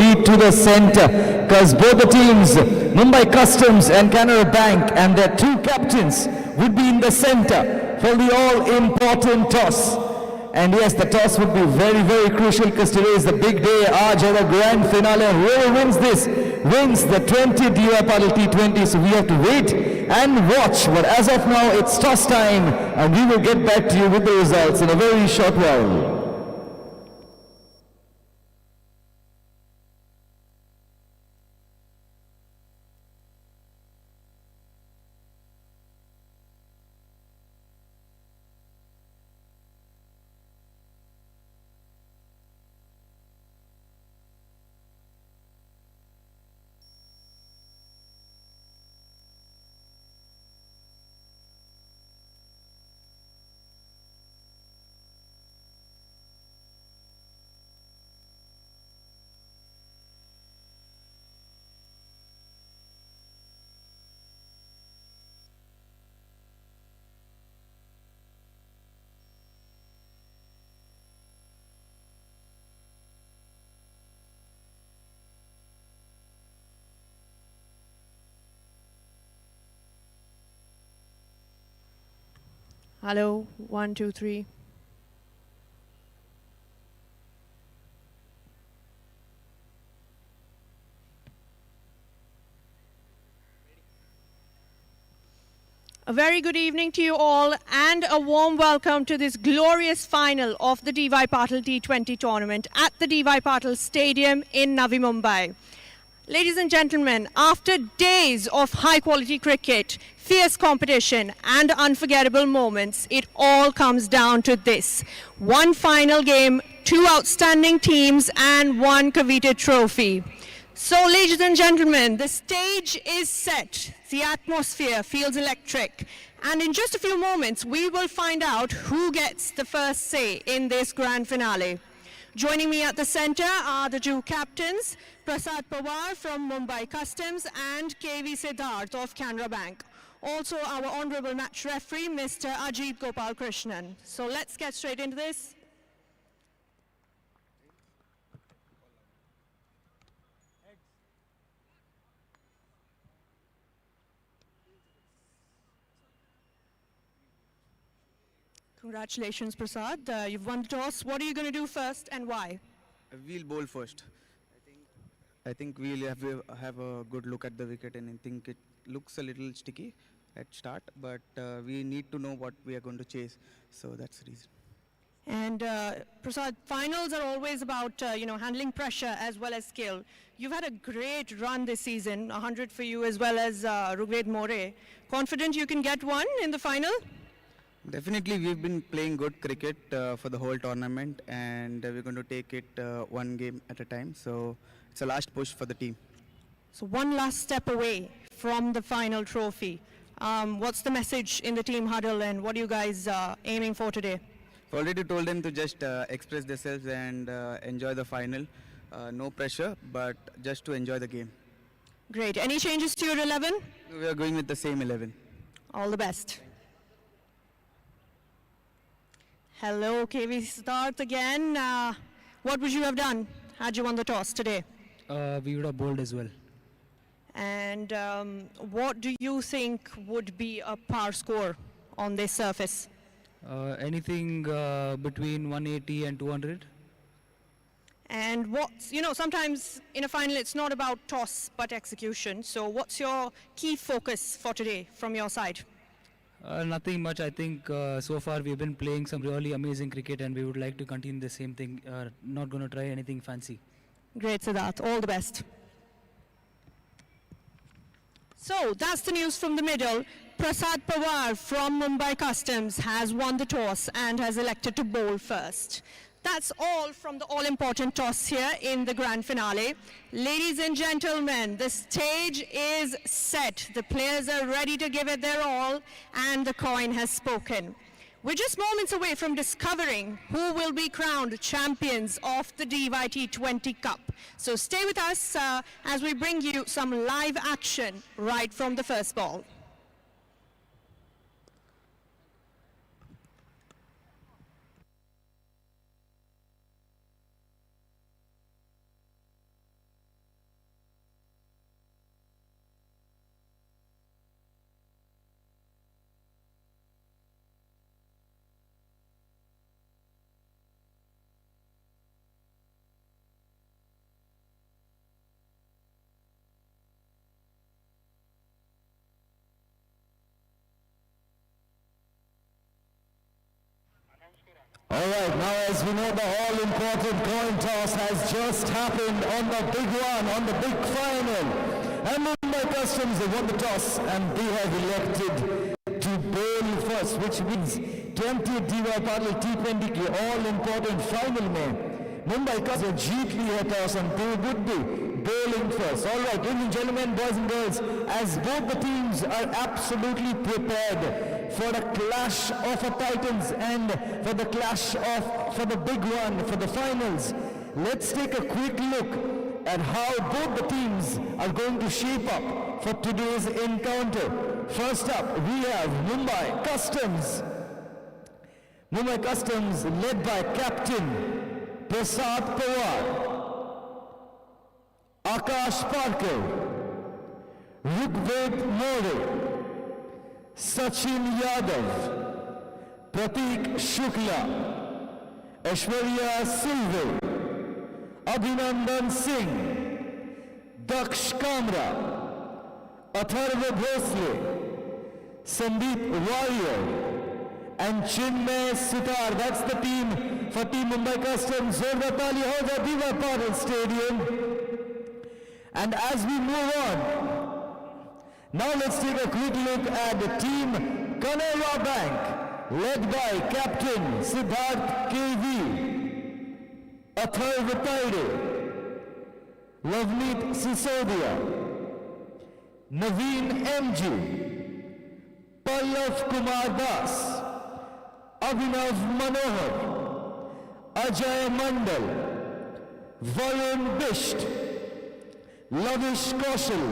proceed to the center, because both the teams, Mumbai Customs and Canara Bank, and their two captains would be in the center for the all-important toss. And yes, the toss would be very, very crucial, because today is the big day. Aaj hai the grand finale. Whoever wins this wins the 20 DY Patil T20. So we have to wait and watch. But as of now, it's toss time, and we will get back to you with the results in a very short while. Hello, 1, 2, 3. A very good evening to you all, and a warm welcome to this glorious final of the DY Patil T20 tournament at the DY Patil Stadium in Navi Mumbai. Ladies and gentlemen, after days of high-quality cricket, fierce competition and unforgettable moments, it all comes down to this. One final game, two outstanding teams, and one coveted trophy. So, ladies and gentlemen, the stage is set. The atmosphere feels electric. And in just a few moments, we will find out who gets the first say in this grand finale. Joining me at the center are the two captains, Prasad Pawar from Mumbai Customs and KV Siddharth of Canara Bank. Also our honorable match referee, Mr. Ajit Gopal Krishnan. So let's get straight into this. Congratulations, Prasad. You've won the toss. What are you going to do first and why? We'll bowl first. I think we'll have a good look at the wicket, and I think it looks a little sticky at start, but we need to know what we are going to chase. So that's the reason. And Prasad, finals are always about handling pressure as well as skill. You've had a great run this season, 100 for you as well as Rugved More. Confident you can get one in the final? Definitely, we've been playing good cricket for the whole tournament, and we're going to take it one game at a time. So it's a last push for the team. So one last step away from the final trophy. What's the message in the team huddle, and what are you guys aiming for today? I've already told them to just express themselves and enjoy the final. No pressure, but just to enjoy the game. Great. Any changes to your 11? We are going with the same 11. All the best. Hello, KV Siddharth again. What would you have done had you won the toss today? We would have bowled as well. And what do you think would be a par score on this surface? Anything between 180 and 200. And what's, sometimes in a final it's not about toss but execution. So what's your key focus for today from your side? Nothing much. I think so far we've been playing some really amazing cricket, and we would like to continue the same thing. Not going to try anything fancy. Great, Siddharth. All the best. So that's the news from the middle. Prasad Pawar from Mumbai Customs has won the toss and has elected to bowl first. That's all from the all-important toss here in the grand finale. Ladies and gentlemen, the stage is set. The players are ready to give it their all, and the coin has spoken. We're just moments away from discovering who will be crowned champions of the DY-T20 Cup. So stay with us as we bring you some live action right from the first ball. Alright, now as we know, the all-important coin toss has just happened on the big one, on the big final. And Mumbai Customs have won the toss and they have elected to bowl first, which means 20th DY Patil T20 की all-important final में Mumbai Customs जीत ली है toss and they would be bowling first. Alright, ladies and gentlemen, boys and girls, as both the teams are absolutely prepared for a clash of a titans and for the clash of, for the big one, for the finals, let's take a quick look at how both the teams are going to shape up for today's encounter. First up, we have Mumbai Customs. Mumbai Customs led by Captain Prasad Pawar, Akash Parker, Rigved More, Sachin Yadav, Pratik Shukla, Aishwarya Silve, Abhinandan Singh, Daksh Kamra, Atharva Bhosle, Sandeep Warrior, and Chinmay Sitar. That's the team for Team Mumbai Customs. Zorda Tali hoga DY Patil Stadium. And as we move on, now let's take a quick look at the Team Canara Bank, led by Captain Siddharth KV, Atharva Taide, Lavneet Sisodia, Naveen MG, Pallav Kumar Das, Abhinav Manohar, Ajay Mandal, Varun Bisht, Lavish Kaushal,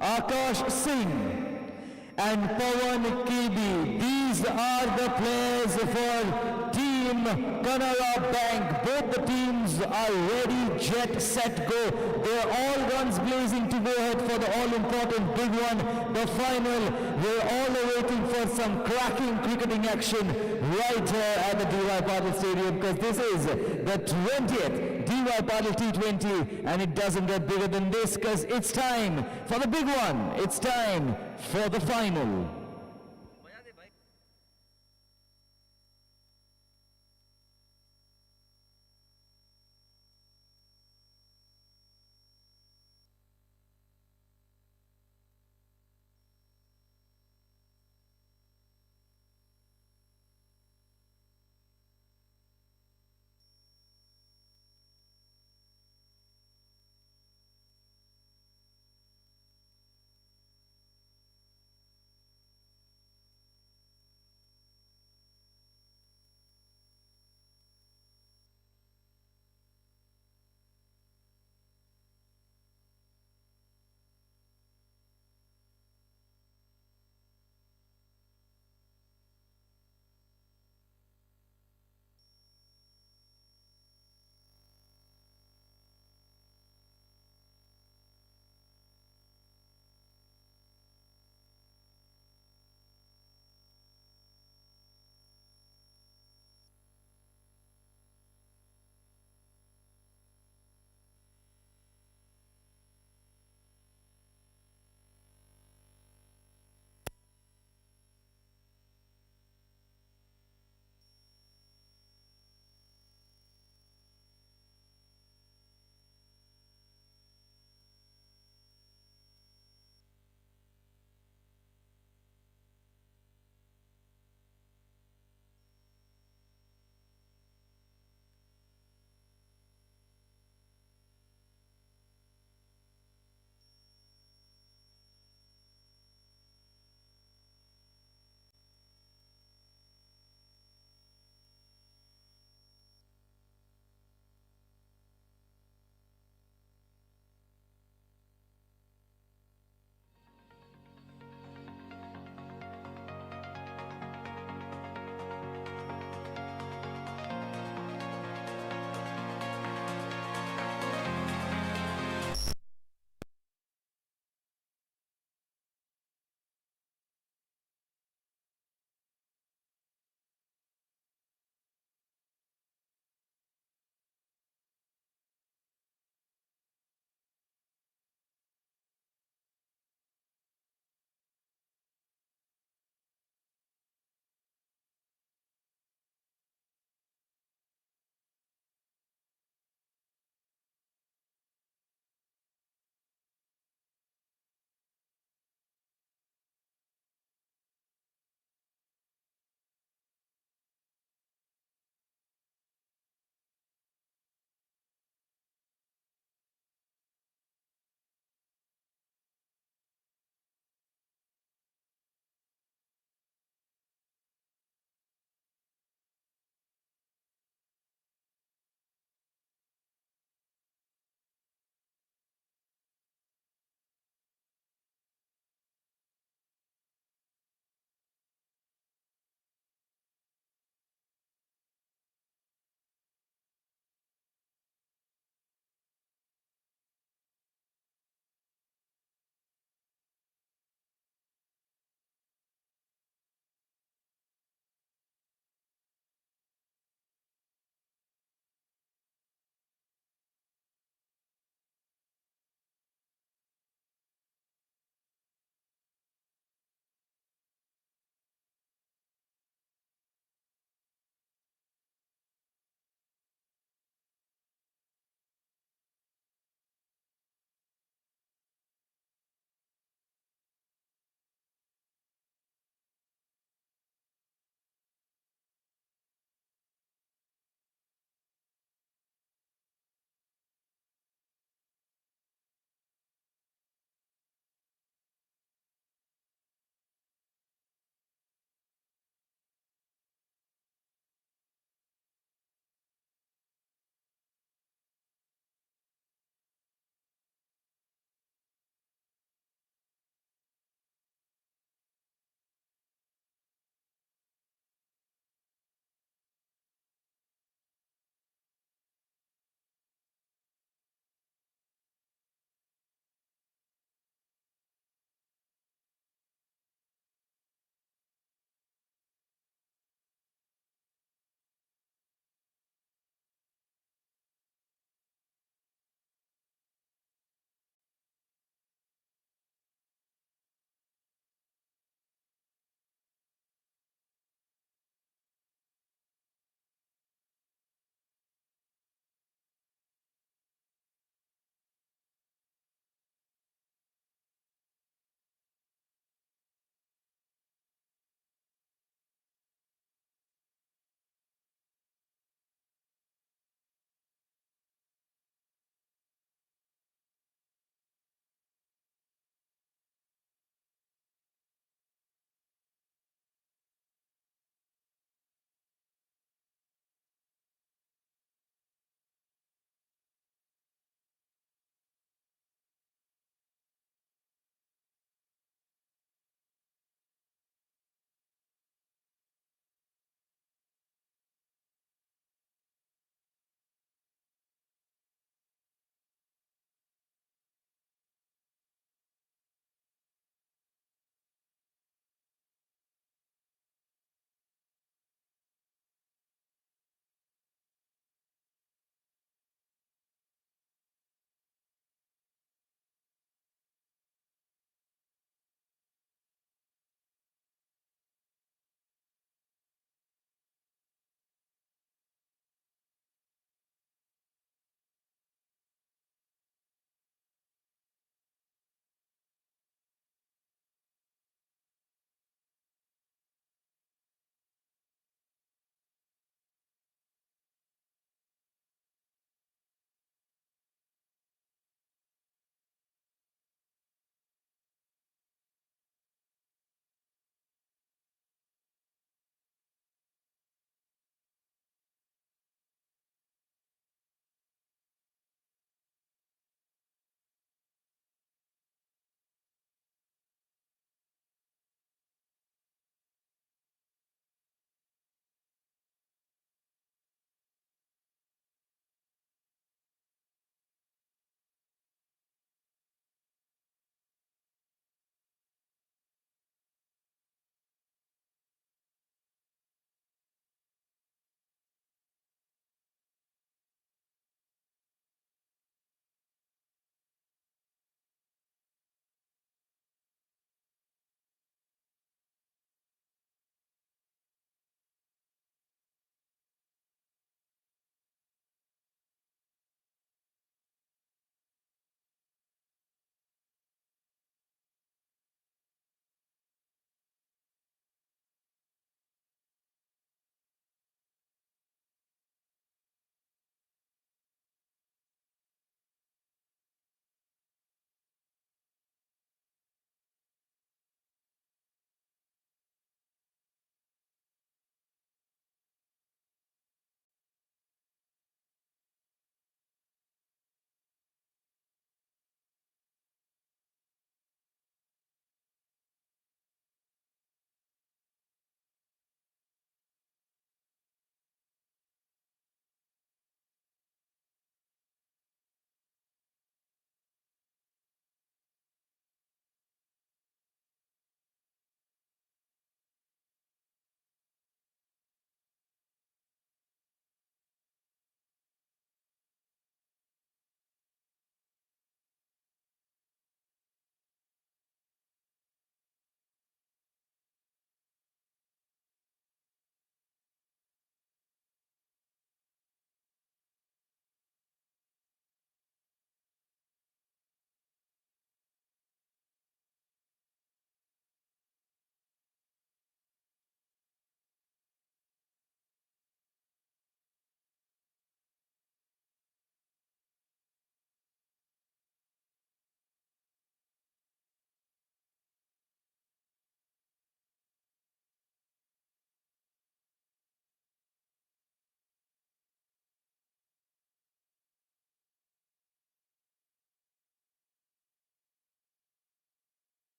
Akash Singh, and Pawan KB. These are the players for Team Canara Bank. Both the teams are ready, jet, set, go. They're all guns blazing to go ahead for the all-important big one, the final. We're all awaiting for some cracking cricketing action right here at the DY Patil Stadium, because this is the 20th DY Patil T20, and it doesn't get bigger than this, because it's time for the big one. It's time for the final.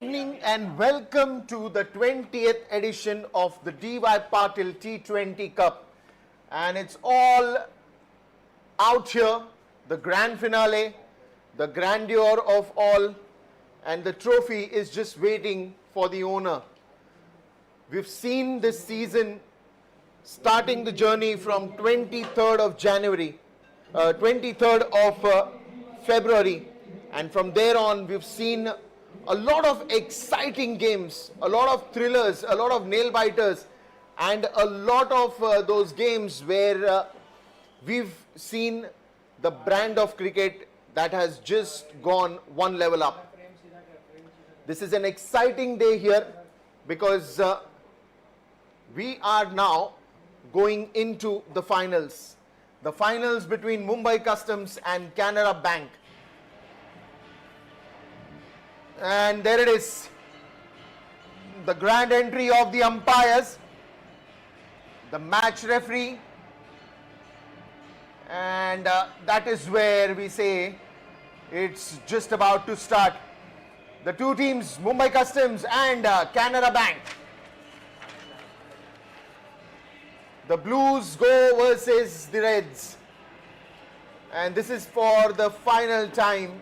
Evening and welcome to the 20th edition of the DY Patil T20 Cup. And it's all out here, the grand finale, the grandeur of all, and the trophy is just waiting for the owner. We've seen this season starting the journey from 23rd of January, 23rd of February, and from there on we've seen a lot of exciting games, a lot of thrillers, a lot of nail-biters, and a lot of those games where we've seen the brand of cricket that has just gone one level up. This is an exciting day here because we are now going into the finals between Mumbai Customs and Canara Bank. And there it is, the grand entry of the umpires, the match referee, and that is where we say it's just about to start. The two teams, Mumbai Customs and Canara Bank. The Blues go versus the Reds, and this is for the final time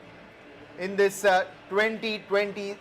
in this 2020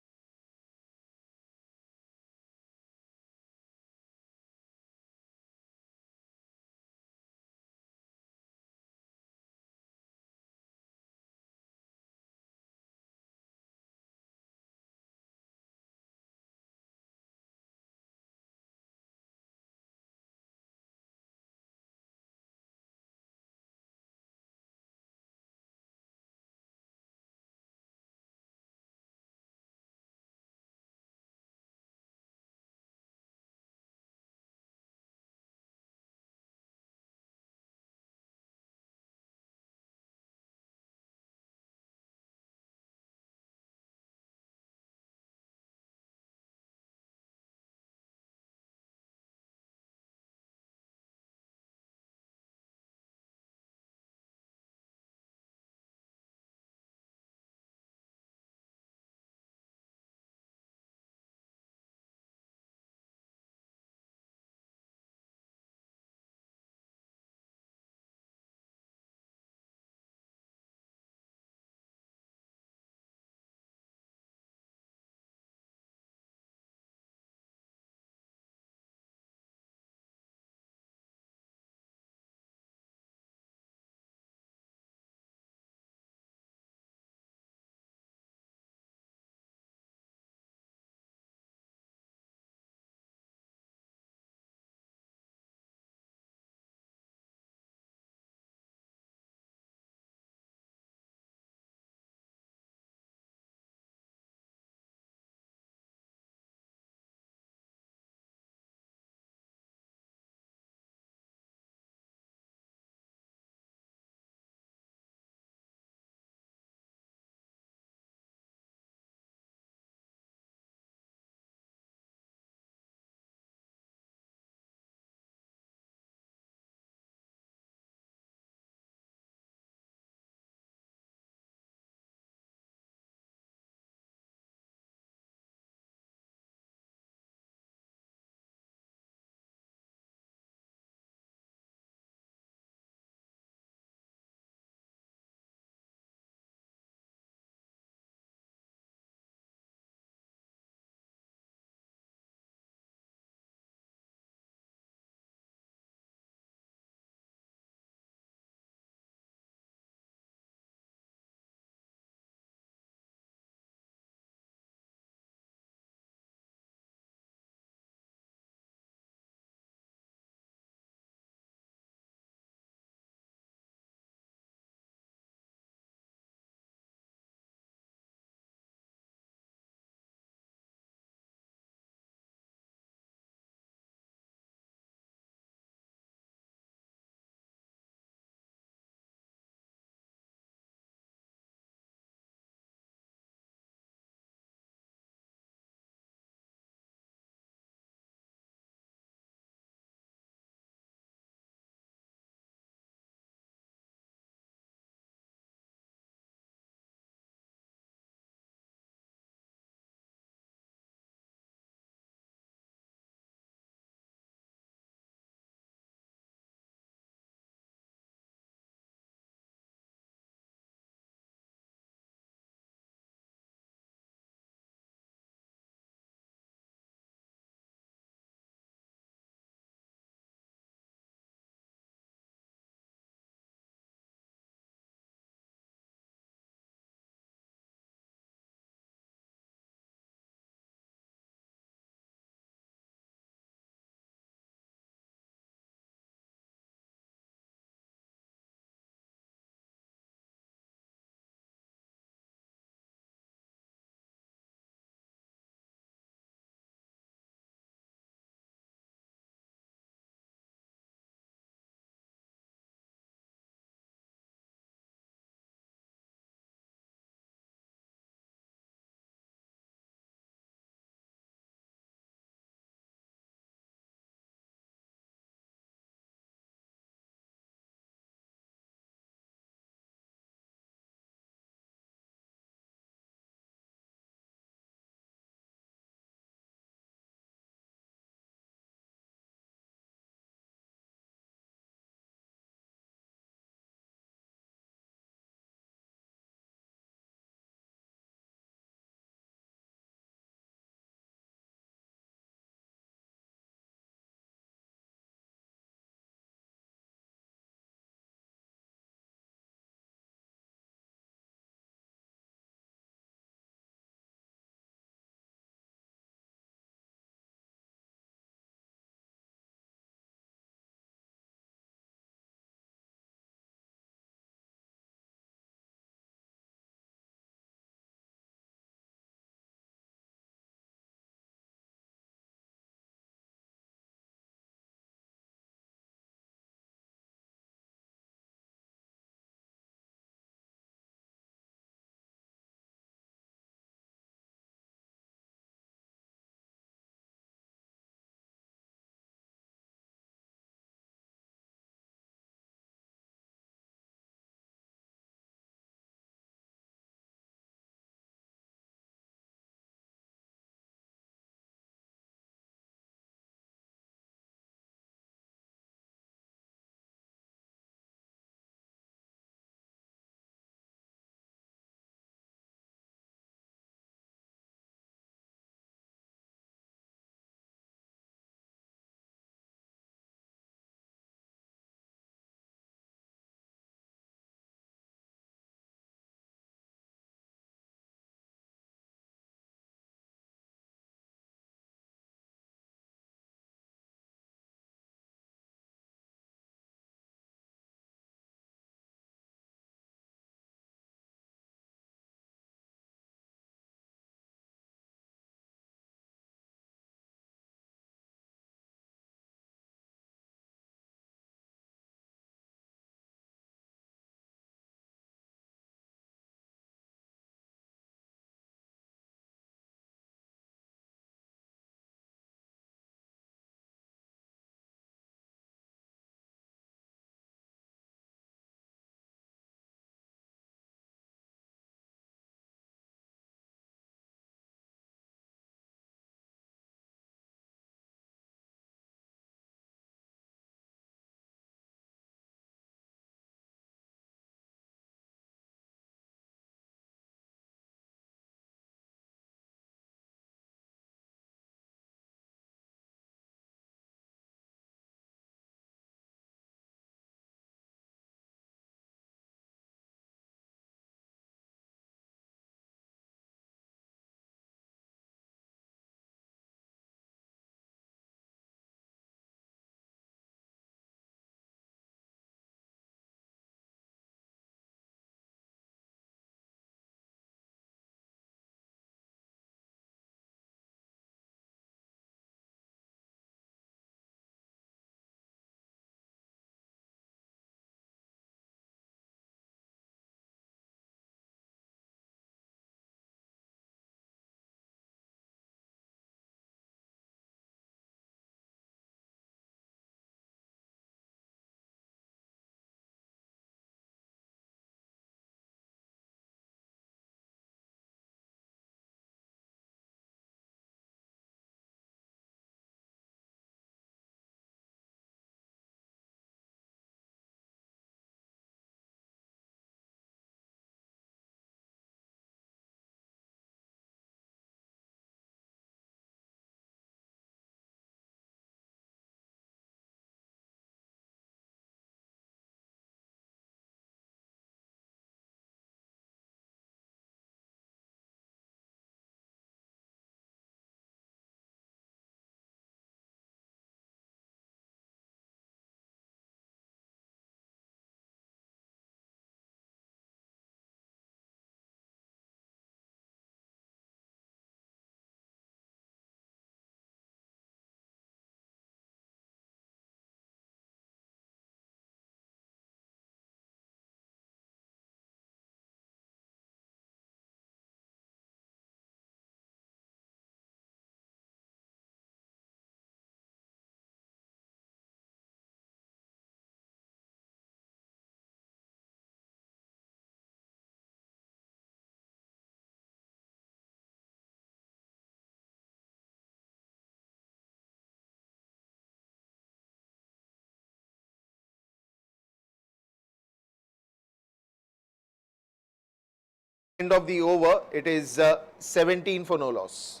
End of the over, it is 17 for no loss.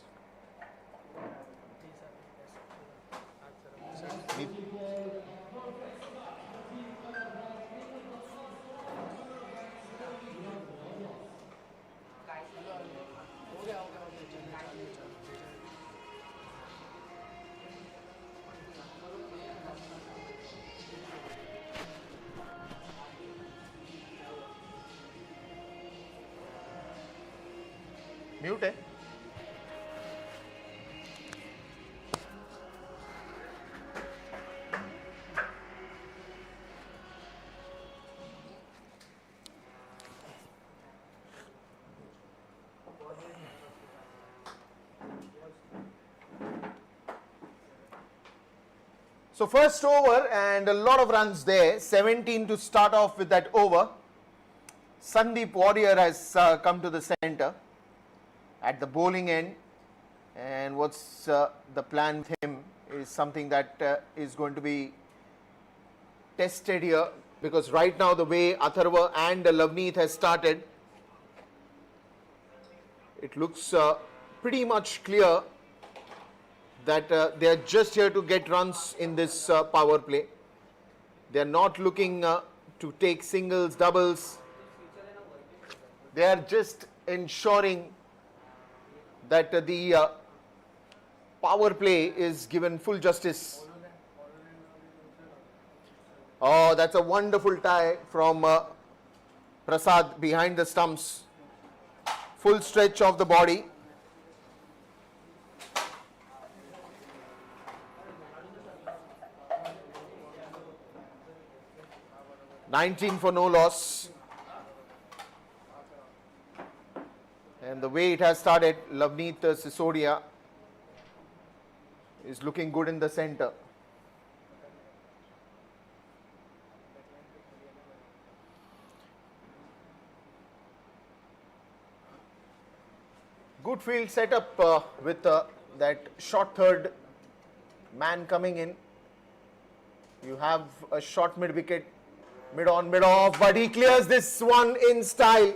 Mute है. So first over and a lot of runs there, 17 to start off with that over. Sandeep Warrior has come to the center at the bowling end, and what's the plan with him is something that is going to be tested here, because right now the way Atharva and Lavneet has started, it looks pretty much clear that they are just here to get runs in this power play. They are not looking to take singles, doubles. They are just ensuring that the power play is given full justice. Oh, that's a wonderful tie from Prasad behind the stumps. Full stretch of the body. $19 for no loss. And the way it has started, Lavneet Sisodia is looking good in the center. Good field setup with that short third man coming in. You have a short mid wicket, mid on, mid off, but he clears this one in style.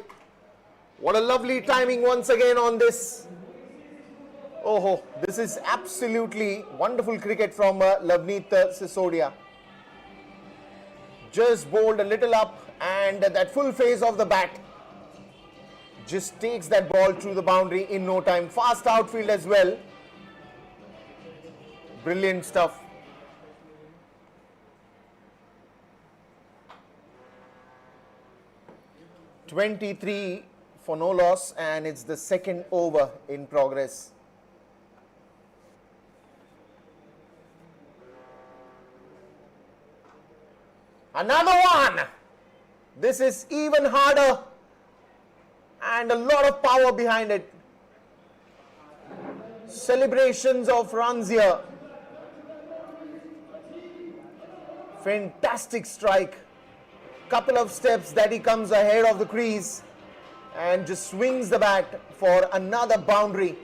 What a lovely timing once again on this. Oh, this is absolutely wonderful cricket from Lavneet Sisodia. Just bowled a little up, and that full phase of the bat just takes that ball through the boundary in no time. Fast outfield as well. Brilliant stuff. $23 for no loss, and it's the second over in progress. Another one. This is even harder and a lot of power behind it. Celebrations of runs here. Fantastic strike. Couple of steps that he comes ahead of the crease and just swings the bat for another boundary.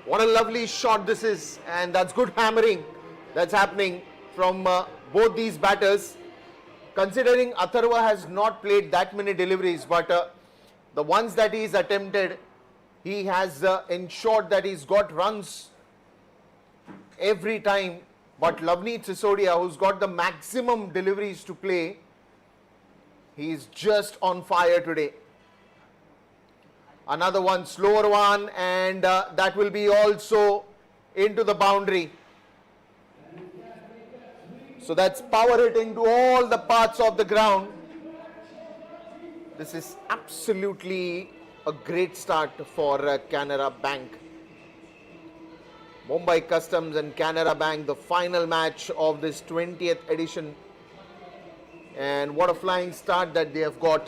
What a lovely shot this is, and that's good hammering that's happening from both these batters. Considering Atharva has not played that many deliveries, but the ones that he's attempted, he has ensured that he's got runs every time. But Lavneet Sisodia, who's got the maximum deliveries to play, he's just on fire today. Another one, slower one, and that will be also into the boundary. So that's power hitting to all the parts of the ground. This is absolutely a great start for Canara Bank. Mumbai Customs and Canara Bank, the final match of this 20th edition. And what a flying start that they have got.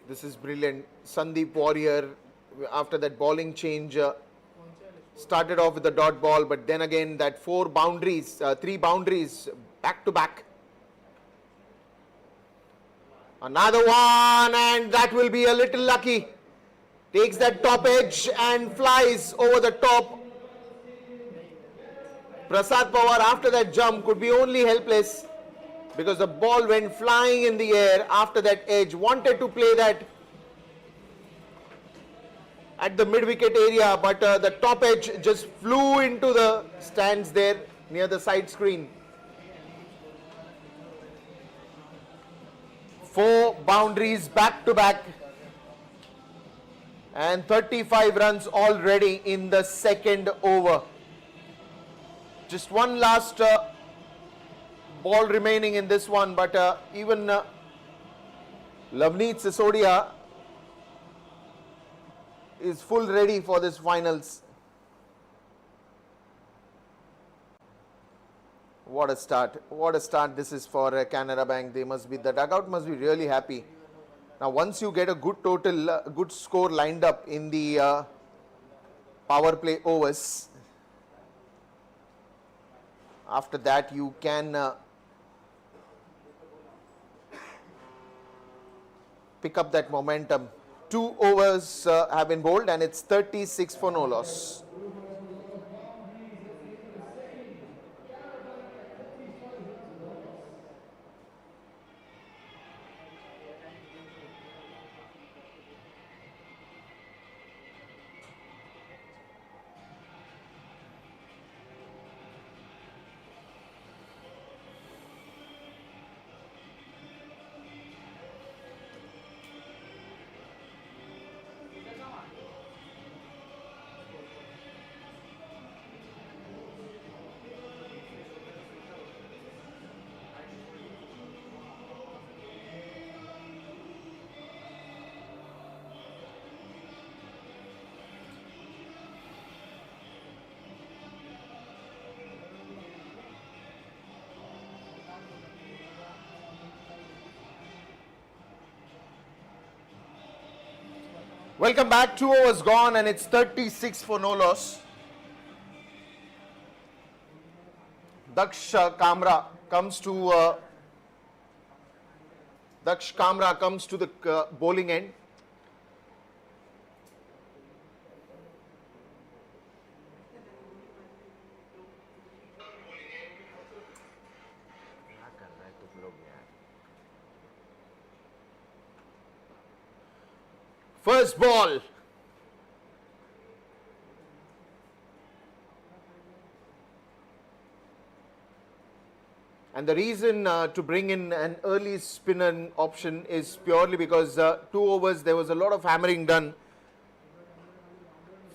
This is brilliant. Sandeep Warrior, after that bowling change, started off with the dot ball, but then again that three boundaries back to back. Another one, and that will be a little lucky. Takes that top edge and flies over the top. Prasad Pawar after that jump could be only helpless because the ball went flying in the air after that edge. Wanted to play that at the mid-wicket area, but the top edge just flew into the stands there near the side screen. 4 boundaries back to back and 35 runs already in the second over. Just one last ball remaining in this one, but even Lavneet Sisodia is full ready for this finals. What a start. What a start this is for Canara Bank. The dugout must be really happy. Now once you get a good total, good score lined up in the power play overs, after that you can pick up that momentum. 2 overs have been bowled and it's 36 for no loss. Welcome back. 2 overs gone and it's 36 for no loss. Daksh Kamra comes to the bowling end. First ball. And the reason to bring in an early spinner option is purely because 2 overs there was a lot of hammering done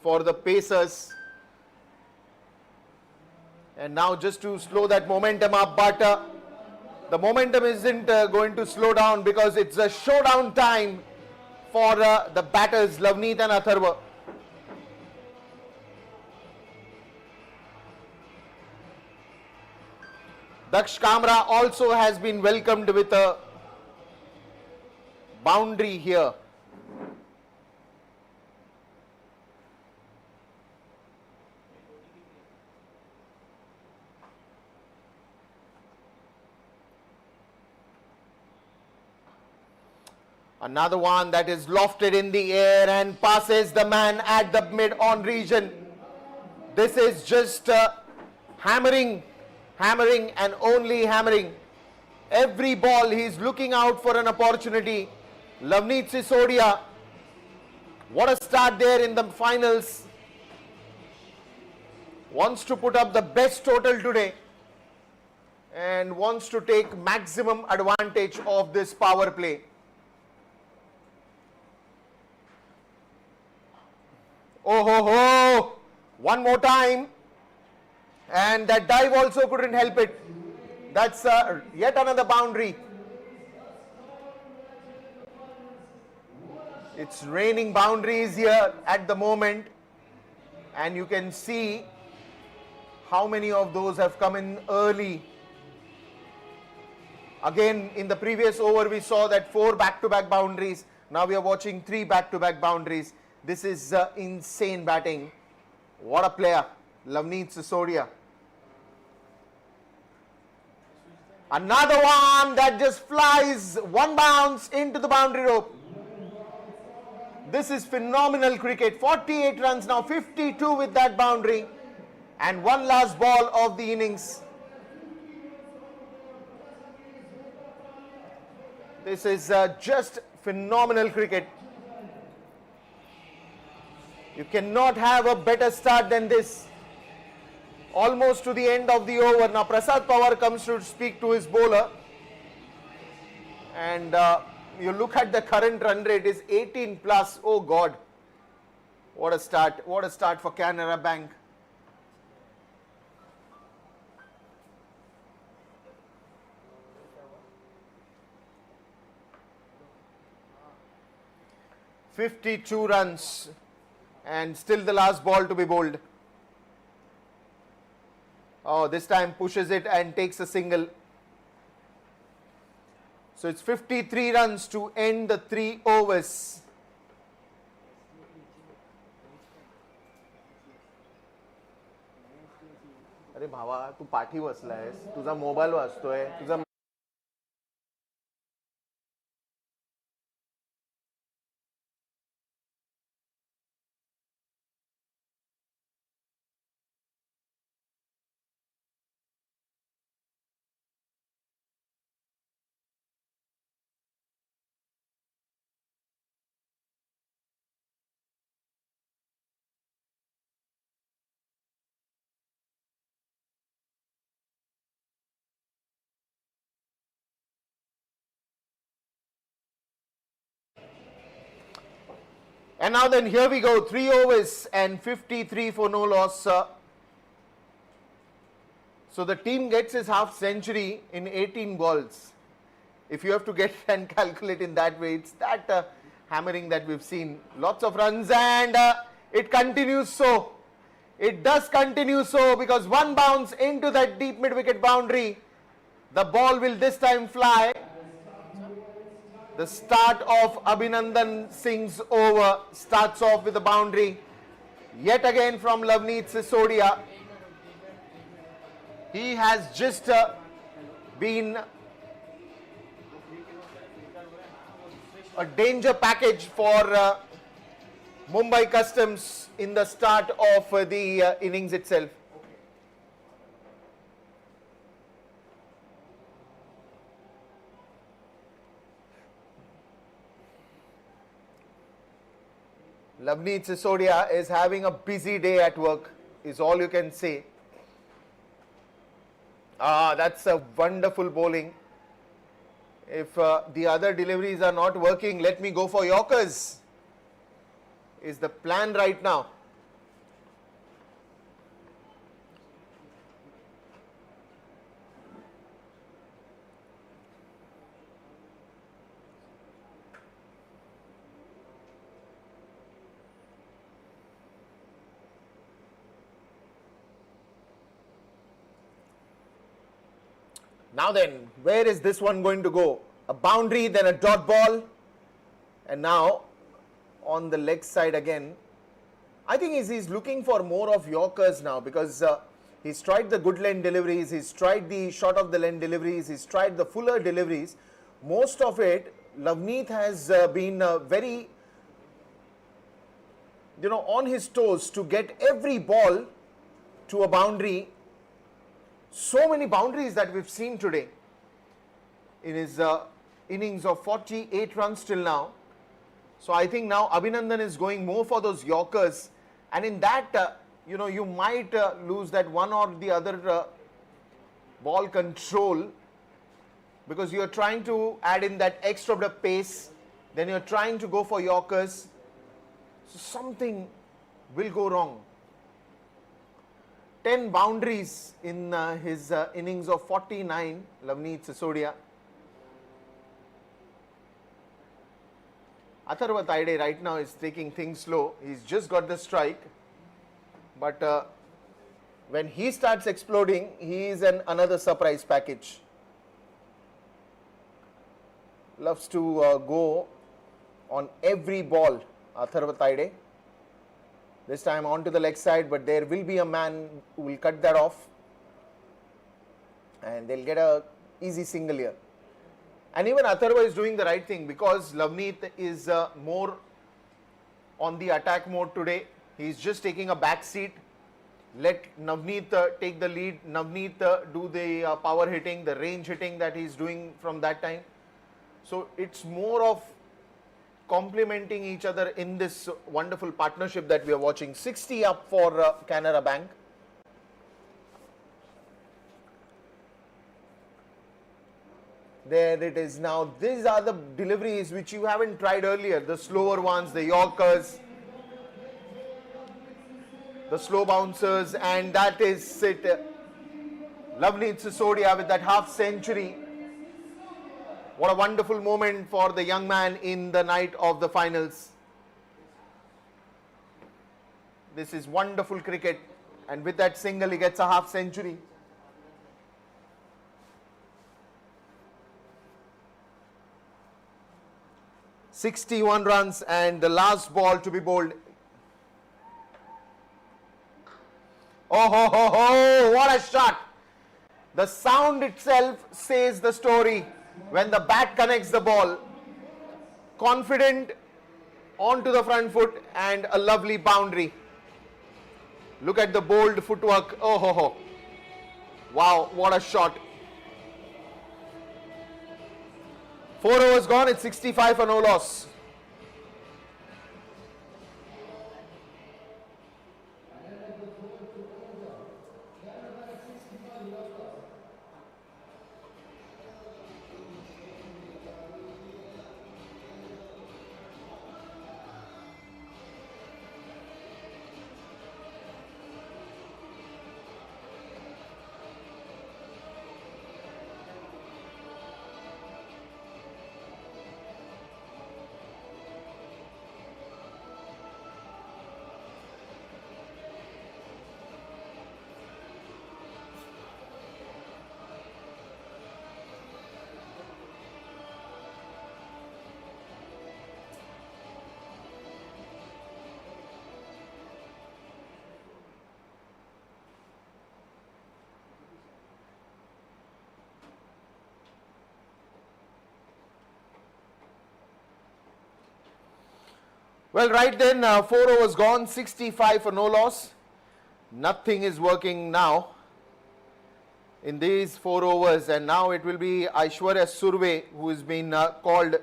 for the pacers. And now just to slow that momentum up, but the momentum isn't going to slow down because it's a showdown time for the batters Lavneet and Atharva. Daksh Kamra also has been welcomed with a boundary here. Another one that is lofted in the air and passes the man at the mid-on region. This is just hammering and only hammering. Every ball he is looking out for an opportunity. Lavneet Sisodia, what a start there in the finals. Wants to put up the best total today and wants to take maximum advantage of this power play. Oh ho ho! One more time. And that dive also couldn't help it. That's yet another boundary. It's raining boundaries here at the moment. And you can see how many of those have come in early. Again, in the previous over, we saw that 4 back-to-back boundaries. Now we are watching 3 back-to-back boundaries. This is insane batting. What a player, Lavneet Sisodia. Another one that just flies, one bounce into the boundary rope. This is phenomenal cricket. 48 runs now, 52 with that boundary. And one last ball of the innings. This is just phenomenal cricket. You cannot have a better start than this. Almost to the end of the over. Now Prasad Pawar comes to speak to his bowler. And you look at the current run rate is 18 plus. Oh God. What a start. What a start for Canara Bank. "52 runs and still the last ball to be bowled." Oh, this time pushes it and takes a single. So it's 53 runs to end the 3 overs. अरे भावा तू पाठी बसलायस तुझा mobile वाजतोय तुझा And now then, here we go, 3 overs and 53 for no loss. So the team gets his half century in 18 balls. If you have to get and calculate in that way, it's that hammering that we've seen. Lots of runs, and it continues so. It does continue so, because one bounce into that deep mid-wicket boundary. The ball will this time fly. The start of Abhinandan Singh's over starts off with a boundary. Yet again from Lavneet Sisodia. He has just been a danger package for Mumbai Customs in the start of the innings itself. Lavneet Sisodia is having a busy day at work, is all you can say. That's a wonderful bowling. If the other deliveries are not working, let me go for Yorkers, is the plan right now. Now then, where is this one going to go? A boundary, then a dot ball, and now on the leg side again. I think he's looking for more of Yorkers now, because he's tried the good length deliveries, he's tried the short of the length deliveries, he's tried the fuller deliveries. Most of it, Lavneet has been very, on his toes to get every ball to a boundary. So many boundaries that we've seen today in his innings of 48 runs till now. So I think now Abhinandan is going more for those Yorkers, and in that you might lose that one or the other ball control, because you're trying to add in that extra bit of pace, then you're trying to go for Yorkers, so something will go wrong. 10 boundaries in his innings of 49, Lavneet Sisodia. Atharva Taide right now is taking things slow. He's just got the strike. But when he starts exploding, he is another surprise package. Loves to go on every ball, Atharva Taide. This time onto the leg side, but there will be a man who will cut that off, and they'll get a easy single here. And even Atharva is doing the right thing, because Lavneet is more on the attack mode today. He's just taking a back seat. let Navneet take the lead. Navneet do the power hitting, the range hitting that he's doing from that time. So it's more of complementing each other in this wonderful partnership that we are watching. 60 up for Canara Bank. There it is now. These are the deliveries which you haven't tried earlier. The slower ones, the Yorkers, the slow bouncers, and that is it. Lovely Sisodia with that half century. What a wonderful moment for the young man in the night of the finals. This is wonderful cricket, and with that single he gets a half century. "61 runs and the last ball to be bowled." Oh ho ho ho, what a shot! The sound itself says the story when the bat connects the ball. Confident onto the front foot and a lovely boundary. Look at the bold footwork. Oh ho ho. Wow, what a shot. 4 overs gone, it's 65 for no loss. Well, right then, 4 overs gone, 65 for no loss. Nothing is working now in these 4 overs, and now it will be Aishwarya Surve who has been called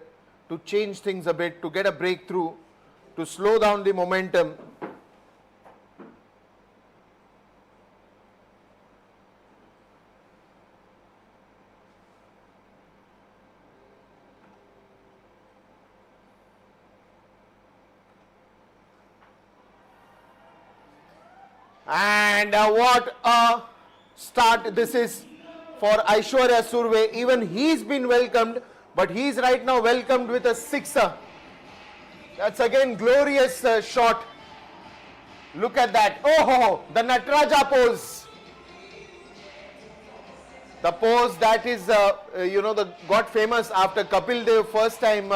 to change things a bit, to get a breakthrough, to slow down the momentum. And what a start this is for Aishwarya Surve. Even he's been welcomed, but he's right now welcomed with a sixer. That's again glorious shot. Look at that. Oh, the Nataraja pose. The pose that is, got famous after Kapil Dev first time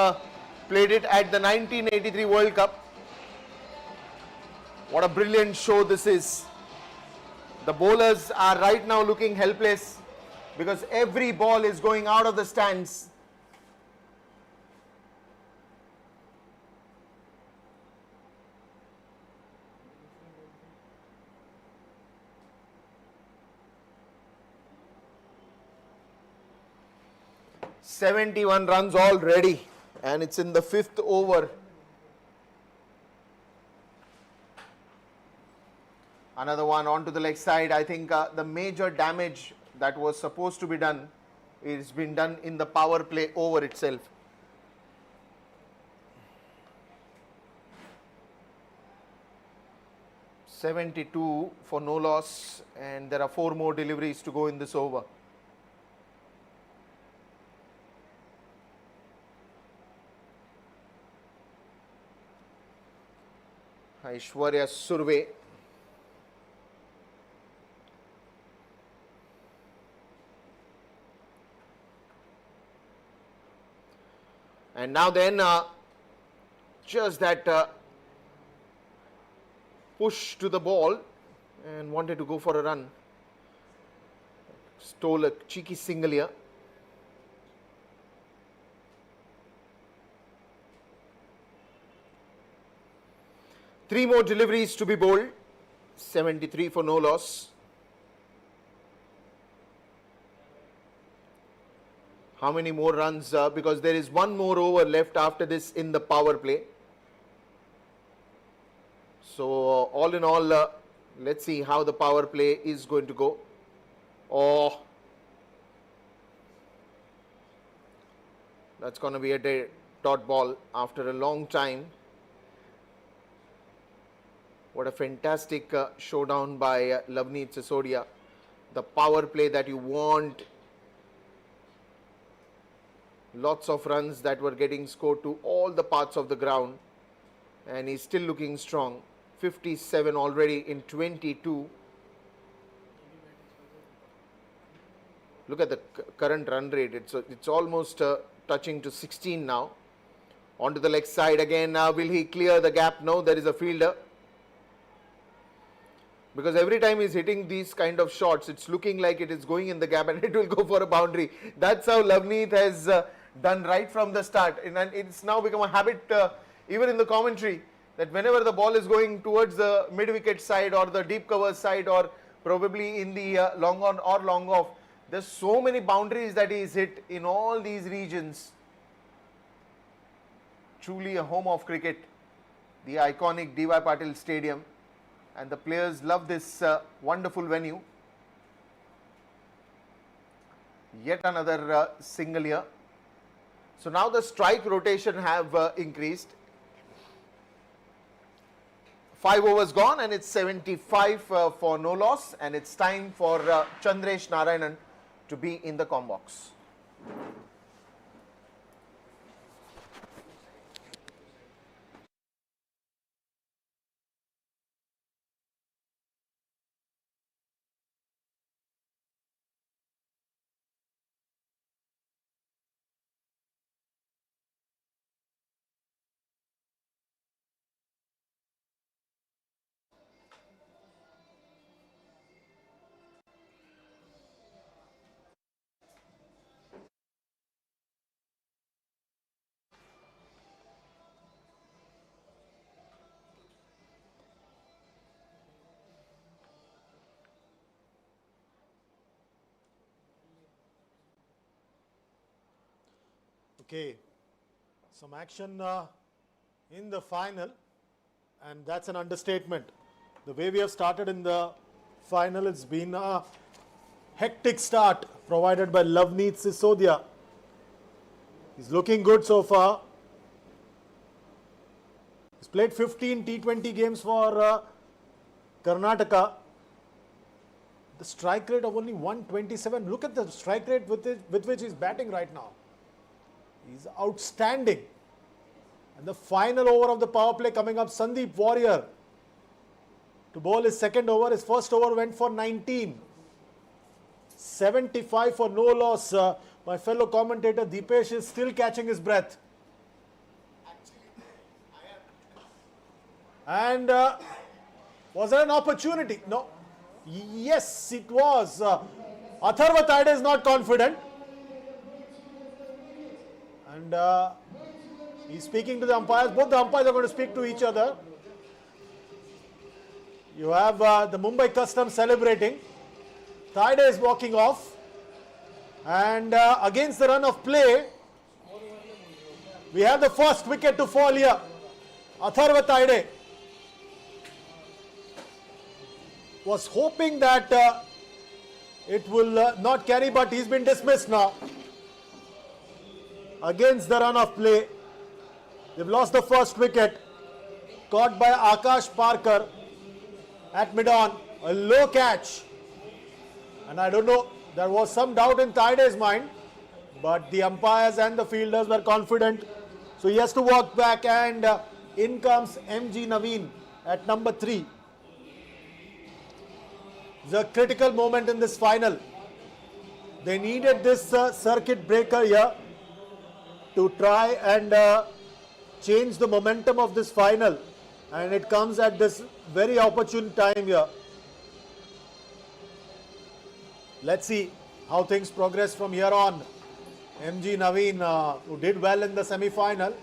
played it at the 1983 World Cup. What a brilliant show this is. The bowlers are right now looking helpless because every ball is going out of the stands. "71 runs already, and it's in the 5th over. Another one onto the leg side. I think the major damage that was supposed to be done is been done in the power play over itself. "72 for no loss, and there are 4 more deliveries to go in this over. Aishwarya Surve. And now then, just that push to the ball and wanted to go for a run. Stole a cheeky single here. Three more deliveries to be bowled. 73 for no loss. How many more runs? Because there is one more over left after this in the power play. So all in all, let's see how the power play is going to go. Oh, that's going to be a dot ball after a long time. What a fantastic showdown by Lavneet Sisodia. The power play that you want. Lots of runs that were getting scored to all the parts of the ground. And he's still looking strong. 57 already in 22. Look at the current run rate. It's almost touching to 16 now. Onto the leg side again. Now will he clear the gap? No, there is a fielder. Because every time he's hitting these kind of shots, it's looking like it is going in the gap and it will go for a boundary. That's how Lavneet has done right from the start. And it's now become a habit, even in the commentary, that whenever the ball is going towards the mid-wicket side or the deep cover side or probably in the long on or long off, there's so many boundaries that he's hit in all these regions. Truly a home of cricket, the iconic D.Y. Patil Stadium. And the players love this wonderful venue. Yet another single here. So now the strike rotation have increased. 5 overs gone and it's 75 for no loss. And it's time for Chandresh Narayanan to be in the com box. Okay, some action in the final, and that's an understatement. The way we have started in the final, it's been a hectic start provided by Lavneet Sisodia. He's looking good so far. He's played 15 T20 games for Karnataka. The strike rate of only 127. Look at the strike rate with which he's batting right now. He's outstanding. And the final over of the power play coming up, Sandeep Warrior to bowl his second over. His first over went for 19. 75 for no loss. My fellow commentator Deepesh is still catching his breath. And was there an opportunity? No. Yes, it was. Atharva Tide is not confident. And he's speaking to the umpires. Both the umpires are going to speak to each other. You have the Mumbai Customs celebrating. Tide is walking off. And against the run of play, we have the first wicket to fall here. Atharva Tide was hoping that it will not carry, but he's been dismissed now. Against the run of play, they've lost the first wicket, caught by Akash Parkar at mid-on, a low catch. And I don't know, there was some doubt in Tide's mind, but the umpires and the fielders were confident. So he has to walk back, and in comes MG Naveen at number 3. It's a critical moment in this final. They needed this circuit breaker here to try and change the momentum of this final, and it comes at this very opportune time here. Let's see how things progress from here on. MG Naveen, who did well in the semi-final,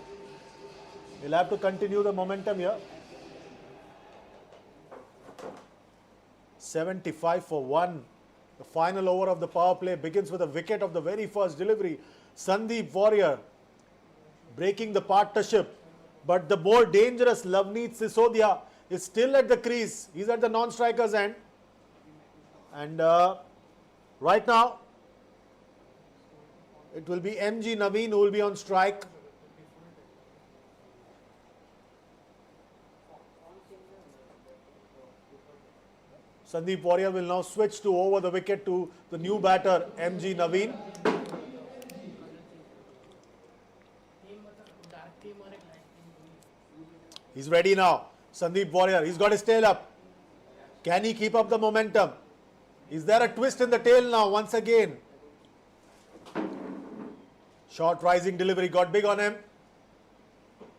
will have to continue the momentum here. 75 for 1. The final over of the power play begins with a wicket of the very first delivery. Sandeep Warrior breaking the partnership. But the more dangerous Loveneet Sisodia is still at the crease. He's at the non-striker's end. And right now, it will be MG Naveen who will be on strike. Sandeep Warrior will now switch to over the wicket to the new batter, MG Naveen. He's ready now. Sandeep Warrior, he's got his tail up. Can he keep up the momentum? Is there a twist in the tail now once again? Short rising delivery got big on him.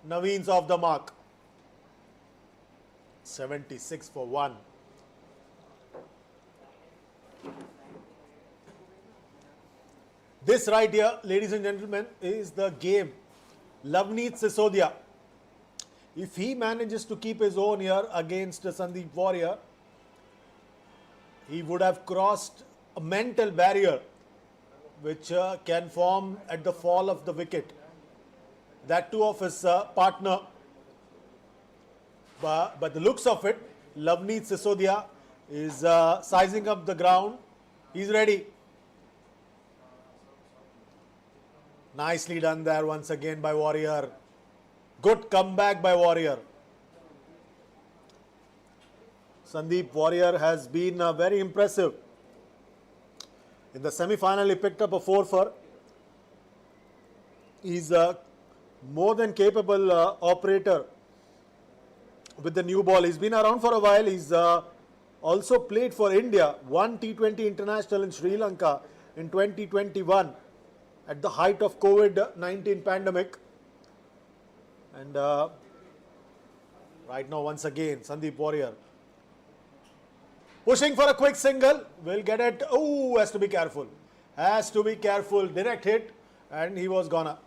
Naveen's off the mark. 76 for 1. This right here, ladies and gentlemen, is the game. Loveneet Sisodia. If he manages to keep his own here against Sandeep Warrior, he would have crossed a mental barrier which can form at the fall of the wicket. That too of his partner. But the looks of it, Loveneet Sisodia is sizing up the ground. He's ready. Nicely done there once again by Warrior. Good comeback by Warrior. Sandeep Warrior has been very impressive. In the semi-final, he picked up a 4-for. He's a more than capable operator with the new ball. He's been around for a while. He's also played for India. Won T20 international in Sri Lanka in 2021 at the height of COVID-19 pandemic. And right now, once again, Sandeep Warrior pushing for a quick single. Will get it. Oh, has to be careful. Has to be careful. Direct hit. And he was gonna.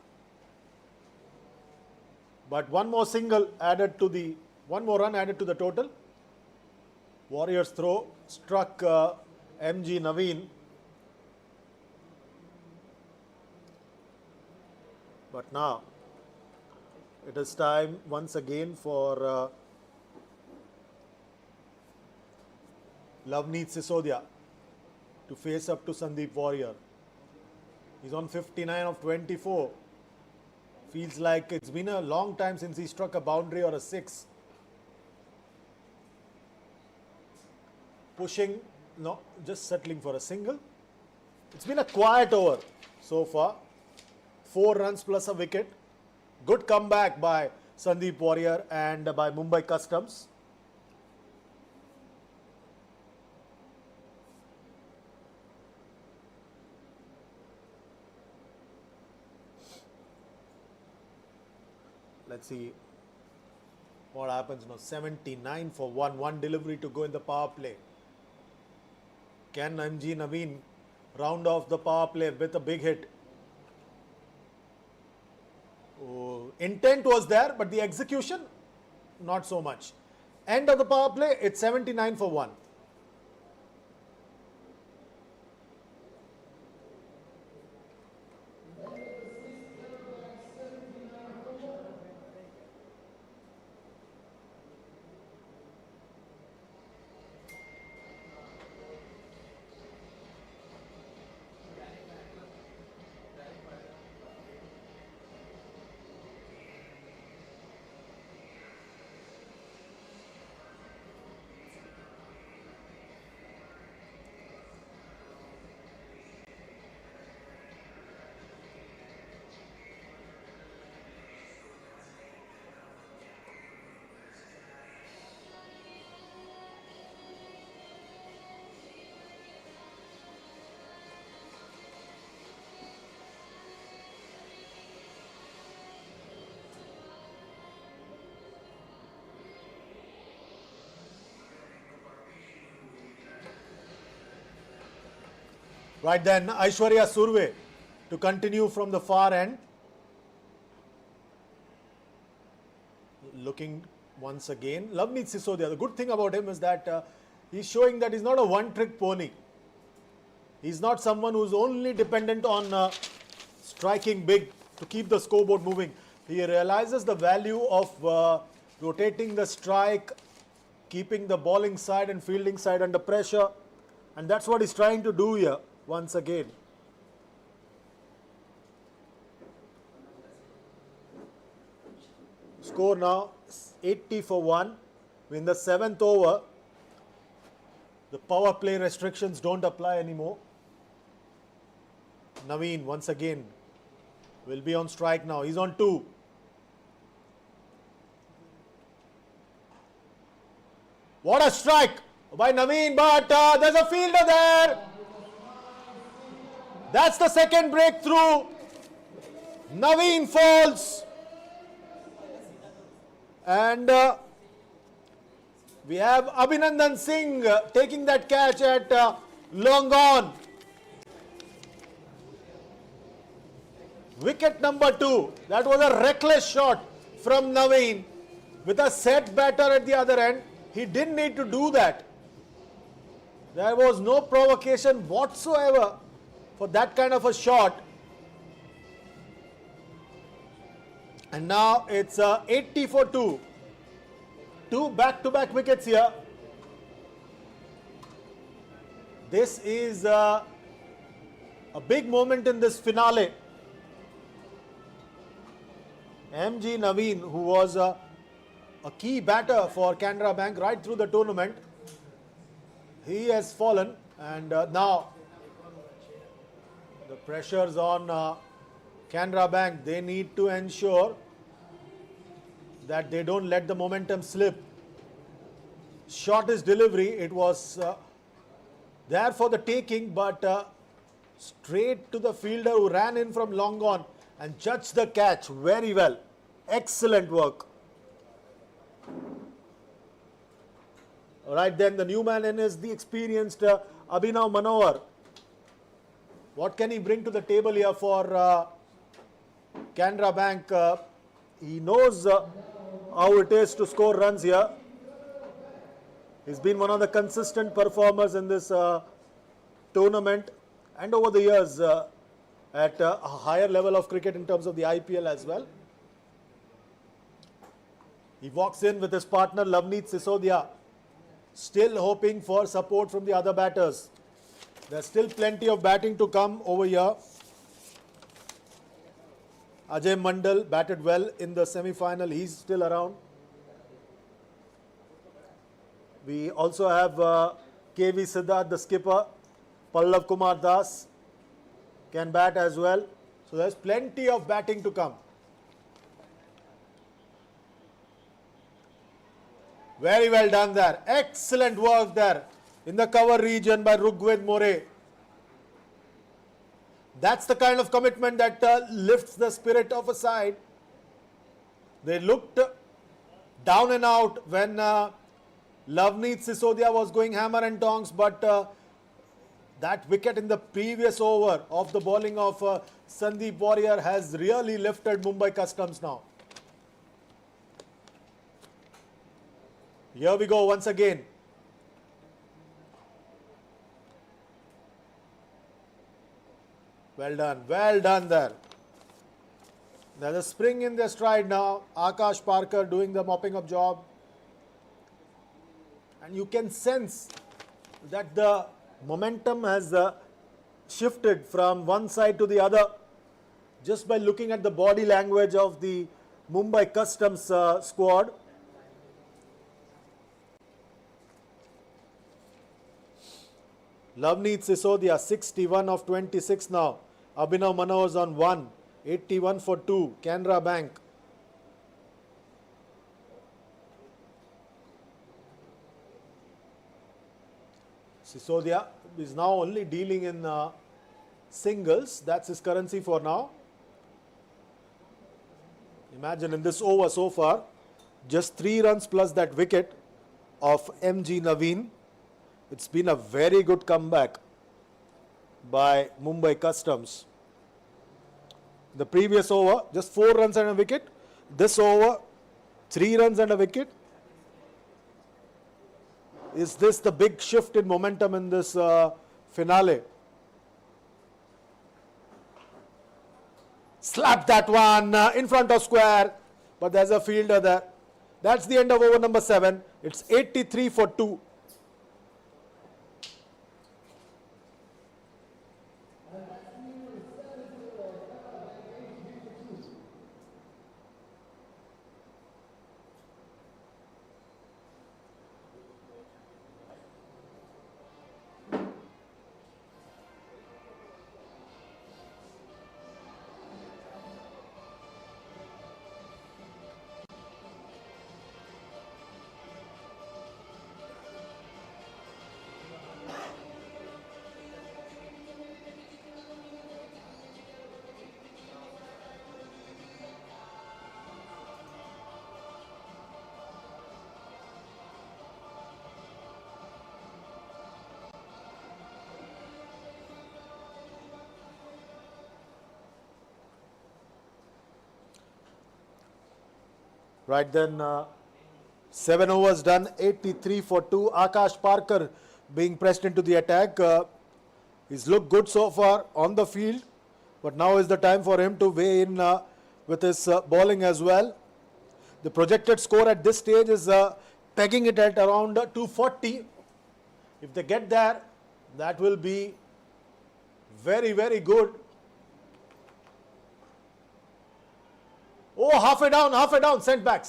But one more run added to the total. Warriors throw struck MG Naveen. But now, it is time once again for Loveneet Sisodia to face up to Sandeep Warrior. He's on 59 of 24. Feels like it's been a long time since he struck a boundary or a 6. Pushing, no, just settling for a single. It's been a quiet over so far. 4 runs plus a wicket. Good comeback by Sandeep Warrior and by Mumbai Customs. Let's see what happens now. 79 for 1. 1 delivery to go in the power play. Can MG Naveen round off the power play with a big hit? Oh, intent was there, but the execution, not so much. End of the power play, it's 79 for 1. Right then, Aishwarya Surve to continue from the far end. Looking once again. Loveneet Sisodia. The good thing about him is that He's showing that he's not a one-trick pony. He's not someone who's only dependent on striking big to keep the scoreboard moving. He realizes the value of rotating the strike, keeping the bowling side and fielding side under pressure. And that's what he's trying to do here once again. Score now 80 for 1. In the 7th over, the power play restrictions don't apply anymore. Naveen once again will be on strike now. He's on 2. What a strike by Naveen, but there's a fielder there. That's the second breakthrough. Naveen falls. And we have Abhinandan Singh taking that catch at long on. Wicket number 2. That was a reckless shot from Naveen with a set batter at the other end. He didn't need to do that. There was no provocation whatsoever for that kind of a shot. And now it's 80 for 2. 2 back-to-back wickets here. This is a big moment in this finale. MG Naveen, who was a key batter for Canara Bank right through the tournament, he has fallen, and now the pressures on Canara Bank. They need to ensure that they don't let the momentum slip. Shot his delivery. It was there for the taking, but straight to the fielder who ran in from long on and judged the catch very well. Excellent work. All right, then the new man in is the experienced Abhinav Manohar. What can he bring to the table here for Canara Bank? He knows how it is to score runs here. He's been one of the consistent performers in this tournament and over the years at a higher level of cricket in terms of the IPL as well. He walks in with his partner Lavneet Sisodia, still hoping for support from the other batters. There's still plenty of batting to come over here. Ajay Mandal batted well in the semi-final. He's still around. We also have KV Siddharth, the skipper. Pallav Kumar Das can bat as well. So there's plenty of batting to come. Very well done there. Excellent work there in the cover region by Rugved More. That's the kind of commitment that lifts the spirit of a side. They looked down and out when Lavneet Sisodia was going hammer and tongs, but that wicket in the previous over of the bowling of Sandeep Warrior has really lifted Mumbai Customs now. Here we go once again. Well done there. There's a spring in their stride now. Akash Parker doing the mopping up job. And you can sense that the momentum has shifted from one side to the other just by looking at the body language of the Mumbai Customs squad. Lavneet Sisodia, 61 of 26 now. Abhinav Manohar on 1, 81 for 2. Canara Bank. Sisodia is now only dealing in singles. That's his currency for now. Imagine in this over so far, just 3 runs plus that wicket of MG Naveen. It's been a very good comeback by Mumbai Customs. The previous over, just 4 runs and a wicket. This over, 3 runs and a wicket. Is this the big shift in momentum in this finale? Slap that one in front of square, but there's a fielder there. That's the end of over number 7. It's 83 for 2. Right then, 7 overs done, 83 for 2. Akash Parker being pressed into the attack. He's looked good so far on the field, but now is the time for him to weigh in with his bowling as well. The projected score at this stage is pegging it at around 240. If they get there, that will be very, very good. Oh, halfway down, sent back.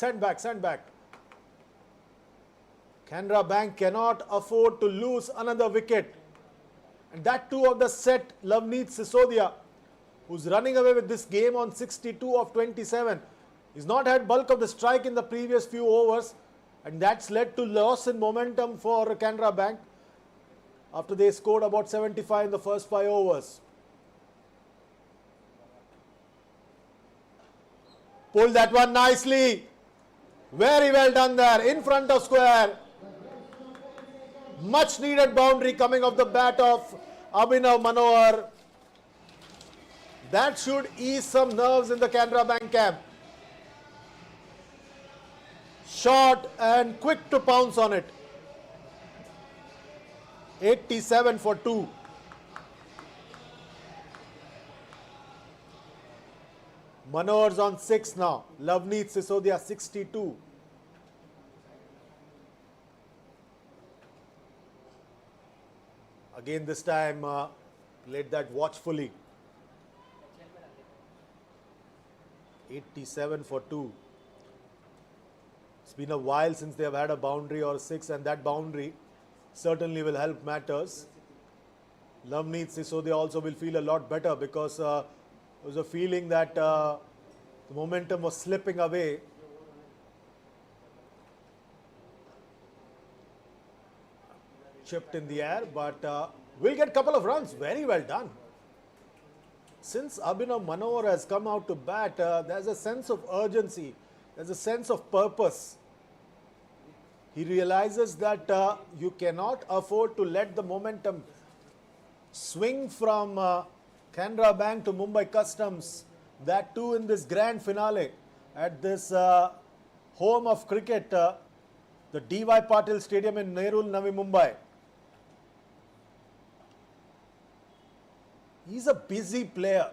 Canara Bank cannot afford to lose another wicket. And that too of the set, Loveneet Sisodia, who's running away with this game on 62 of 27. He's not had bulk of the strike in the previous few overs, and that's led to loss in momentum for Canara Bank after they scored about 75 in the first 5 overs. Pulled that one nicely. Very well done there in front of square. Much needed boundary coming off the bat of Abhinav Manohar. That should ease some nerves in the Canara Bank camp. Short and quick to pounce on it. 87 for 2. Manohar's on 6 now. Loveneet Sisodia 62. Again this time played that watchfully. 87 for 2. It's been a while since they have had a boundary or 6, and that boundary certainly will help matters. Loveneet Sisodia also will feel a lot better because there was a feeling that the momentum was slipping away. Chipped in the air, but will get a couple of runs. Very well done. Since Abhinav Manohar has come out to bat, there's a sense of urgency. There's a sense of purpose. He realizes that you cannot afford to let the momentum swing from Canara Bank to Mumbai Customs. That too in this grand finale at this home of cricket, the D.Y. Patil Stadium in Nerul, Navi Mumbai. He's a busy player.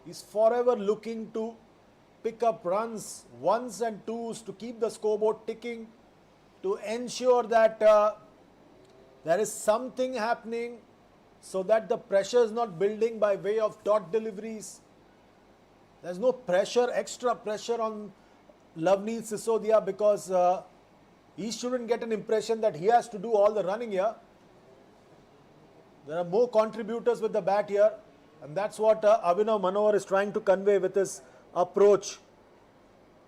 He's forever looking to pick up runs, ones and twos, to keep the scoreboard ticking, to ensure that there is something happening so that the pressure is not building by way of dot deliveries. There's no pressure, extra pressure on Loveneet Sisodia because he shouldn't get an impression that he has to do all the running here. There are more contributors with the bat here, and that's what Abhinav Manohar is trying to convey with his approach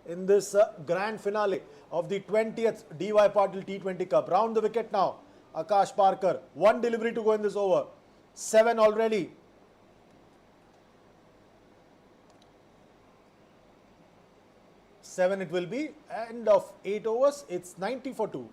in this grand finale of the 20th D.Y. Patil T20 Cup. Round the wicket now, Akash Parker. 1 delivery to go in this over. 7 already. Seven it will be. End of 8 overs. It's 90 for 2.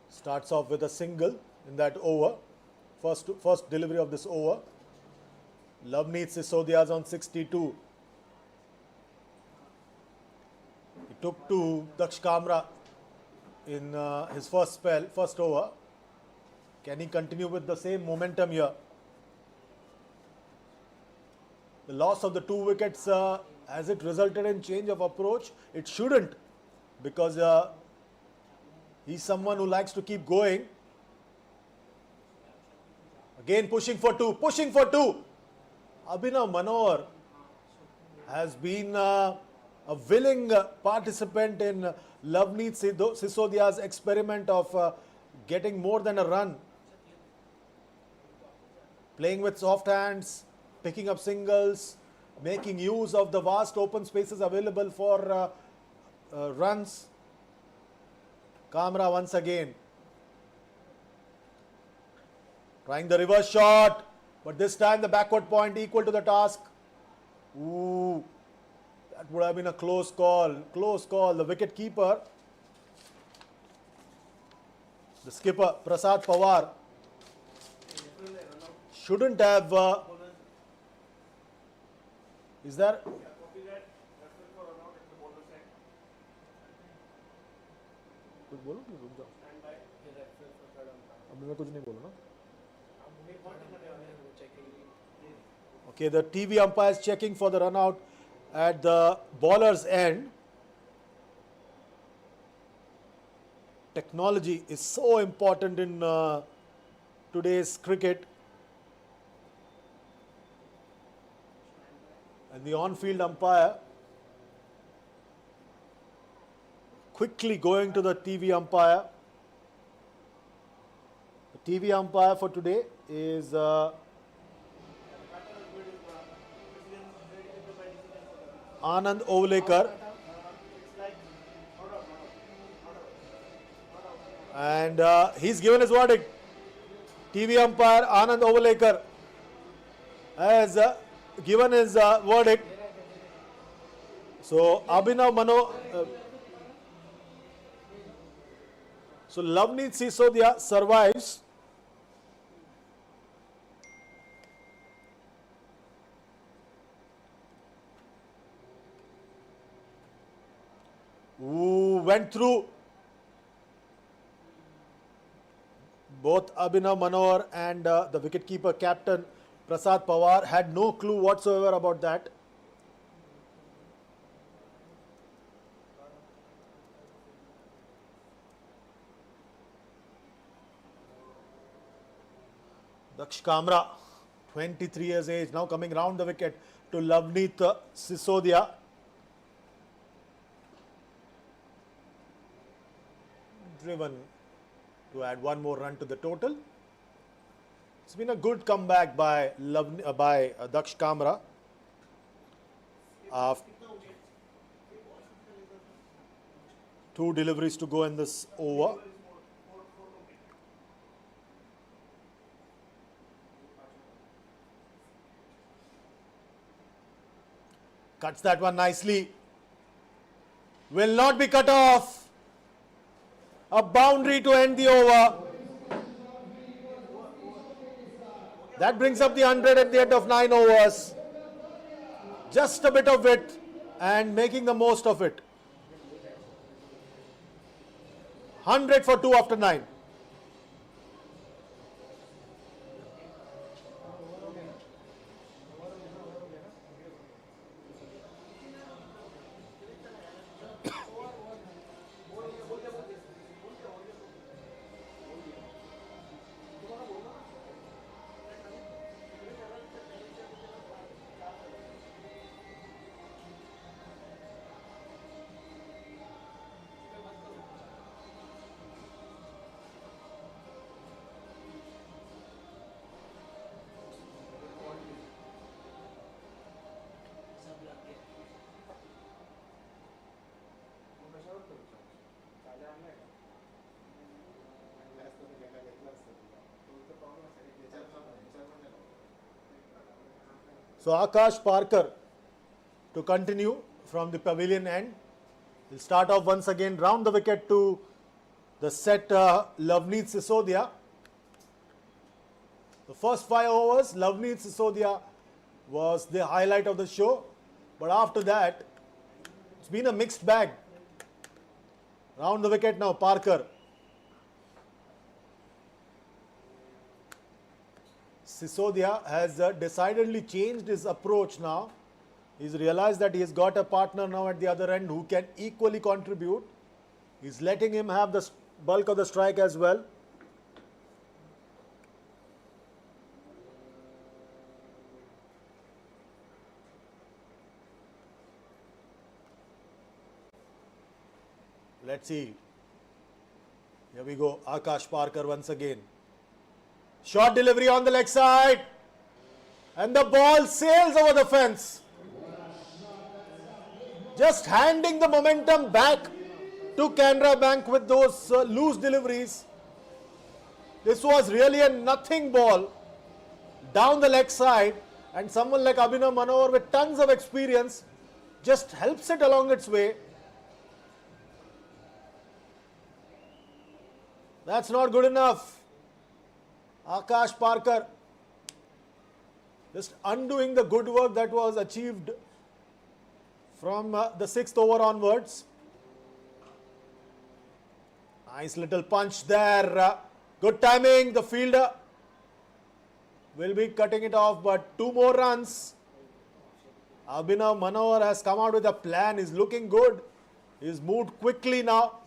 Starts off with a single in that over. First delivery of this over. Loveneet Sisodia is on 62. He took to Daksh Kamra in his first over. Can he continue with the same momentum here? The loss of the 2 wickets, has it resulted in change of approach? It shouldn't, because he's someone who likes to keep going. Again pushing for 2, Abhinav Manohar has been a willing participant in Loveneet Sisodia's experiment of getting more than a run. Playing with soft hands, picking up singles, making use of the vast open spaces available for runs. Kamra once again trying the reverse shot, but this time the backward point equal to the task. Ooh, that would have been a close call. The wicket keeper, the skipper Prasad Pawar, shouldn't have. Is there? कुछ बोलो, रुक जाओ। अब मैं कुछ नहीं बोलूँ ना। Okay, the TV umpire is checking for the run out at the bowler's end. Technology is so important in today's cricket. And the on-field umpire quickly going to the TV umpire. The TV umpire for today is Anand Ovlekar, and he's given his verdict. TV umpire Anand Ovlekar has given his verdict. So Abhinav so Loveneet Sisodia survives. Went through. Both Abhinav Manohar and the wicketkeeper captain Prasad Pawar had no clue whatsoever about that. Daksh Kamra, 23 years age, now coming round the wicket to Loveneet Sisodia. Driven to add one more run to the total. It's been a good comeback by Daksh Kamra. Two deliveries to go in this over. Cuts that one nicely. Will not be cut off. A boundary to end the over. That brings up the 100 at the end of 9 overs. Just a bit of it and making the most of it. 100 for 2 after 9. So Akash Parker to continue from the pavilion end. He'll start off once again round the wicket to the set Loveneet Sisodia. The first 5 overs, Loveneet Sisodia was the highlight of the show. But after that, it's been a mixed bag. Round the wicket now, Parker. Sisodia has decidedly changed his approach now. He's realized that he has got a partner now at the other end who can equally contribute. He's letting him have the bulk of the strike as well. Let's see. Here we go. Akash Parker once again. Short delivery on the leg side. And the ball sails over the fence. Just handing the momentum back to Canara Bank with those loose deliveries. This was really a nothing ball down the leg side. And someone like Abhinav Manohar with tons of experience just helps it along its way. That's not good enough. Akash Parker just undoing the good work that was achieved from the 6th over onwards. Nice little punch there. Good timing. The fielder will be cutting it off, but 2 more runs. Abhinav Manohar has come out with a plan. He's looking good. He's moved quickly now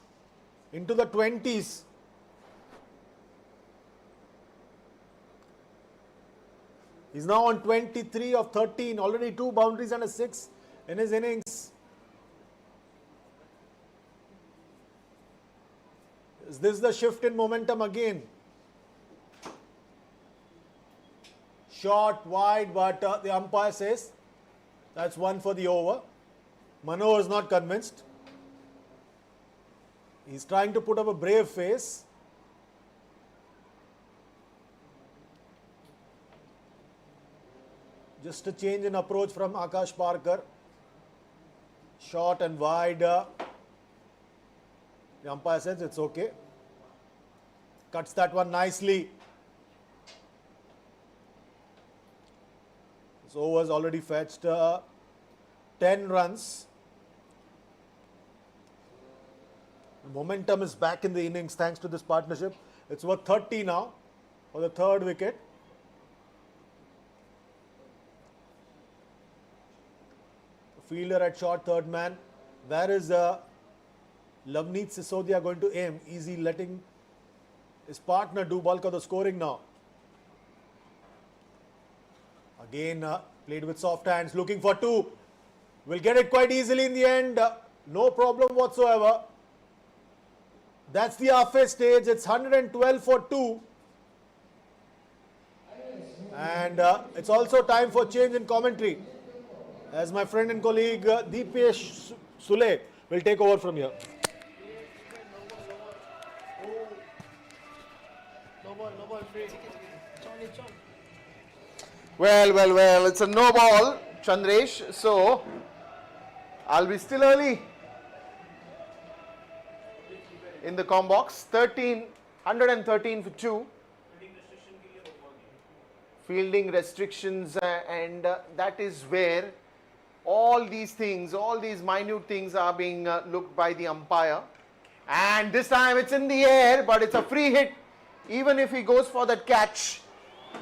into the 20s. He's now on 23 of 13, already 2 boundaries and a 6 in his innings. Is this the shift in momentum again? Short, wide, but the umpire says that's 1 for the over. Manohar is not convinced. He's trying to put up a brave face. Just a change in approach from Akash Parker. Short and wide. The umpire says it's okay. Cuts that one nicely. This over has already fetched 10 runs. The momentum is back in the innings thanks to this partnership. It's worth 30 now for the 3rd wicket. Fielder at short, 3rd man. Where is Loveneet Sisodia going to aim? Is he letting his partner do bulk of the scoring now? Again, played with soft hands, looking for 2. Will get it quite easily in the end. No problem whatsoever. That's the halfway stage. It's 112 for 2. And it's also time for change in commentary, as my friend and colleague Deepesh Sule will take over from here. Well, it's a no ball, Chandresh. So, I'll be still early in the com box. 113 for 2. Fielding restrictions, and that is where all these things, all these minute things are being looked by the umpire. And this time it's in the air, but it's a free hit. Even if he goes for that catch,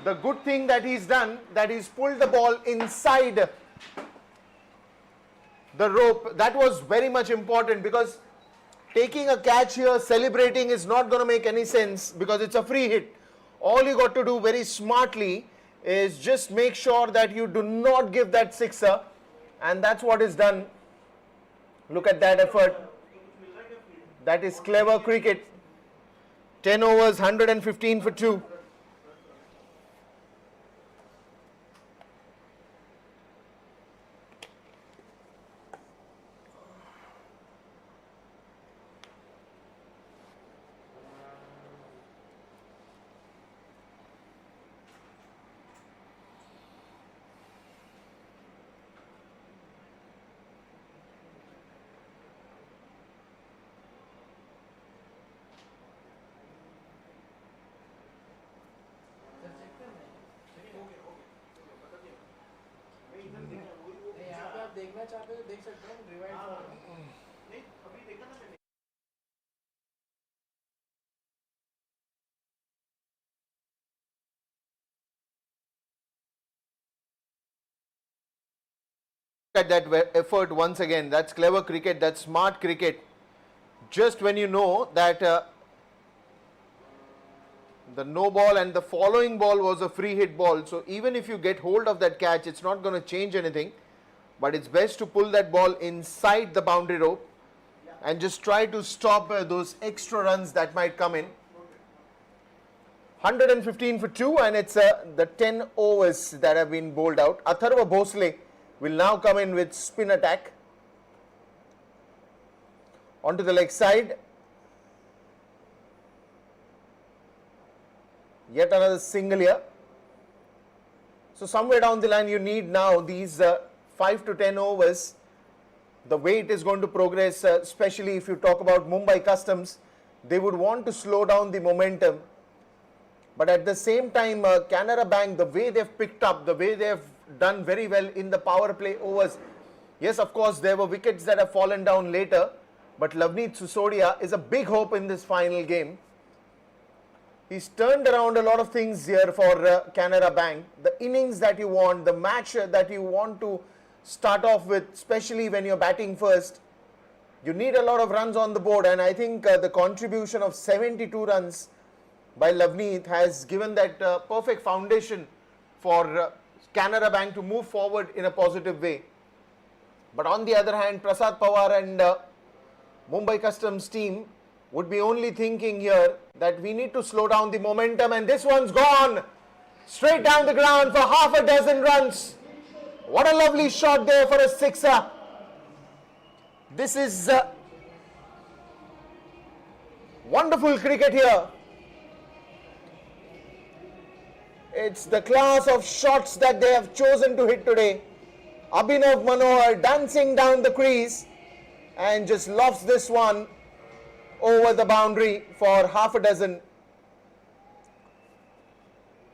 the good thing that he's done, that he's pulled the ball inside the rope. That was very much important, because taking a catch here, celebrating is not going to make any sense, because it's a free hit. All you got to do very smartly is just make sure that you do not give that sixer, and that's what is done. Look at that effort. That is clever cricket. 10 overs, 115 for 2. At that effort once again. That's clever cricket, that's smart cricket. Just when you know that the no ball and the following ball was a free hit ball, so even if you get hold of that catch, it's not going to change anything, but it's best to pull that ball inside the boundary rope and just try to stop those extra runs that might come in. 115 for 2, and it's the 10 overs that have been bowled out. Atharva Bhosle will now come in with spin attack. Onto the leg side. Yet another single here. So somewhere down the line you need now these 5 to 10 overs. The way it is going to progress, especially if you talk about Mumbai Customs, they would want to slow down the momentum. But at the same time, Canara Bank, the way they've picked up, the way they've done very well in the power play overs. Yes, of course, there were wickets that have fallen down later, but Lavneet Sisodia is a big hope in this final game. He's turned around a lot of things here for Canara Bank. The innings that you want, the match that you want to start off with, especially when you're batting first, you need a lot of runs on the board, and I think the contribution of 72 runs by Lavneet has given that perfect foundation for Canara Bank to move forward in a positive way. But on the other hand, Prasad Pawar and Mumbai Customs team would be only thinking here that we need to slow down the momentum, and this one's gone straight down the ground for half a dozen runs. What a lovely shot there for a sixer. This is wonderful cricket here. It's the class of shots that they have chosen to hit today. Abhinav Manohar dancing down the crease and just lofts this one over the boundary for half a dozen.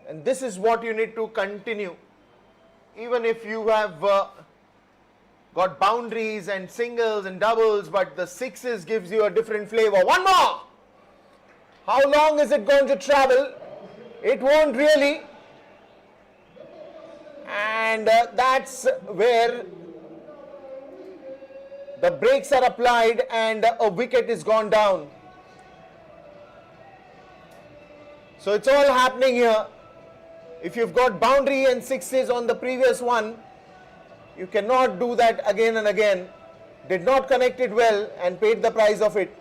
And this is what you need to continue. Even if you have got boundaries and singles and doubles, but the sixes gives you a different flavor. One more! How long is it going to travel? It won't really. And that's where the brakes are applied and a wicket is gone down. So it's all happening here. If you've got boundary and sixes on the previous one, you cannot do that again and again. Did not connect it well and paid the price of it.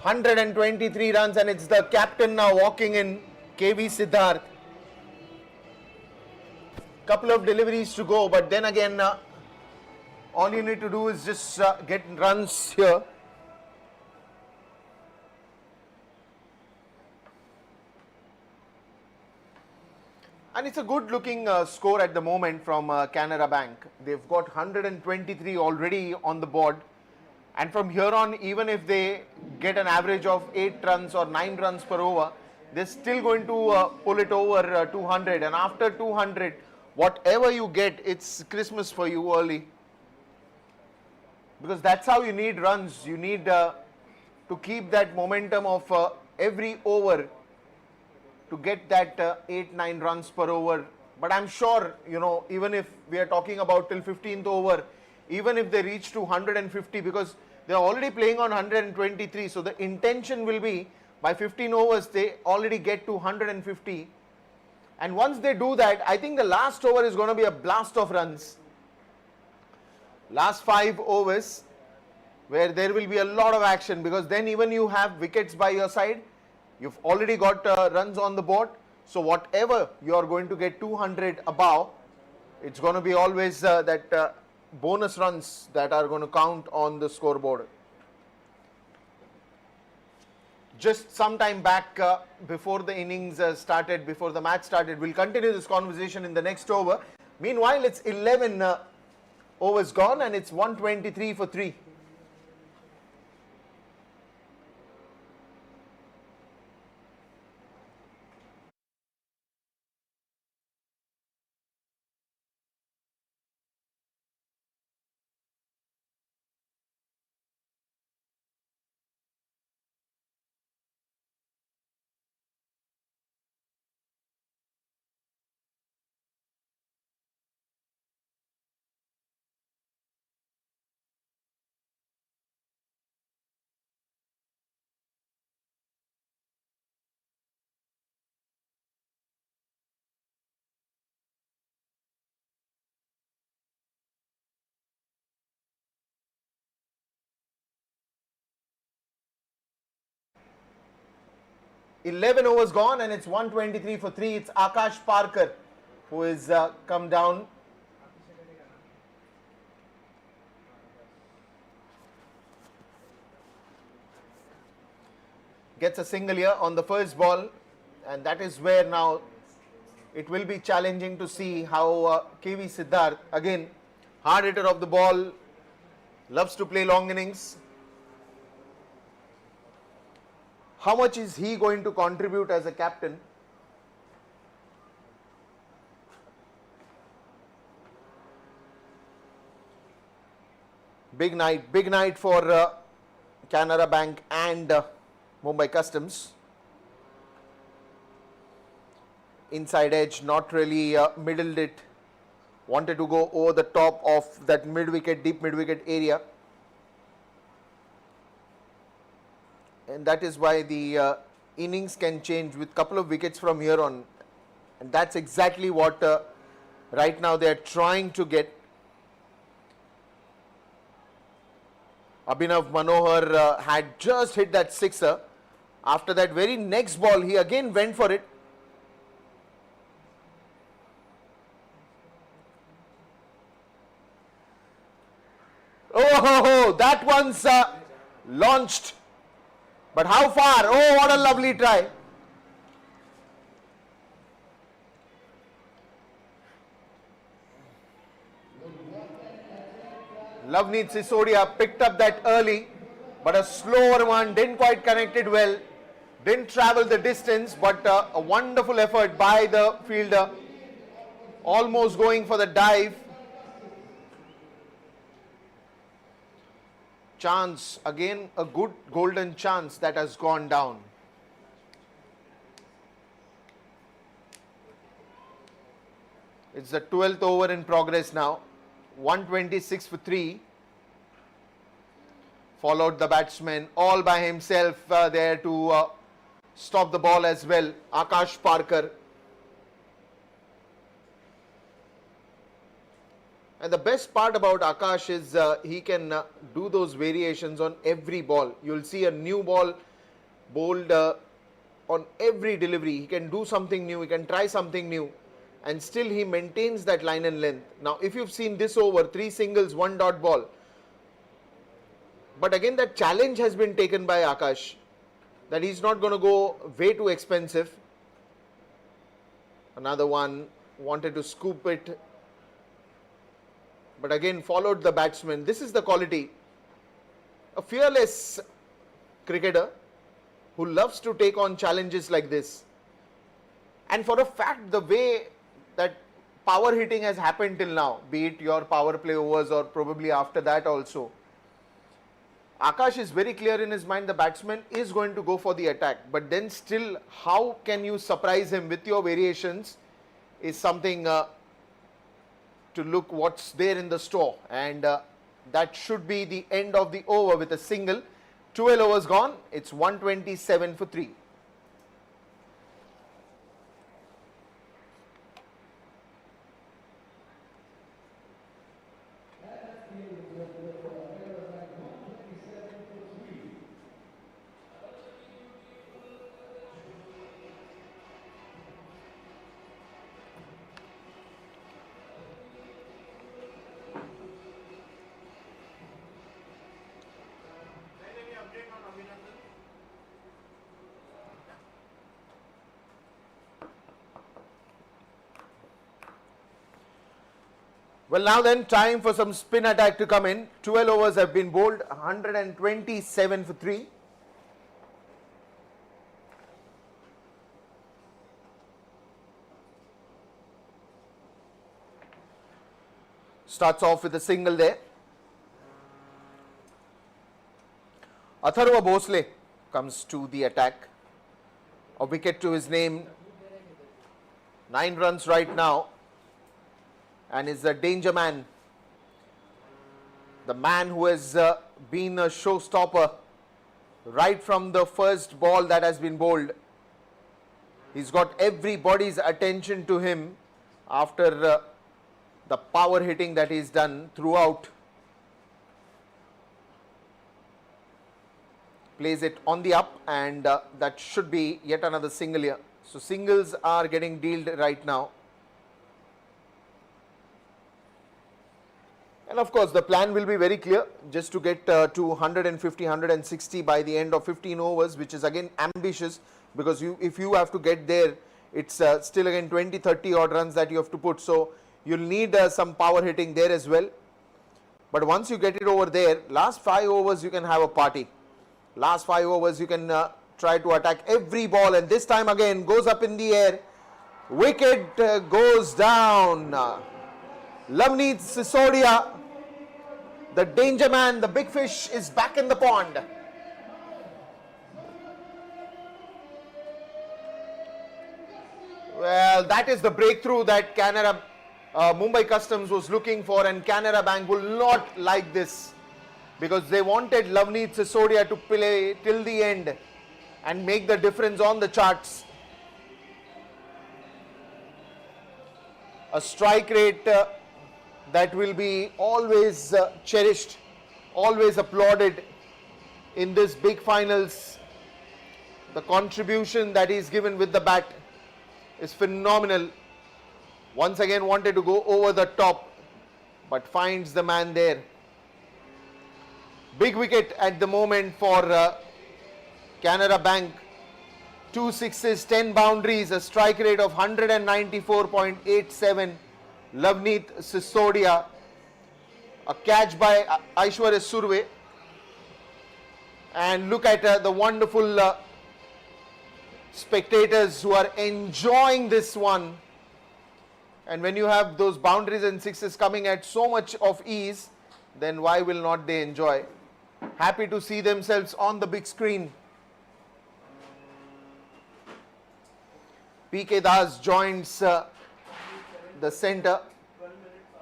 ...123 runs, and it's the captain now walking in, KV Siddharth. Couple of deliveries to go, but then again, all you need to do is just get runs here. And it's a good looking score at the moment from Canara Bank. They've got 123 already on the board. And from here on, even if they get an average of 8 runs or 9 runs per over, they're still going to pull it over 200. And after 200, whatever you get, it's Christmas for you early. Because that's how you need runs. You need to keep that momentum of every over to get that 8-9 runs per over. But I'm sure, you know, even if we are talking about till 15th over, even if they reach to 150, because they're already playing on 123, so the intention will be by 15 overs they already get to 150. And once they do that, I think the last over is going to be a blast of runs. Last 5 overs where there will be a lot of action, because then even you have wickets by your side, you've already got runs on the board. So whatever you are going to get 200 above, it's going to be always that bonus runs that are going to count on the scoreboard. just some time back before the innings started, before the match started. We'll continue this conversation in the next over. Meanwhile, it's 11 overs gone and it's 123 for 3. Eleven overs gone and it's 123 for 3. It's Akash Parkar who is come down. Gets a single here on the first ball, and that is where now it will be challenging to see how KV Siddharth, again hard hitter of the ball, loves to play long innings. How much is he going to contribute as a captain? Big night for Canara Bank and Mumbai Customs. Inside edge, not really middled it. Wanted to go over the top of that mid-wicket, deep mid-wicket area. And that is why the innings can change with couple of wickets from here on. And that's exactly what right now they are trying to get. Abhinav Manohar had just hit that sixer. After that very next ball, he again went for it. Oh, that one's launched. But how far? Oh, what a lovely try. Loveneet Sisodia picked up that early, but a slower one, didn't quite connect it well, didn't travel the distance, but a wonderful effort by the fielder, almost going for the dive. Chance, again a good golden chance that has gone down. It's the 12th over in progress now. 126 for 3. Followed the batsman all by himself there to stop the ball as well. Akash Parkar. And the best part about Akash is he can do those variations on every ball. You'll see a new ball bowled on every delivery. He can do something new, he can try something new, and still he maintains that line and length. Now, if you've seen this over, 3 singles, 1 dot ball. But again, that challenge has been taken by Akash, that he's not going to go way too expensive. Another one, wanted to scoop it, but again followed the batsman. This is the quality. A fearless cricketer who loves to take on challenges like this. And for a fact, the way that power hitting has happened till now, be it your power play overs or probably after that also, Akash is very clear in his mind the batsman is going to go for the attack. But then still, how can you surprise him with your variations is something to look what's there in the store. And that should be the end of the over with a single. 12 overs gone. It's 127 for 3. Well, now then, time for some spin attack to come in. 12 overs have been bowled, 127 for 3. Starts off with a single there. Atharva Bhosle comes to the attack. A wicket to his name. 9 runs right now. And is a danger man. The man who has been a showstopper right from the first ball that has been bowled. He's got everybody's attention to him after the power hitting that he's done throughout. Plays it on the up, and that should be yet another single here. So singles are getting dealt right now. And of course the plan will be very clear, just to get to 150, 160 by the end of 15 overs, which is again ambitious, because if you have to get there, it's still again 20, 30 odd runs that you have to put. So you'll need some power hitting there as well. But once you get it over there, last 5 overs you can have a party. Last 5 overs you can try to attack every ball, and this time again goes up in the air. Wicket goes down. Lavneet Sisodia, the danger man, the big fish, is back in the pond. Well, that is the breakthrough that Canara, Mumbai Customs was looking for, and Canara Bank will not like this, because they wanted Lavneet Sisodia to play till the end and make the difference on the charts. A strike rate that will be always cherished, always applauded in this big finals. The contribution that is given with the bat is phenomenal. Once again wanted to go over the top, but finds the man there. Big wicket at the moment for Canara Bank. 2 sixes, 10 boundaries, a strike rate of 194.87. Lavneet Sisodia. A catch by Aishwarya Surve. And look at the wonderful spectators who are enjoying this one. And when you have those boundaries and sixes coming at so much of ease, then why will not they enjoy? Happy to see themselves on the big screen. PK Das joins the centre.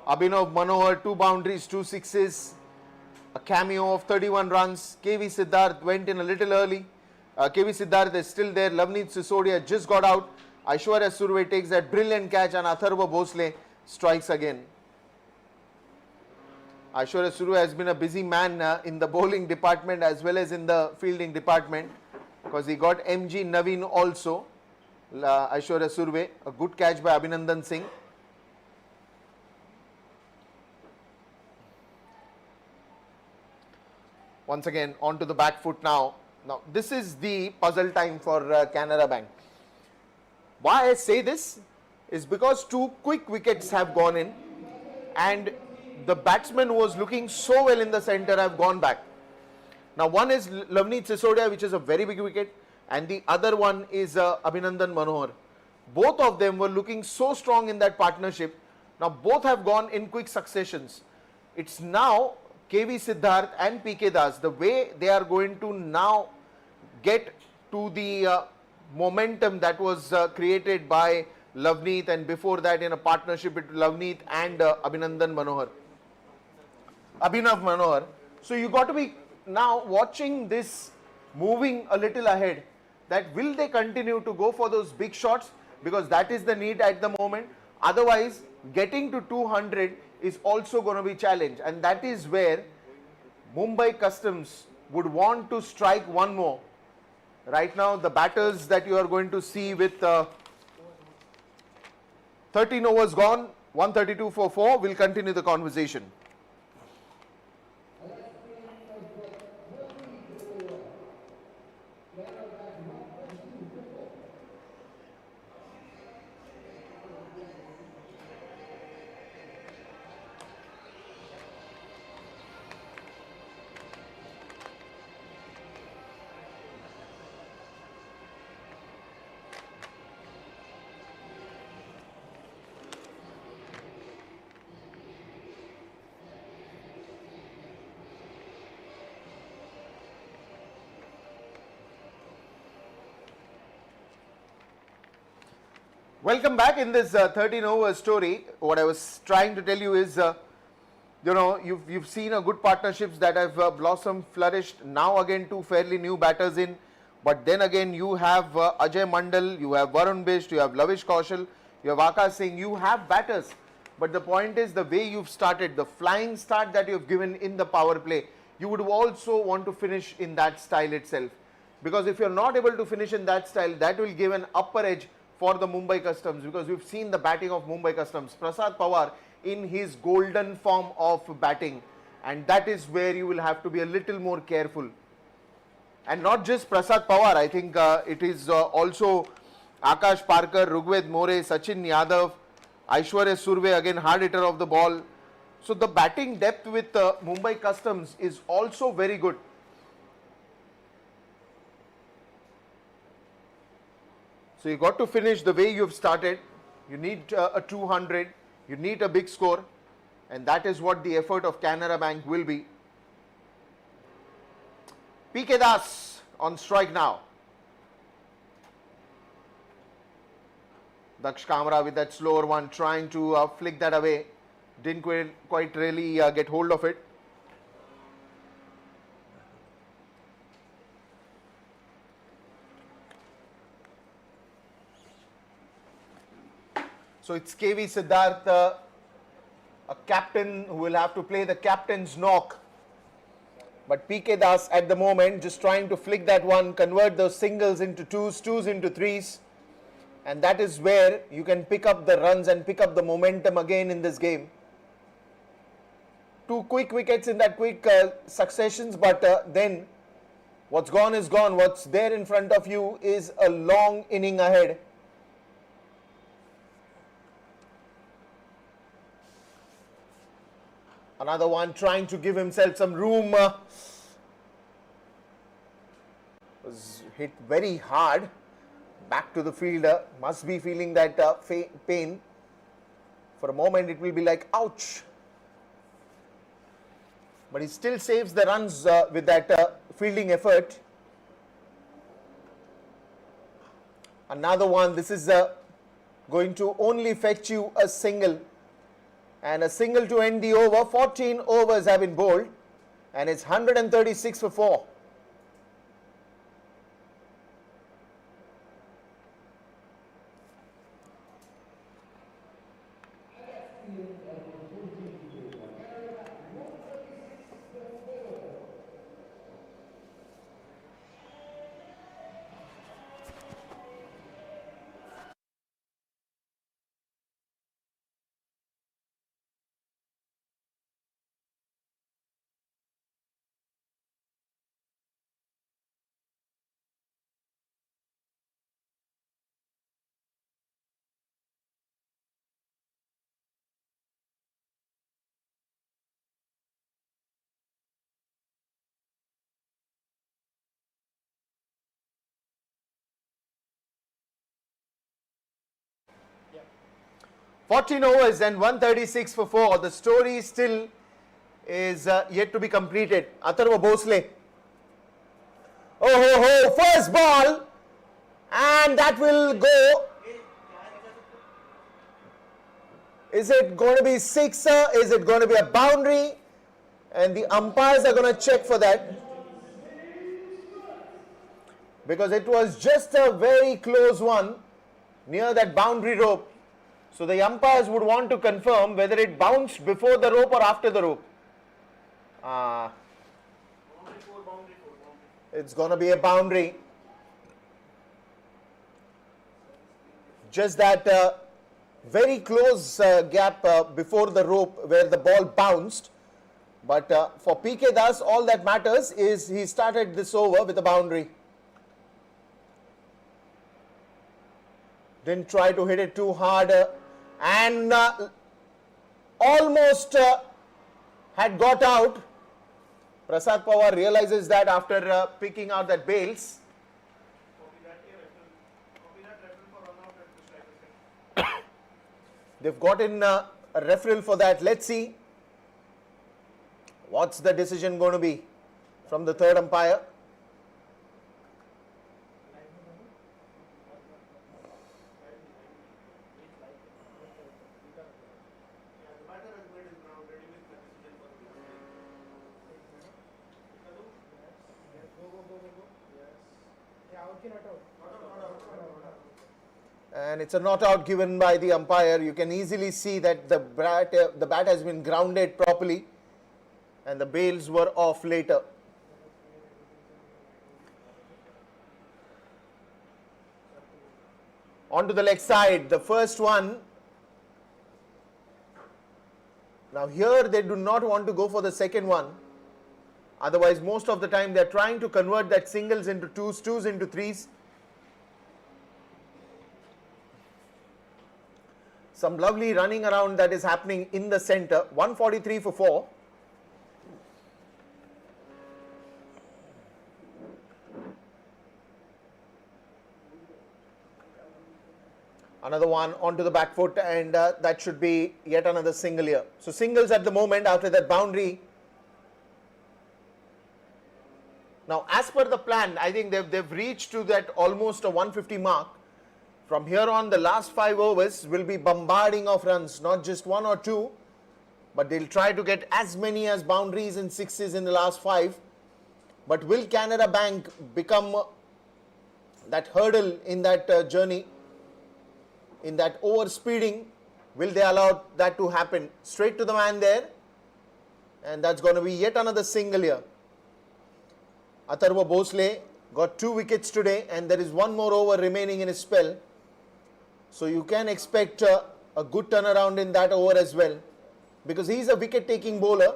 Abhinav Manohar, 2 boundaries, 2 sixes, a cameo of 31 runs. KV Siddharth went in a little early. KV Siddharth is still there. Lavneet Sisodia just got out. Aishwarya Surve takes that brilliant catch, and Atharva Bhosle strikes again. Aishwarya Surve has been a busy man in the bowling department as well as in the fielding department, because he got MG Naveen also. Aishwarya Surve, a good catch by Abhinandan Singh. Once again onto the back foot now. Now this is the puzzle time for Canara Bank. Why I say this is because 2 quick wickets have gone in, and the batsman who was looking so well in the centre have gone back. Now one is Lavneet Sisodia, which is a very big wicket, and the other one is Abhinandan Manohar. Both of them were looking so strong in that partnership. Now both have gone in quick successions. It's now KV Siddharth and PK Das, the way they are going to now get to the momentum that was created by Lavneet, and before that in a partnership between Lavneet and Abhinandan Manohar. Abhinav Manohar. So you got to be now watching this moving a little ahead, that will they continue to go for those big shots, because that is the need at the moment. Otherwise getting to 200 is also going to be challenged, and that is where Mumbai Customs would want to strike one more. Right now the batters that you are going to see with 13 overs gone, 132 for 4, will continue the conversation. Welcome back in this 13 over story. What I was trying to tell you is, you've seen a good partnerships that have blossomed, flourished. Now again, two fairly new batters in. But then again, you have Ajay Mandal, you have Varun Bisht, you have Lavish Kaushal, you have Akash Singh. You have batters. But the point is the way you've started, the flying start that you've given in the power play, you would also want to finish in that style itself. Because if you're not able to finish in that style, that will give an upper edge for the Mumbai Customs, because we've seen the batting of Mumbai Customs. Prasad Pawar in his golden form of batting, and that is where you will have to be a little more careful. And not just Prasad Pawar, I think it is also Akash Parkar, Rugved More, Sachin Yadav, Aishwarya Surve, again hard hitter of the ball. So the batting depth with Mumbai Customs is also very good. So you got to finish the way you've started. You need a 200, you need a big score, and that is what the effort of Canara Bank will be. PK Das on strike now. Daksh Kamra with that slower one, trying to flick that away. Didn't quite really get hold of it. So it's KV Siddharth, a captain who will have to play the captain's knock. But PK Das at the moment just trying to flick that one, convert those singles into twos, twos into threes. And that is where you can pick up the runs and pick up the momentum again in this game. Two quick wickets in that quick successions, but then what's gone is gone. What's there in front of you is a long inning ahead. Another one trying to give himself some room. Was hit very hard. Back to the fielder. Must be feeling that pain. For a moment it will be like ouch. But he still saves the runs with that fielding effort. Another one. This is going to only fetch you a single. And a single to end the over. 14 overs have been bowled, and it's 136 for 4. Yeah. 14 overs and 136 for 4. The story still is yet to be completed. Atharva Bhosle. Oh ho ho, first ball, and that will go. Is it going to be sixer? Is it going to be a boundary? And the umpires are going to check for that, because it was just a very close one near that boundary rope. So the umpires would want to confirm whether it bounced before the rope or after the rope. It's going to be a boundary. Just that very close gap before the rope where the ball bounced. But for PK Das, all that matters is he started this over with a boundary. Didn't try to hit it too hard, and almost had got out. Prasad Pawar realizes that after picking out that bails. They've gotten a referral for that. Let's see what's the decision going to be from the third umpire. And it's a not out given by the umpire. You can easily see that the bat has been grounded properly and the bails were off later. On to the leg side, the first one. Now here they do not want to go for the second one. Otherwise, most of the time they are trying to convert that singles into twos, twos into threes. Some lovely running around that is happening in the center. 143 for 4. Another one onto the back foot, and that should be yet another single here. So singles at the moment after that boundary. Now as per the plan, I think they've reached to that almost a 150 mark. From here on, the last 5 overs will be bombarding of runs, not just 1 or 2, but they'll try to get as many as boundaries and sixes in the last 5. But will Canara Bank become that hurdle in that journey? In that over speeding, will they allow that to happen? Straight to the man there, and that's going to be yet another single here. Atharva Bhosle got 2 wickets today, and there is 1 more over remaining in his spell. So you can expect a good turnaround in that over as well, because he's a wicket taking bowler.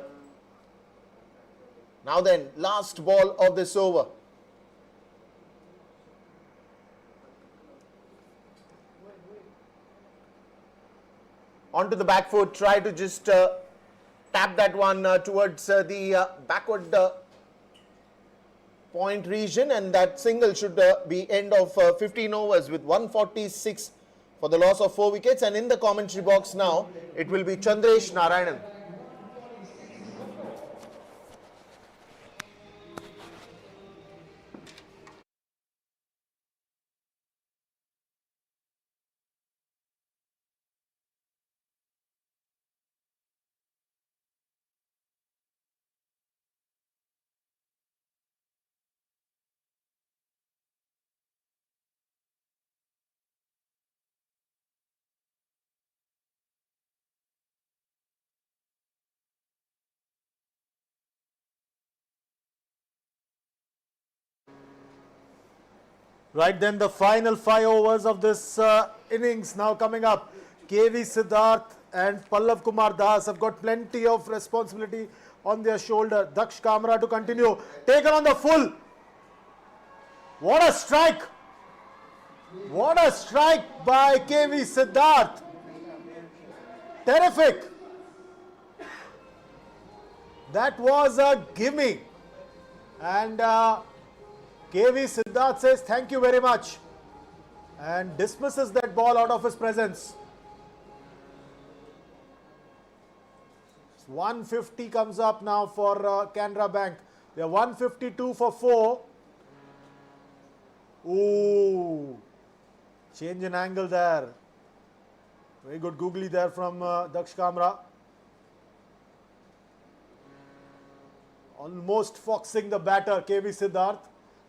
Now then, last ball of this over. Onto the back foot, try to just tap that one towards the backward point region, and that single should be end of 15 overs with 146 for the loss of 4 wickets. And in the commentary box now, it will be Chandresh Narayanan. Right then, the final 5 overs of this innings now coming up. KV Siddharth and Pallav Kumar Das have got plenty of responsibility on their shoulder. Daksh Kamra to continue. Taken on the full. What a strike! What a strike by KV Siddharth. Terrific. That was a gimme. And KV Siddharth says thank you very much and dismisses that ball out of his presence. 150 comes up now for Canara Bank. They are 152 for 4. Ooh, change in angle there. Very good googly there from Daksh Kamra. Almost foxing the batter, KV Siddharth.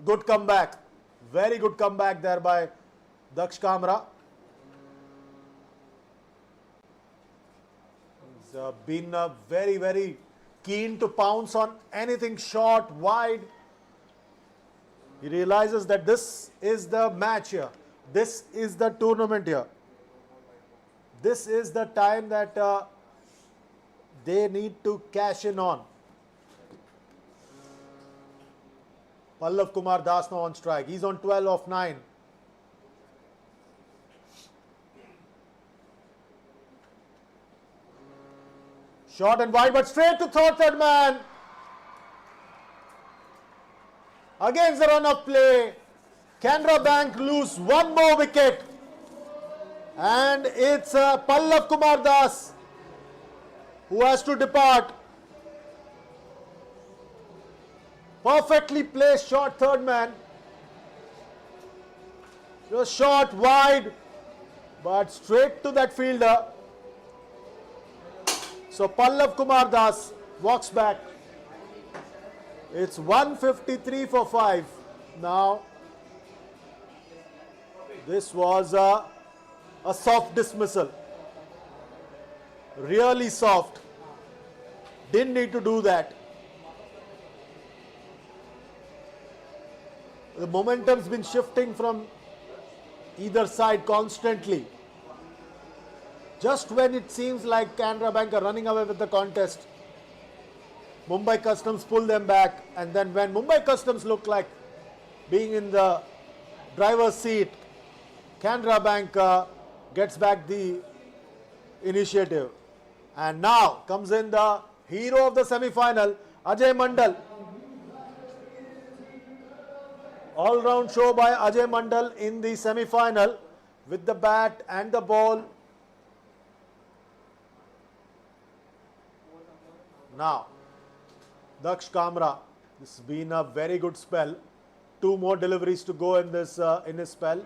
Good comeback. Very good comeback there by Daksh Kamra. He's been very, very keen to pounce on anything short, wide. He realizes that this is the match here. This is the tournament here. This is the time that they need to cash in on. Pallav Kumar Das now on strike. He's on 12 of 9. Short and wide, but straight to third man. Against the run of play, Canara Bank lose 1 more wicket. And it's Pallav Kumar Das who has to depart. Perfectly placed short third man. Just short, wide, but straight to that fielder. So Pallav Kumar Das walks back. It's 153 for 5. Now This was a soft dismissal. Really soft. Didn't need to do that. The momentum's been shifting from either side constantly. Just when it seems like Canara Bank are running away with the contest, Mumbai Customs pull them back, and then when Mumbai Customs look like being in the driver's seat, Canara Bank gets back the initiative. And now comes in the hero of the semi-final, Ajay Mandal. All-round show by Ajay Mandal in the semi-final with the bat and the ball. Now, Daksh Kamra, this has been a very good spell. 2 more deliveries to go in this in his spell.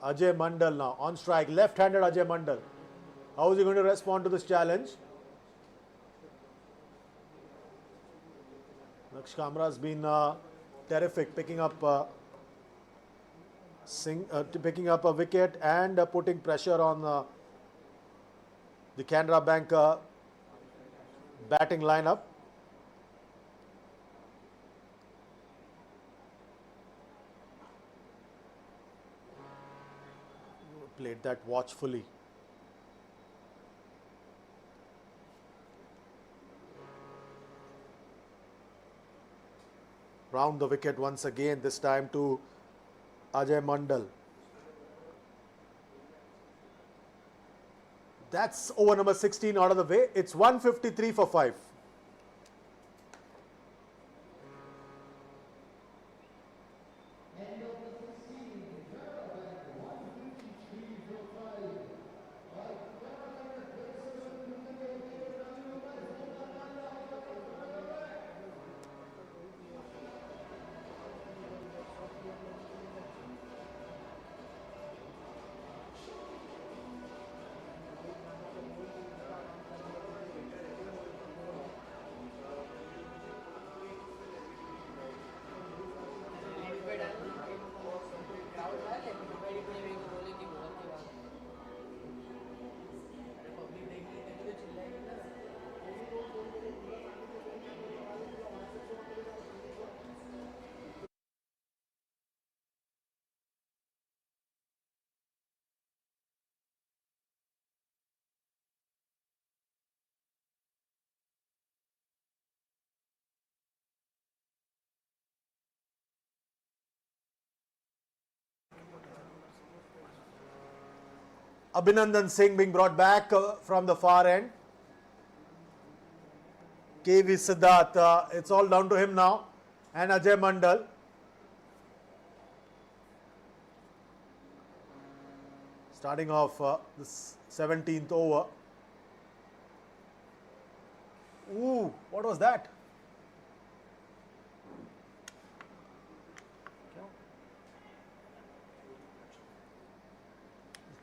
Ajay Mandal now on strike, left-handed Ajay Mandal. How is he going to respond to this challenge? Daksh Kamra has been terrific, picking up a wicket and putting pressure on the Canara Bank batting lineup. Played that watchfully. Round the wicket once again, this time to Ajay Mandal. That's over number 16 out of the way. It's 153 for 5. Abhinandan Singh being brought back from the far end. KV Siddharth, it's all down to him now. And Ajay Mandal. Starting off this 17th over. Ooh, what was that?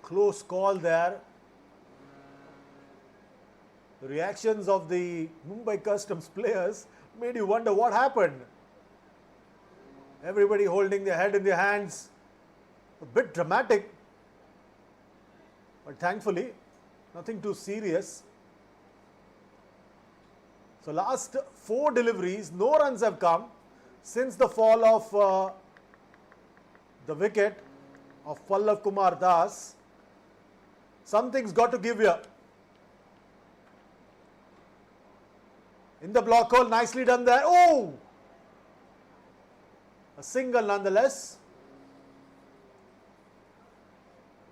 Close call there. The reactions of the Mumbai Customs players made you wonder what happened. Everybody holding their head in their hands. A bit dramatic. But thankfully, nothing too serious. So last 4 deliveries, no runs have come since the fall of the wicket of Pallav Kumar Das. Something's got to give here. In the block hole, nicely done there. Oh! A single nonetheless.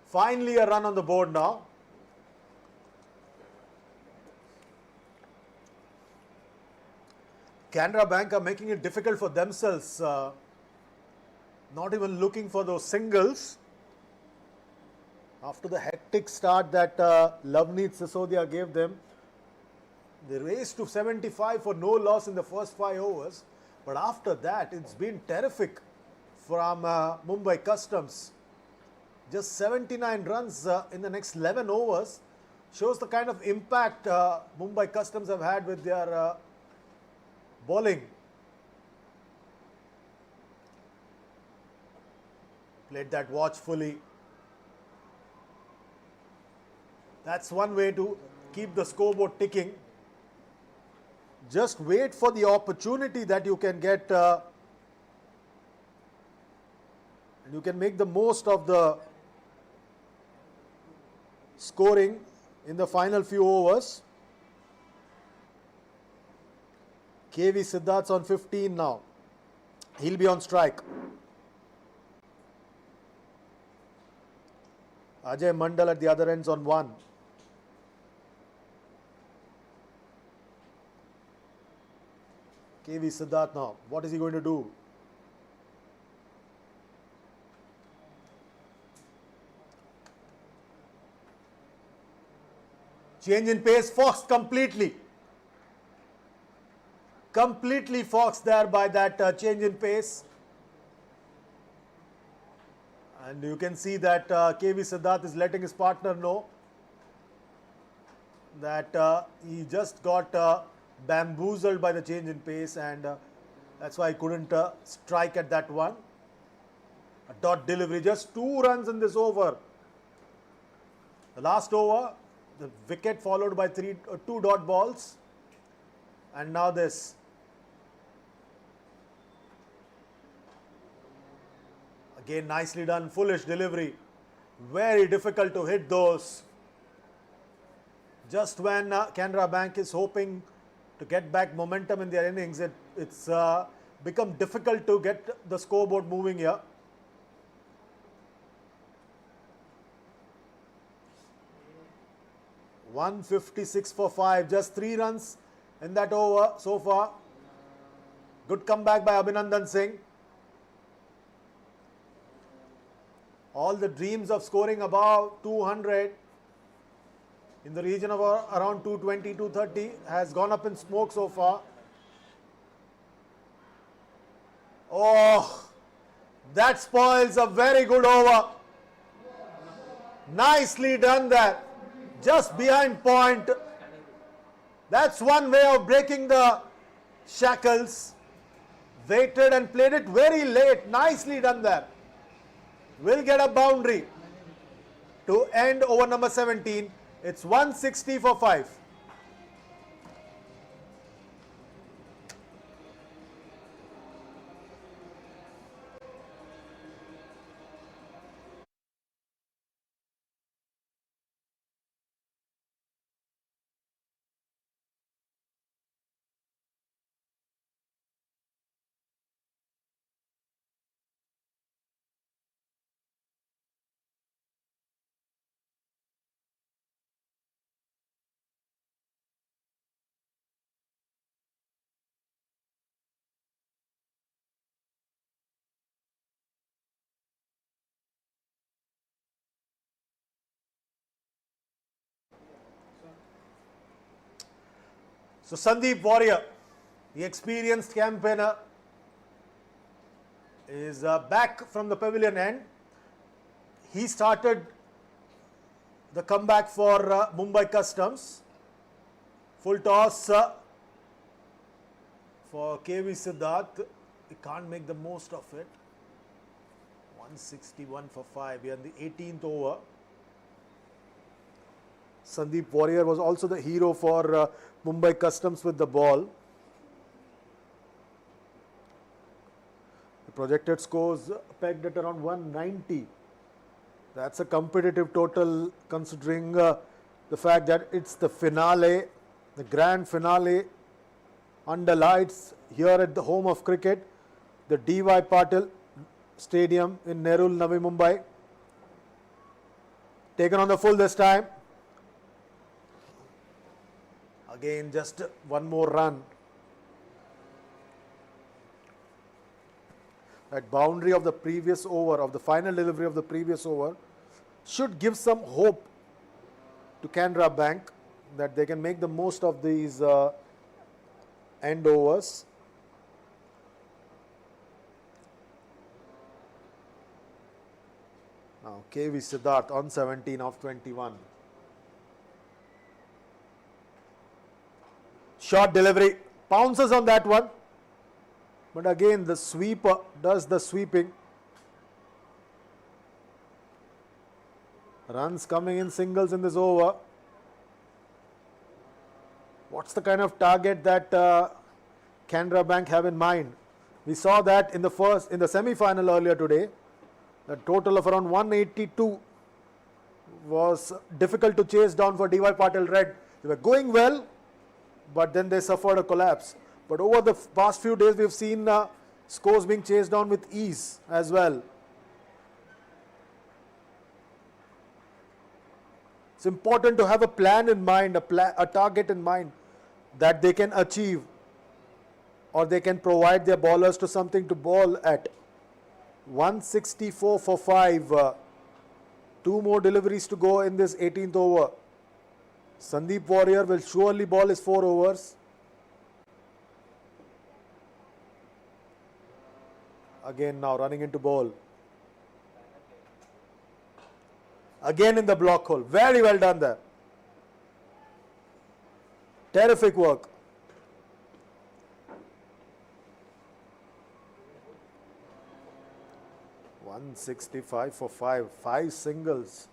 Finally a run on the board now. Canara Bank are making it difficult for themselves. Not even looking for those singles. After the hectic start that Loveneet Sisodia gave them, they raced to 75 for no loss in the first 5 overs. But after that, it's been terrific from Mumbai Customs. Just 79 runs in the next 11 overs shows the kind of impact Mumbai Customs have had with their bowling. Played that watchfully. That's one way to keep the scoreboard ticking. Just wait for the opportunity that you can get and you can make the most of the scoring in the final few overs. KV Siddharth's on 15 now. He'll be on strike. Ajay Mandal at the other end's on 1. KV Siddharth now. What is he going to do? Change in pace, foxed completely. Completely foxed there by that change in pace. And you can see that KV Siddharth is letting his partner know that he just got bamboozled by the change in pace, and that's why he couldn't strike at that one. A dot delivery, just 2 runs in this over. The last over, the wicket followed by 2 dot balls, and now this. Again, nicely done, foolish delivery. Very difficult to hit those. Just when Canara Bank is hoping to get back momentum in their innings, it's become difficult to get the scoreboard moving here. $156 for 5, just 3 runs in that over so far. Good comeback by Abhinandan Singh. All the dreams of scoring above 200 in the region of around 220, 230 has gone up in smoke so far. Oh, that spoils a very good over. Nicely done there. Just behind point. That's one way of breaking the shackles. Waited and played it very late. Nicely done there. Will get a boundary to end over number 17. It's 160 for 5. So Sandeep Warrior, the experienced campaigner, is back from the pavilion end. He started the comeback for Mumbai Customs. Full toss for KV Siddharth. He can't make the most of it. 161 for 5. We are in the 18th over. Sandeep Warrior was also the hero for Mumbai Customs with the ball. The projected scores pegged at around 190. That's a competitive total considering the fact that it's the finale, the grand finale under lights here at the home of cricket, the D.Y. Patil Stadium in Nerul, Navi Mumbai. Taken on the full this time. Again, just one more run. That boundary of the previous over, of the final delivery of the previous over, should give some hope to Canara Bank that they can make the most of these end overs. Now, KV Siddharth on 17 of 21. Short delivery, pounces on that one. But again, the sweeper does the sweeping. Runs coming in singles in this over. What's the kind of target that Canara Bank have in mind? We saw that in the semi-final earlier today. The total of around 182 was difficult to chase down for DY Patil Red. They were going well, but then they suffered a collapse. But over the past few days, we've seen scores being chased down with ease as well. It's important to have a plan in mind, a target in mind that they can achieve, or they can provide their bowlers to something to bowl at. 164 for 5. 2 more deliveries to go in this 18th over. Sandeep Warrior will surely bowl his 4 overs. Again now running into ball. Again in the block hole. Very well done there. Terrific work. .165 for 5. 5 singles.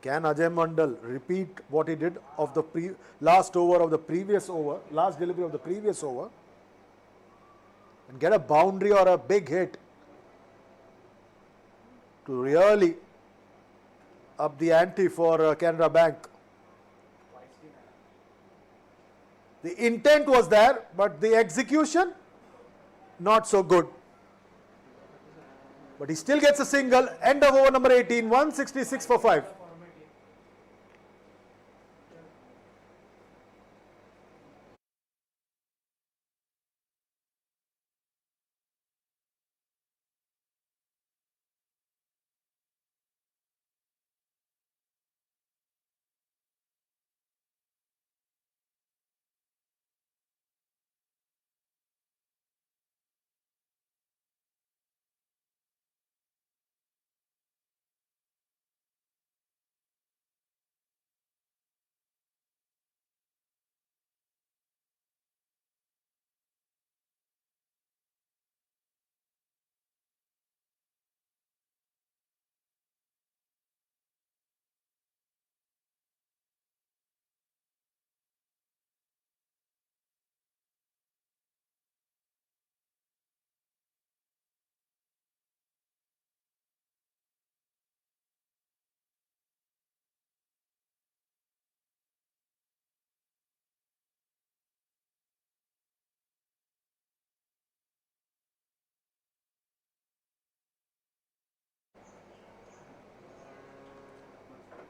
Can Ajay Mandal repeat what he did of the last over of the previous over, last delivery of the previous over, and get a boundary or a big hit to really up the ante for Canara Bank? The intent was there, but the execution not so good. But he still gets a single. End of over number 18, 166 for 5.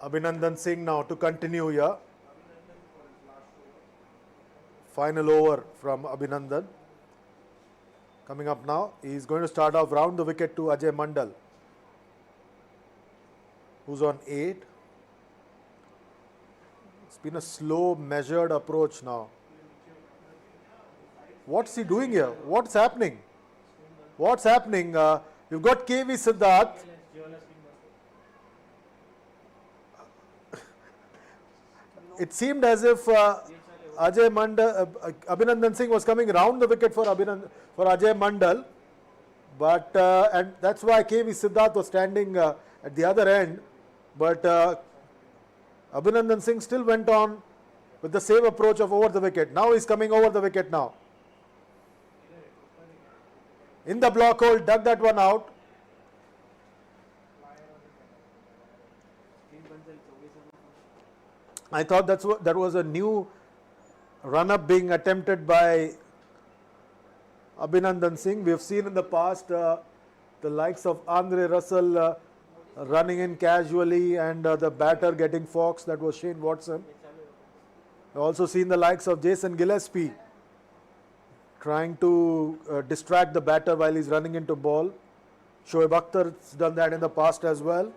Abhinandan Singh now to continue here. Final over from Abhinandan. Coming up now, he is going to start off round the wicket to Ajay Mandal, who's on 8. It's been a slow, measured approach now. What's he doing here? What's happening? What's happening? You've got KV Siddharth. It seemed as if Abhinandan Singh was coming round the wicket for Ajay Mandal, but and that's why KV Siddharth was standing at the other end. But Abhinandan Singh still went on with the same approach of over the wicket. Now he's coming over the wicket now. In the block hole, dug that one out. I thought that was a new run-up being attempted by Abhinandan Singh. We have seen in the past the likes of Andre Russell running in casually and the batter getting foxed. That was Shane Watson. I've also seen the likes of Jason Gillespie trying to distract the batter while he's running into ball. Shoaib Akhtar's done that in the past as well.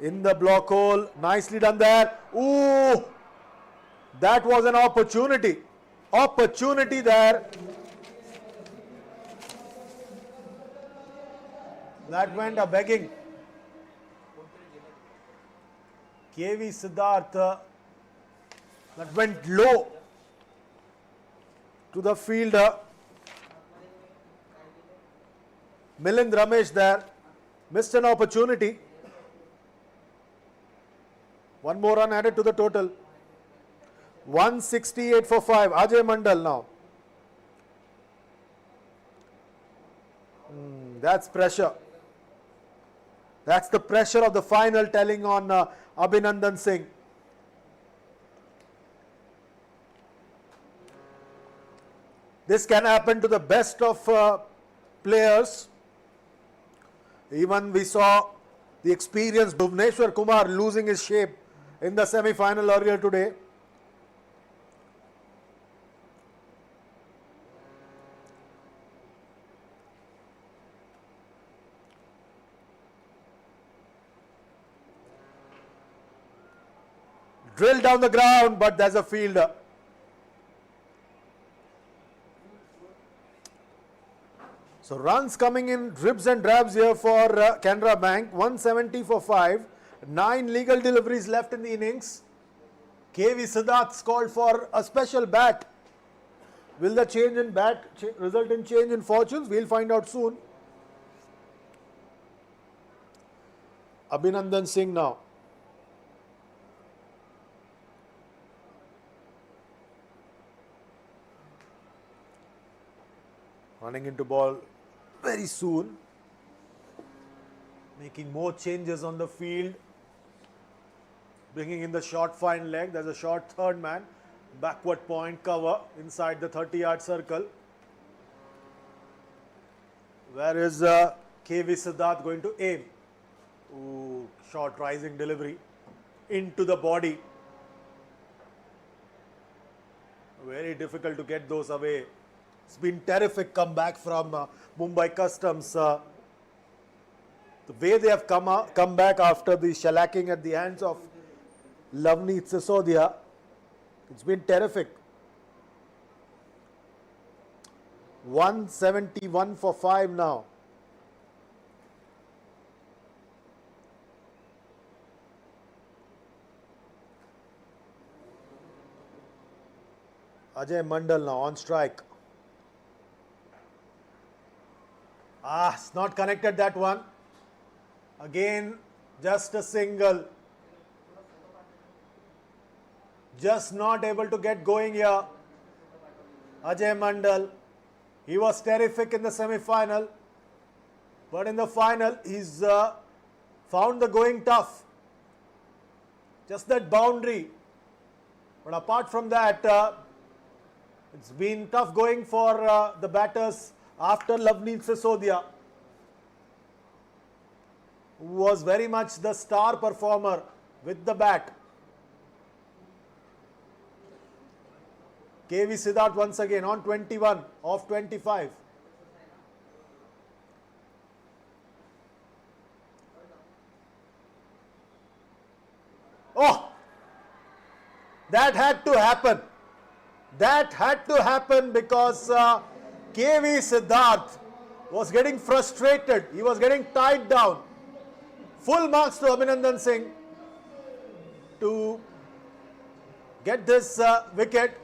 In the block hole, nicely done there. Ooh, that was an opportunity. Opportunity there. That went a begging. KV Siddharth, that went low to the fielder. Milind Ramesh there Missed an opportunity. One more run added to the total. 168 for 5. Ajay Mandal now. That's pressure. That's the pressure of the final telling on Abhinandan Singh. This can happen to the best of players. Even we saw the experienced Bhuvneshwar Kumar losing his shape in the semi-final earlier today. Drilled down the ground, but there's a fielder. So runs coming in dribs and drabs here for Canara Bank. 170 for 5. 9 legal deliveries left in the innings. KV Siddharth called for a special bat. Will the change in bat result in change in fortunes? We'll find out soon. Abhinandan Singh now. Running into ball very soon. Making more changes on the field. Bringing in the short fine leg. There's a short third man. Backward point cover inside the 30-yard circle. Where is KV Siddharth going to aim? Ooh, short rising delivery into the body. Very difficult to get those away. It's been terrific comeback from Mumbai Customs. The way they have come back after the shellacking at the hands of Navneet Sisodia, it's been terrific. 171 for 5 now. Ajay Mandal now on strike. It's not connected, that one. Again, just a single. Just not able to get going here. Ajay Mandal. He was terrific in the semi-final. But in the final, he's found the going tough. Just that boundary. But apart from that, it's been tough going for the batters after Navneet Sisodia, who was very much the star performer with the bat. KV Siddharth once again on 21 of 25. Oh! That had to happen. That had to happen because KV Siddharth was getting frustrated. He was getting tied down. Full marks to Abhinandan Singh to get this wicket.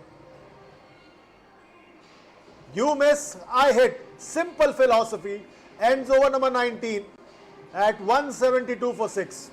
You miss, I hit. Simple philosophy. Ends over number 19 at 172 for 6.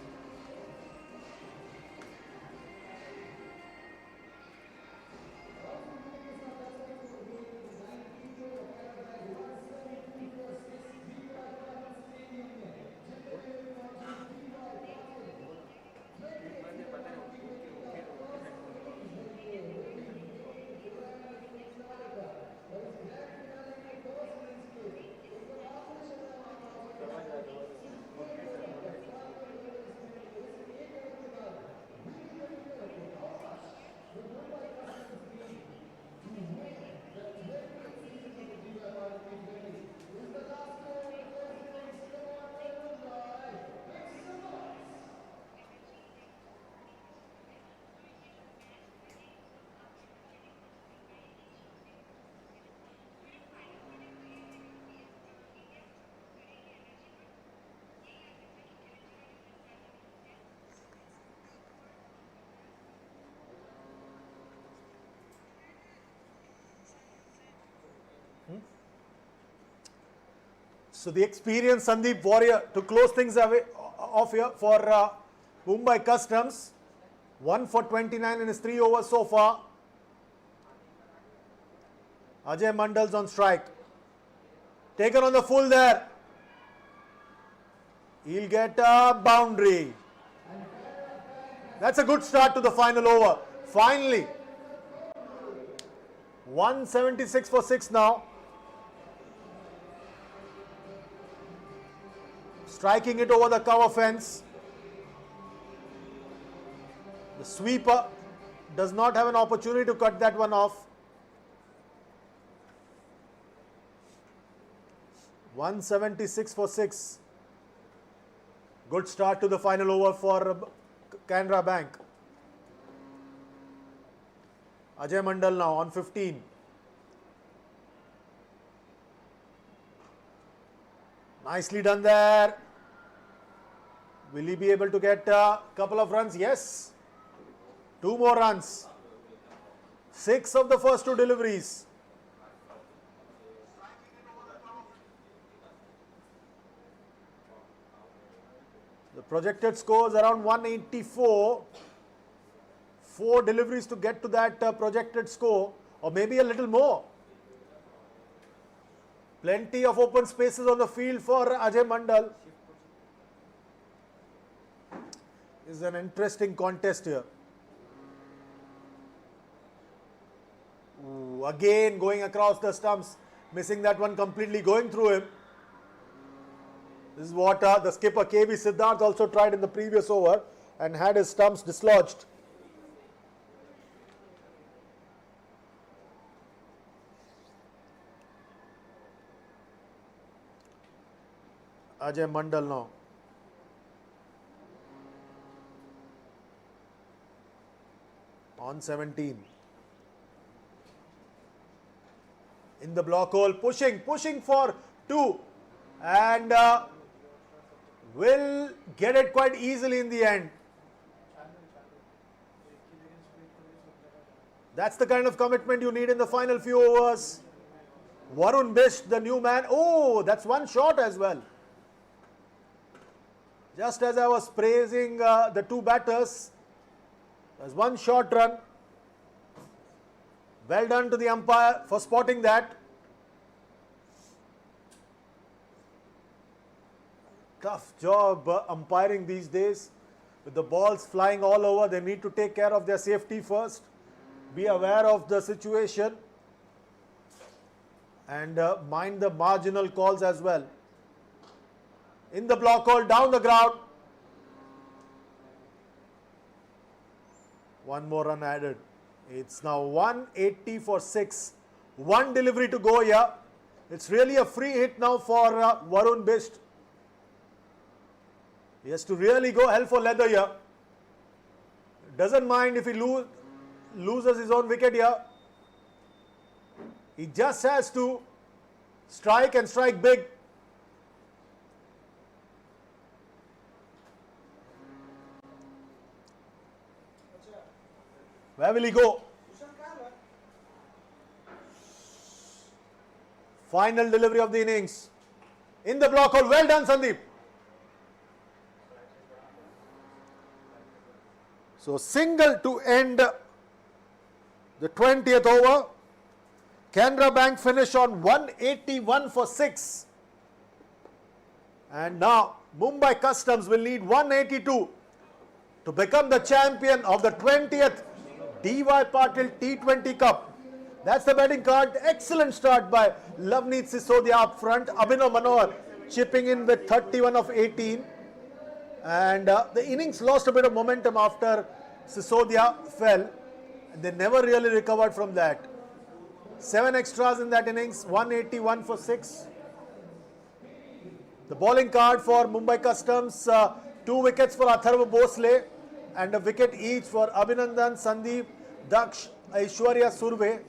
So the experienced Sandeep Warrior to close things away off here for Mumbai Customs. 1 for 29 in his 3 overs so far. Ajay Mandal's on strike. Taken on the full there. He'll get a boundary. That's a good start to the final over. Finally. 176 for 6 now. Striking it over the cover fence. The sweeper does not have an opportunity to cut that one off. 176 for 6. Good start to the final over for Canara Bank. Ajay Mandal now on 15. Nicely done there. Will he be able to get a couple of runs? Yes. 2 more runs. 6 of the first 2 deliveries. The projected score is around 184. 4 deliveries to get to that projected score, or maybe a little more. Plenty of open spaces on the field for Ajay Mandal. This is an interesting contest here. Ooh, again going across the stumps, missing that one completely, going through him. This is what the skipper KB Siddharth also tried in the previous over and had his stumps dislodged. Ajay Mandal now. On 17. In the block hole, pushing for 2. And will get it quite easily in the end. That's the kind of commitment you need in the final few overs. Varun Bisht, the new man. Oh, that's one shot as well. Just as I was praising the 2 batters, there's one short run. Well done to the umpire for spotting that. Tough job umpiring these days. With the balls flying all over, they need to take care of their safety first. Be aware of the situation. And mind the marginal calls as well. In the block hole, down the ground. One more run added. It's now 180 for 6. 1 delivery to go here. It's really a free hit now for Varun Bisht. He has to really go hell for leather here. Doesn't mind if he loses his own wicket here. He just has to strike and strike big. Where will he go? Final delivery of the innings. In the block hole. Well done, Sandeep. So single to end the 20th over. Canara Bank finish on 181 for 6. And now Mumbai Customs will need 182 to become the champion of the 20th D.Y. Patil T20 Cup. That's the batting card. Excellent start by Lavneet Sisodia up front. Abhinav Manohar chipping in with 31 of 18. And the innings lost a bit of momentum after Sisodia fell. They never really recovered from that. 7 extras in that innings, 181 for 6. The bowling card for Mumbai Customs, 2 wickets for Atharva Bhosle and a wicket each for Abhinandan, Sandeep, Daksh, Aishwarya Surve.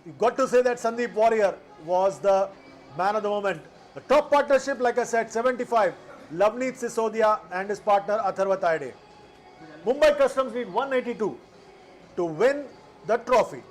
You've got to say that Sandeep Warrior was the man of the moment. The top partnership, like I said, 75. Lavneet Sisodia and his partner Atharva Taide. Mumbai Customs need 182 to win the trophy.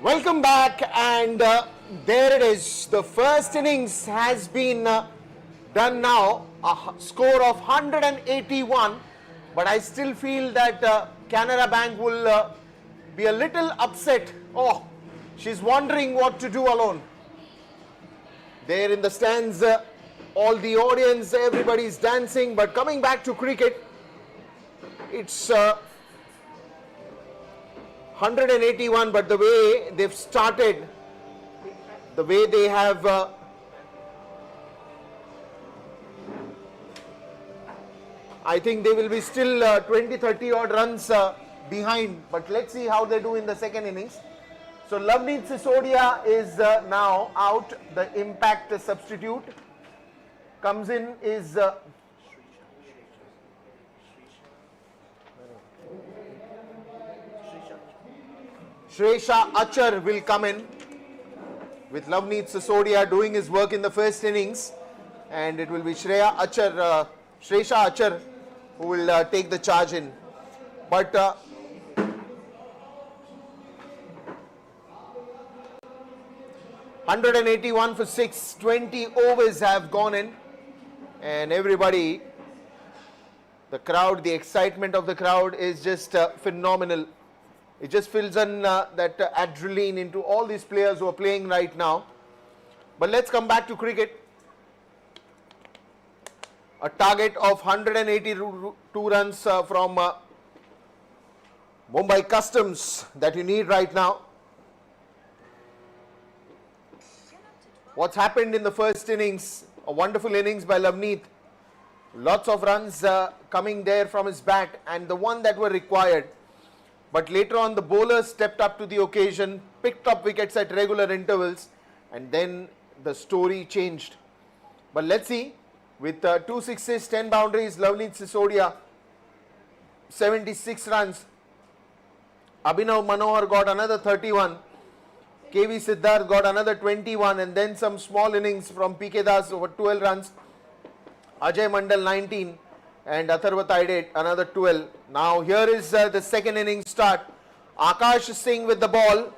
Welcome back, and there it is. The first innings has been done now, a score of 181, but I still feel that Canara Bank will be a little upset. Oh, she's wondering what to do alone. There in the stands, all the audience, everybody's dancing, but coming back to cricket, it's 181, but the way they've started, the way they have I think they will be still 20-30 odd runs behind, but let's see how they do in the second innings. So Loveneet Sisodia is now out, the impact substitute. Comes in is Shresha Achar will come in, with Loveneet Sisodia doing his work in the first innings, and it will be Shresha Achar who will take the charge in. But 181 for 6, 20 overs have gone in, and everybody, the crowd, the excitement of the crowd is just phenomenal. It just fills in that adrenaline into all these players who are playing right now. But let's come back to cricket. A target of 182 runs from Mumbai Customs that you need right now. What's happened in the first innings? A wonderful innings by Loveneet. Lots of runs coming there from his bat, and the one that were required. But later on, the bowlers stepped up to the occasion, picked up wickets at regular intervals, and then the story changed. But let's see, with 2 sixes, 10 boundaries, Loveneet Sisodia, 76 runs. Abhinav Manohar got another 31. KV Siddharth got another 21, and then some small innings from PK Das over 12 runs. Ajay Mandal 19. And Atharva Taide another 12. Now here is the second innings start. Akash Singh with the ball.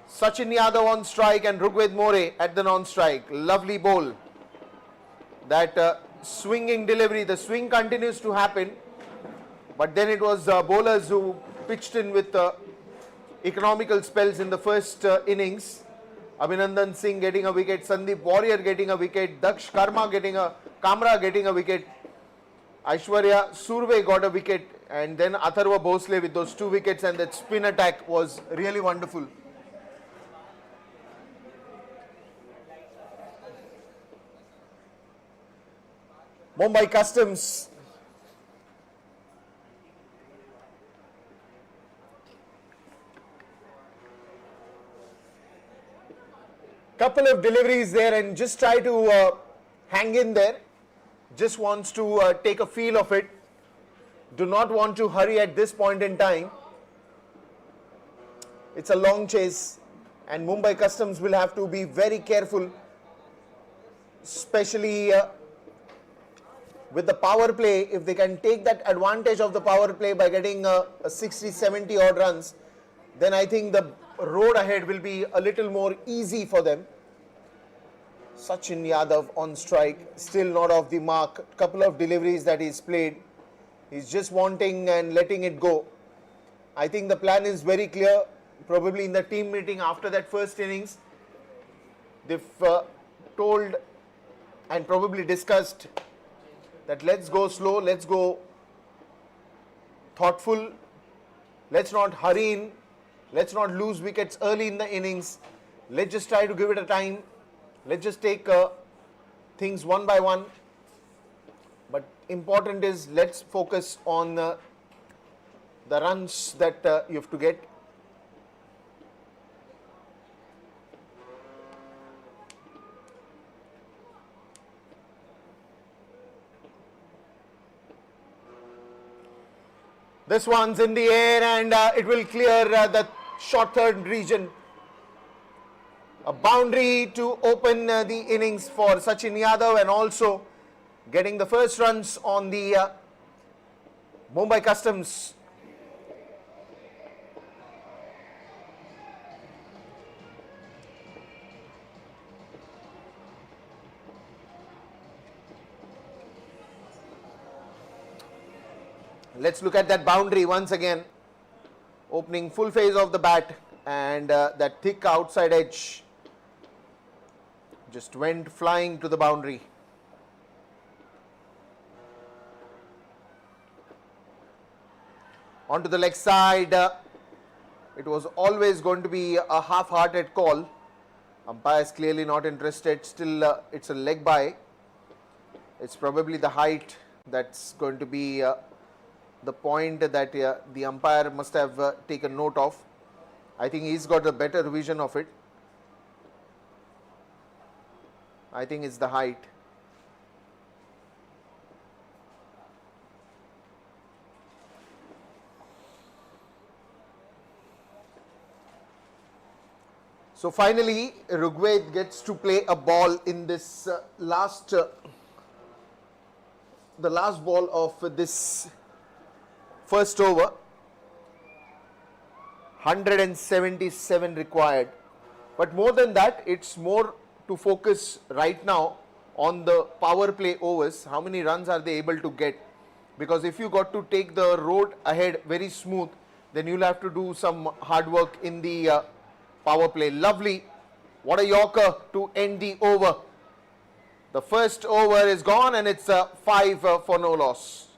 Sachin Yadav on strike and Rugved More at the non-strike. Lovely bowl. That swinging delivery, the swing continues to happen. But then it was bowlers who pitched in with economical spells in the first innings. Abhinandan Singh getting a wicket. Sandeep Warrior getting a wicket. Daksh Kamra getting a wicket. Aishwarya Surve got a wicket, and then Atharva Bhosle with those 2 wickets, and that spin attack was really wonderful. Mumbai Customs couple of deliveries there, and just try to hang in there. Just wants to take a feel of it. Do not want to hurry at this point in time. It's a long chase, and Mumbai Customs will have to be very careful, especially with the power play. If they can take that advantage of the power play by getting 60-70 odd runs, then I think the road ahead will be a little more easy for them. Sachin Yadav on strike, still not off the mark. Couple of deliveries that he's played. He's just wanting and letting it go. I think the plan is very clear. Probably in the team meeting after that first innings, they've told and probably discussed that let's go slow, let's go thoughtful, let's not hurry in, let's not lose wickets early in the innings. Let's just try to give it a time. Let's just take things one by one. But important is let's focus on the runs that you have to get. This one's in the air, and it will clear the short third region. A boundary to open the innings for Sachin Yadav, and also getting the first runs on the Mumbai Customs. Let's look at that boundary once again. Opening full phase of the bat, and that thick outside edge just went flying to the boundary. Onto the leg side. It was always going to be a half-hearted call. Umpire is clearly not interested. Still, it's a leg by. It's probably the height that's going to be the point that the umpire must have taken note of. I think he's got a better vision of it. I think it's the height. So finally, Rugved gets to play a ball in this the last ball of this first over. 177 required. But more than that, it's more to focus right now on the power play overs. How many runs are they able to get? Because if you got to take the road ahead very smooth, then you'll have to do some hard work in the power play. Lovely. What a yorker to end the over. The first over is gone, and it's 5 for no loss.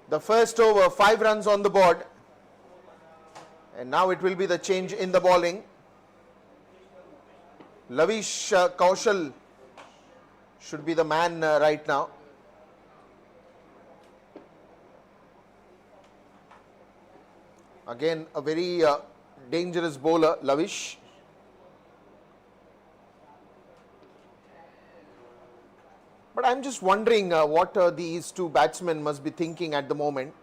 The first over, 5 runs on the board, and now it will be the change in the bowling. Lavish Kaushal should be the man right now. Again, a very dangerous bowler, Lavish. But I'm just wondering what these two batsmen must be thinking at the moment.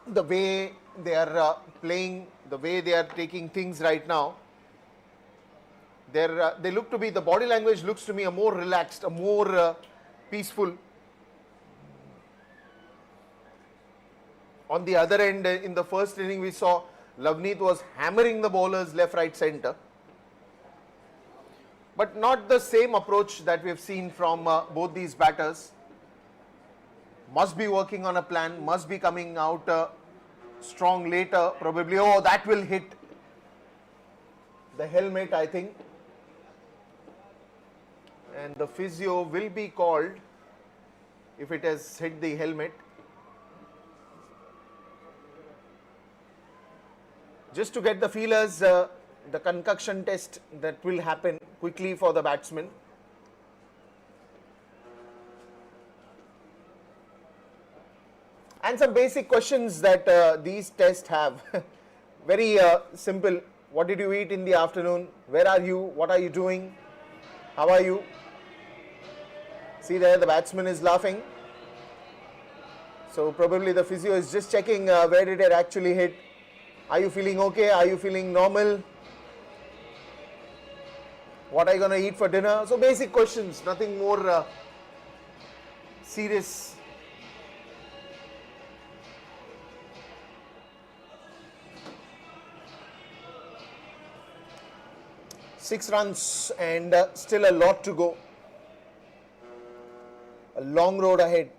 The way they are playing, the way they are taking things right now, they look to be, the body language looks to me a more relaxed, a more peaceful. On the other end, in the first inning, we saw Lavneet was hammering the bowlers left, right, centre. But not the same approach that we have seen from both these batters. Must be working on a plan, must be coming out strong later, probably. Oh, that will hit the helmet, I think. And the physio will be called if it has hit the helmet. Just to get the feelers, the concoction test that will happen quickly for the batsman. And some basic questions that these tests have. Very simple. What did you eat in the afternoon? Where are you? What are you doing? How are you? See there, the batsman is laughing. So probably the physio is just checking where did it actually hit. Are you feeling okay? Are you feeling normal? What are you going to eat for dinner? So basic questions, nothing more serious. Six runs and still a lot to go. A long road ahead.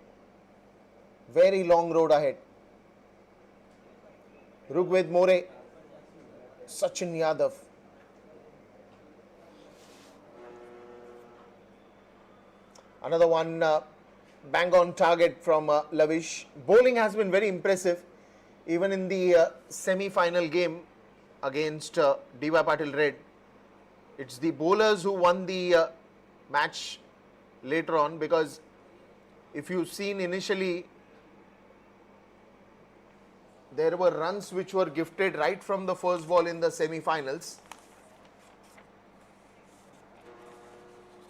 Very long road ahead. Rugved More, Sachin Yadav. Another one bang on target from Lavish. Bowling has been very impressive even in the semi-final game against D.Y. Patil Red. It's the bowlers who won the match later on, because if you've seen initially there were runs which were gifted right from the first ball in the semi-finals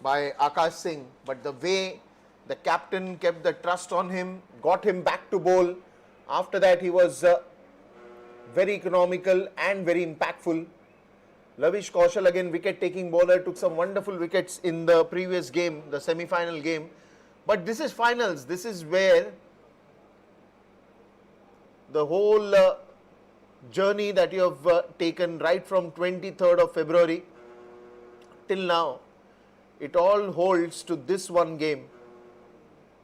by Akash Singh, but the way the captain kept the trust on him, got him back to bowl. After that, he was very economical and very impactful. Lavish Kaushal, again wicket-taking bowler, took some wonderful wickets in the previous game, the semi-final game. But this is finals. This is where the whole journey that you have taken right from 23rd of February till now, it all holds to this one game.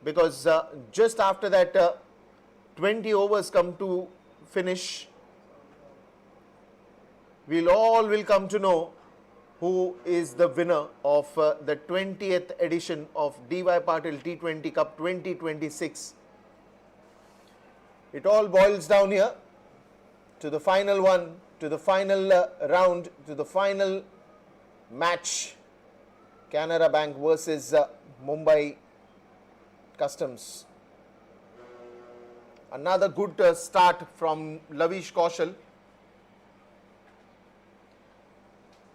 Because just after that 20 overs come to finish, we'll all will come to know who is the winner of the 20th edition of DY Patil T20 Cup 2026. It all boils down here to the final one, to the final round, to the final match. Canara Bank versus Mumbai Customs. Another good start from Lavish Kaushal.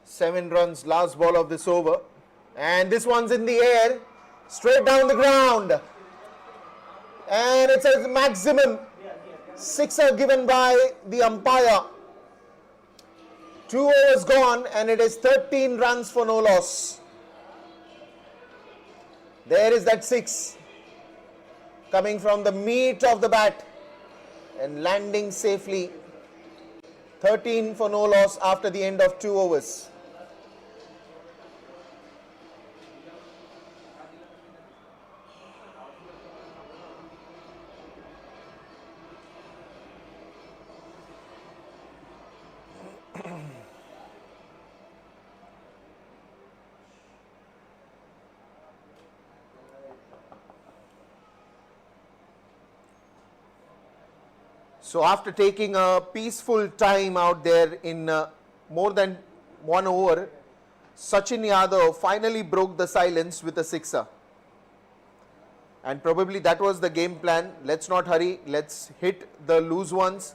7 runs, last ball of this over. And this one's in the air, straight down the ground. And it's a maximum sixer given by the umpire. 2 overs gone and it is 13 runs for no loss. There is that 6 coming from the meat of the bat and landing safely. 13 for no loss after the end of 2 overs. So after taking a peaceful time out there in more than 1 over, Sachin Yadav finally broke the silence with a sixer. And probably that was the game plan. Let's not hurry. Let's hit the loose ones,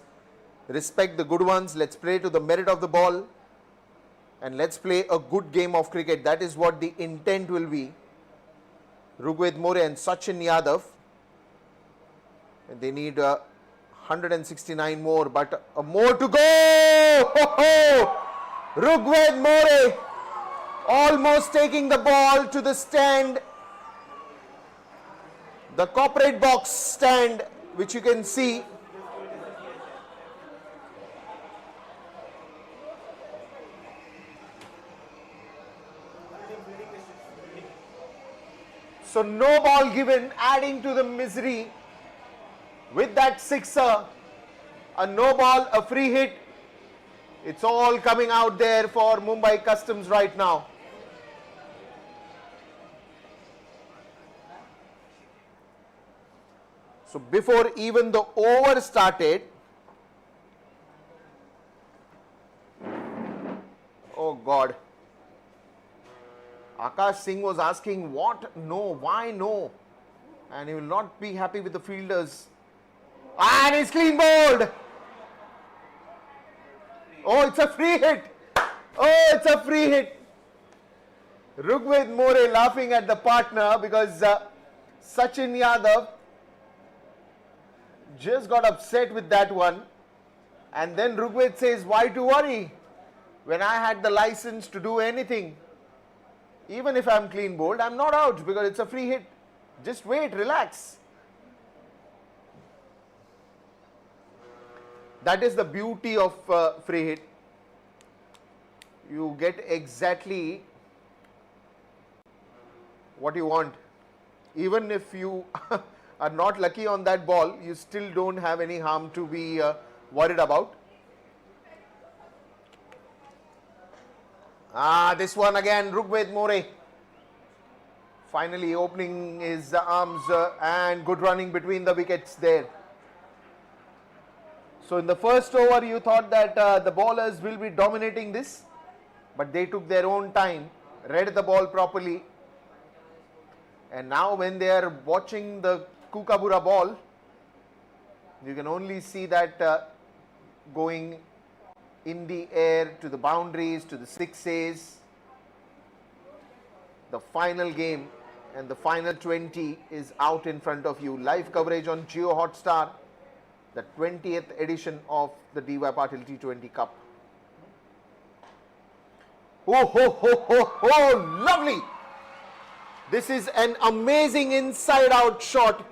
respect the good ones. Let's play to the merit of the ball. And let's play a good game of cricket. That is what the intent will be. Rugved More and Sachin Yadav. And they need 169 more, but more to go. Rugved More almost taking the ball to the stand, the corporate box stand, which you can see. So no ball given, adding to the misery. With that sixer, a no ball, a free hit, it's all coming out there for Mumbai Customs right now. So before even the over started, oh God, Akash Singh was asking what, no, why no, and he will not be happy with the fielders. And he's clean bowled. Oh, it's a free hit. Oh, it's a free hit. Rugved More laughing at the partner because Sachin Yadav just got upset with that one. And then Rugved says, why to worry when I had the license to do anything? Even if I'm clean bowled, I'm not out because it's a free hit. Just wait, relax. That is the beauty of free hit. You get exactly what you want. Even if you are not lucky on that ball, you still don't have any harm to be worried about. This one again, Rugved More. Finally opening his arms and good running between the wickets there. So in the first over, you thought that the bowlers will be dominating this, but they took their own time, read the ball properly. And now when they are watching the Kookaburra ball, you can only see that going in the air to the boundaries, to the sixes. The final game and the final 20 is out in front of you. Live coverage on Jio Hotstar, the 20th edition of the DY Patil T20 Cup. Oh, ho, ho, ho, ho, lovely! This is an amazing inside-out shot.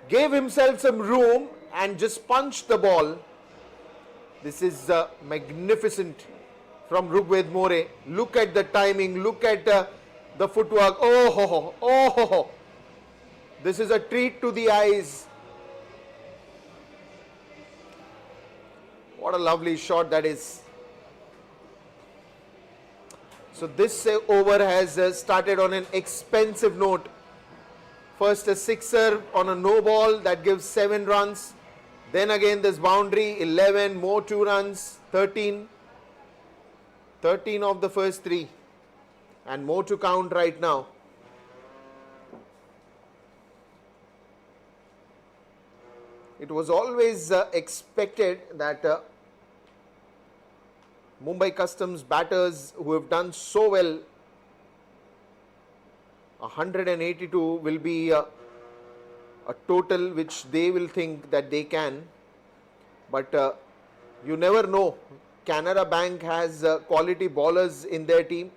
Gave himself some room and just punched the ball. This is magnificent from Rugved More. Look at the timing, look at the footwork. Oh, ho, ho, oh, ho, ho. This is a treat to the eyes. What a lovely shot that is. So this over has started on an expensive note. First a sixer on a no ball that gives 7 runs. Then again this boundary, 11, more 2 runs, 13. 13 of the first 3. And more to count right now. It was always expected that Mumbai Customs batters who have done so well, 182 will be a total which they will think that they can. But you never know. Canara Bank has quality bowlers in their team,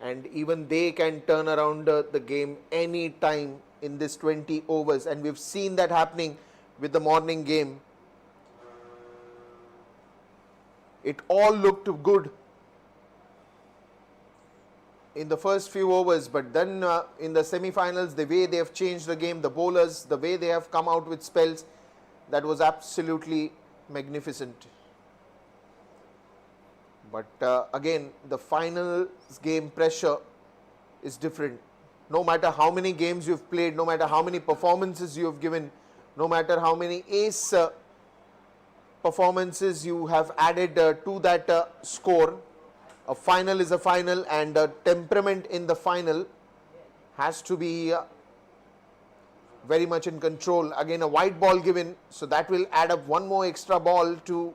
and even they can turn around the game any time in this 20 overs. And we've seen that happening with the morning game. It all looked good in the first few overs, but then in the semi-finals, the way they have changed the game, the bowlers, the way they have come out with spells, that was absolutely magnificent. But again, the finals game pressure is different. No matter how many games you've played, no matter how many performances you have given, no matter how many ace performances you have added to that score, a final is a final, and temperament in the final has to be very much in control. Again, a white ball given, so that will add up one more extra ball to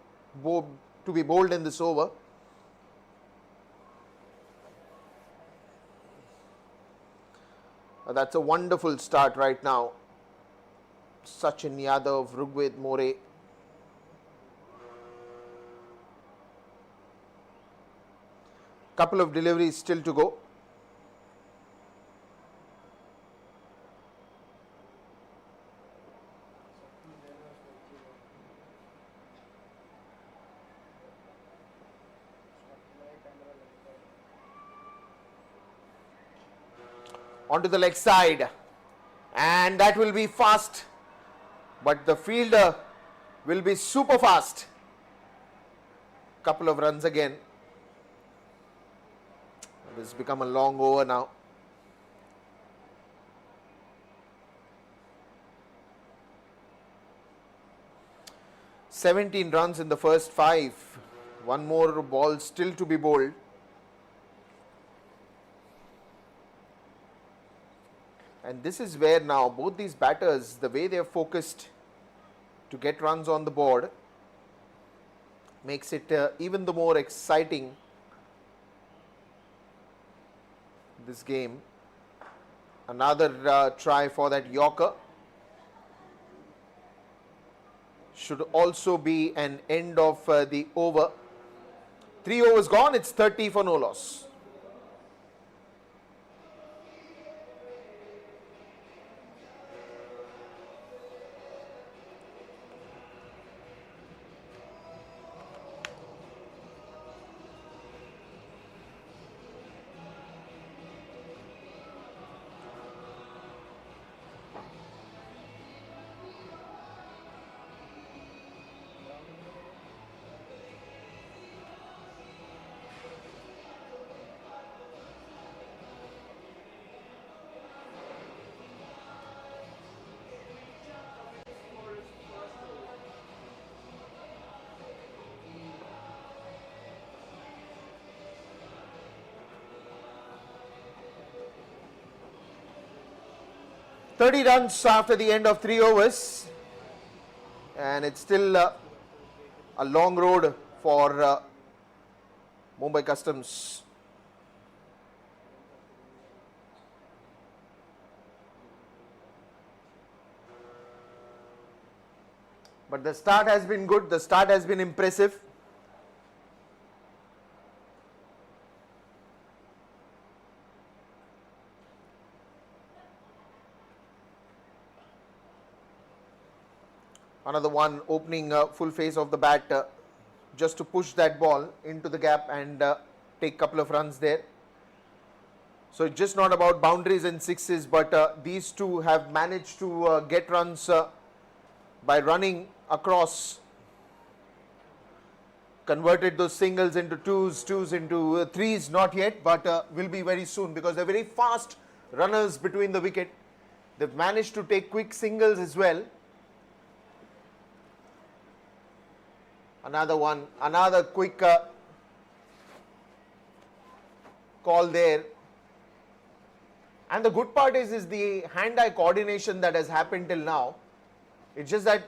be bowled in this over. That's a wonderful start right now. Sachin Yadav, Rugved More. Couple of deliveries still to go. Onto the leg side, and that will be fast, but the fielder will be super fast. Couple of runs again. This has become a long over now. "17 runs in the first 5. One more ball still to be bowled. And this is where now both these batters, the way they are focused to get runs on the board, makes it even the more exciting, this game. Another try for that Yorker. Should also be an end of the over. 3 overs gone, it's 30 for no loss. "30 runs after the end of 3 overs, and it's still a long road for Mumbai Customs. But the start has been good, the start has been impressive. Another one opening full face of the bat just to push that ball into the gap and take a couple of runs there. So it's just not about boundaries and sixes, but these two have managed to get runs by running across, converted those singles into twos, twos into threes, not yet, but will be very soon because they're very fast runners between the wicket. They've managed to take quick singles as well. Another one, another quick call there. And the good part is the hand-eye coordination that has happened till now. It's just that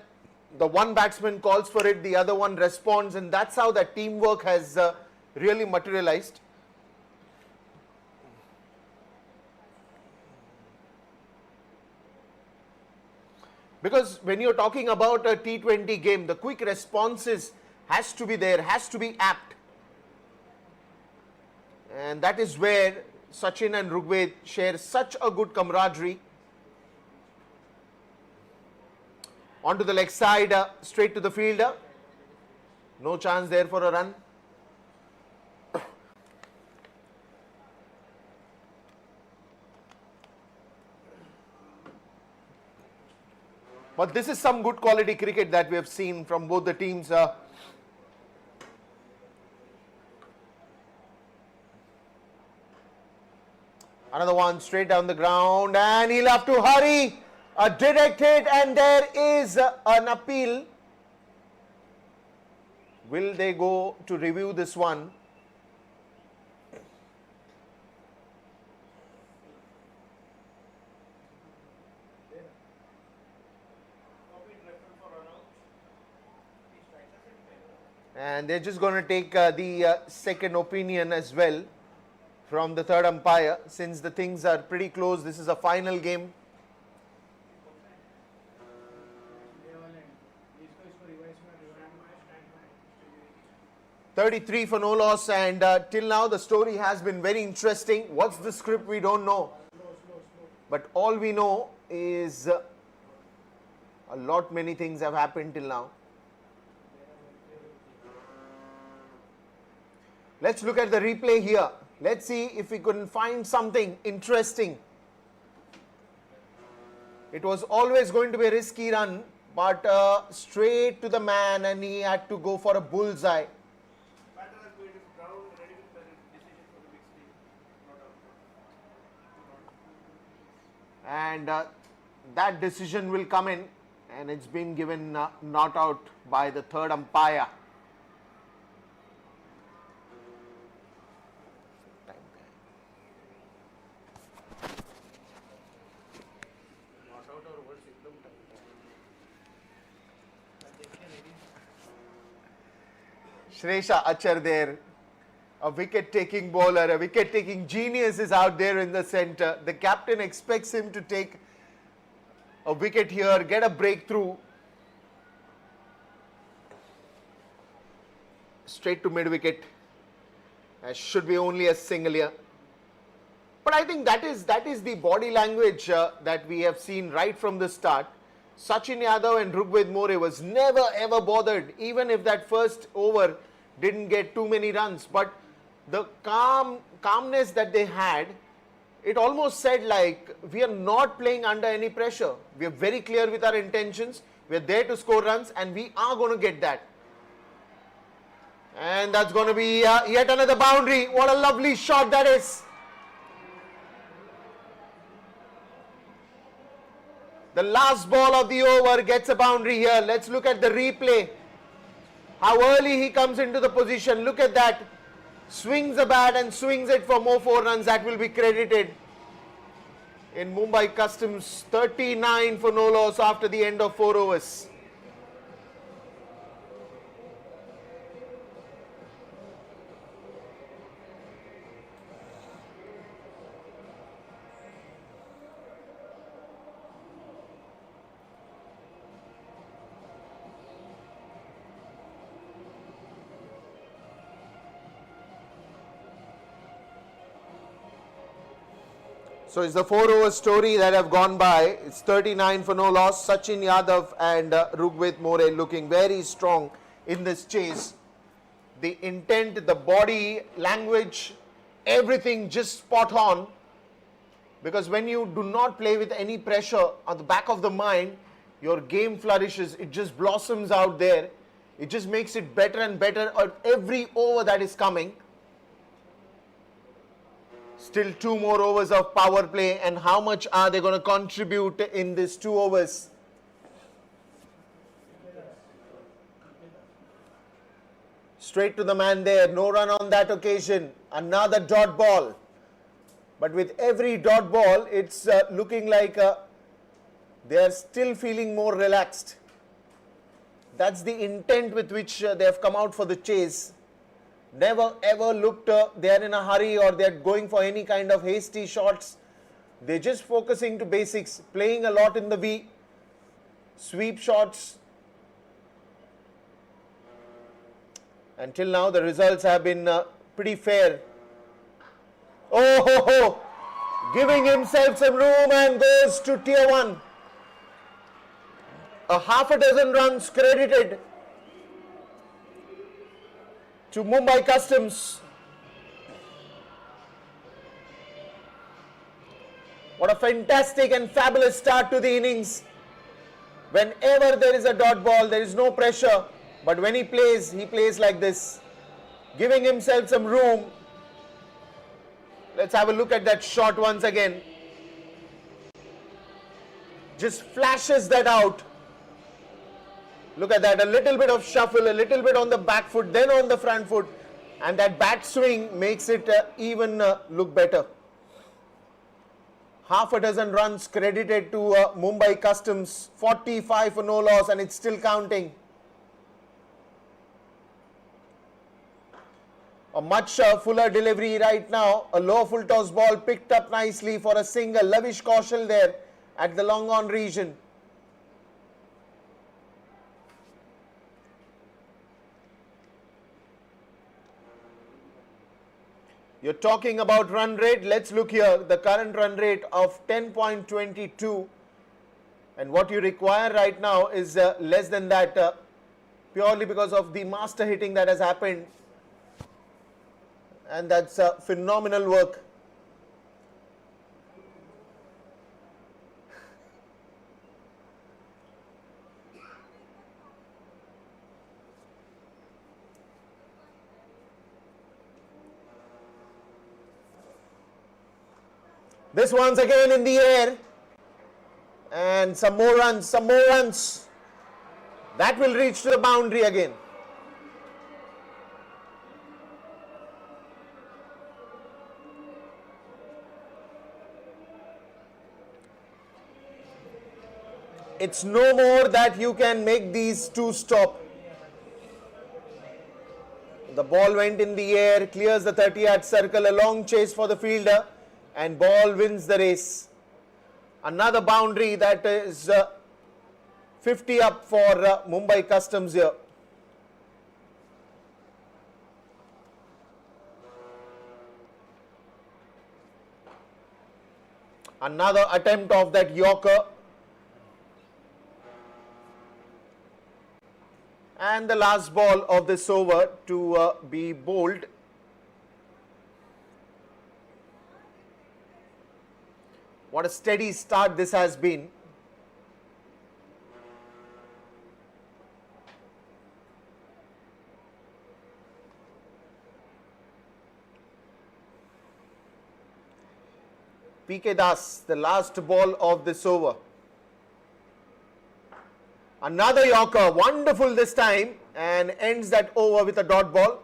the one batsman calls for it, the other one responds, and that's how that teamwork has really materialized. Because when you're talking about a T20 game, the quick responses has to be there, has to be apt. And that is where Sachin and Rugved share such a good camaraderie. Onto the leg side, straight to the fielder. No chance there for a run. But this is some good quality cricket that we have seen from both the teams. Another one straight down the ground and he'll have to hurry. A direct hit and there is an appeal. Will they go to review this one? And they're just going to take the second opinion as well from the third umpire, since the things are pretty close. This is a final game. .33 for no loss, and till now the story has been very interesting. What's the script? We don't know. But all we know is a lot many things have happened till now. Let's look at the replay here. Let's see if we can find something interesting. It was always going to be a risky run, but straight to the man and he had to go for a bullseye. And that decision will come in, and it's been given not out by the third umpire. Shresha Achar there, a wicket-taking bowler, a wicket-taking genius is out there in the centre. The captain expects him to take a wicket here, get a breakthrough. Straight to mid-wicket. Should be only a single here. But I think that is the body language that we have seen right from the start. Sachin Yadav and Rugved More was never ever bothered, even if that first over didn't get too many runs. But the calmness that they had, it almost said like, we are not playing under any pressure. We are very clear with our intentions. We are there to score runs and we are going to get that. And that's going to be yet another boundary. What a lovely shot that is. The last ball of the over gets a boundary here. Let's look at the replay. How early he comes into the position. Look at that. Swings the bat and swings it for more 4 runs. That will be credited. In Mumbai Customs, 39 for no loss after the end of 4 overs. So it's the 4 over story that have gone by. It's 39 for no loss. Sachin Yadav and Rugved More looking very strong in this chase. The intent, the body, language, everything just spot on. Because when you do not play with any pressure on the back of the mind, your game flourishes. It just blossoms out there. It just makes it better and better at every over that is coming. Still 2 more overs of power play, and how much are they going to contribute in these 2 overs? Straight to the man there, no run on that occasion. Another dot ball. But with every dot ball, it's looking like they are still feeling more relaxed. That's the intent with which they have come out for the chase. Never ever looked they are in a hurry or they are going for any kind of hasty shots. They're just focusing to basics, playing a lot in the V, sweep shots. Until now, the results have been pretty fair. Oh ho ho! Giving himself some room and goes to tier 1. A half a dozen runs credited to Mumbai Customs. What a fantastic and fabulous start to the innings. Whenever there is a dot ball, there is no pressure. But when he plays like this, giving himself some room. Let's have a look at that shot once again. Just flashes that out. Look at that, a little bit of shuffle, a little bit on the back foot, then on the front foot. And that bat swing makes it even look better. Half a dozen runs credited to Mumbai Customs. 45 for no loss, and it's still counting. A much fuller delivery right now. A low full toss ball picked up nicely for a single. Lavish Kaushal there at the long on region. You're talking about run rate. Let's look here. The current run rate of 10.22. And what you require right now is less than that, purely because of the master hitting that has happened. And that's phenomenal work. This one's again in the air. And some more runs, some more runs. That will reach to the boundary again. It's no more that you can make these two stop. The ball went in the air, clears the 30-yard circle, a long chase for the fielder, and ball wins the race. Another boundary, that is 50 up for Mumbai Customs here. Another attempt of that Yorker. And the last ball of this over to be bowled. What a steady start this has been. PK Das, the last ball of this over. Another Yorker, wonderful this time, and ends that over with a dot ball.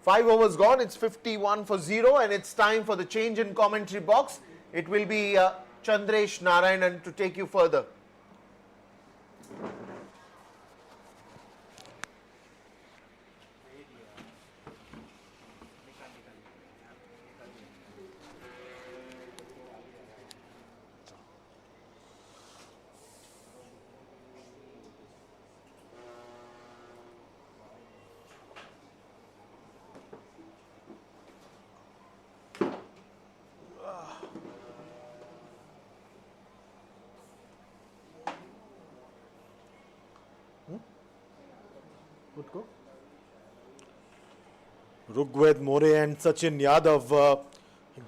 5 overs gone, it's 51 for 0, and it's time for the change in commentary box. It will be Chandresh Narayanan to take you further. Good go. Rugved More and Sachin Yadav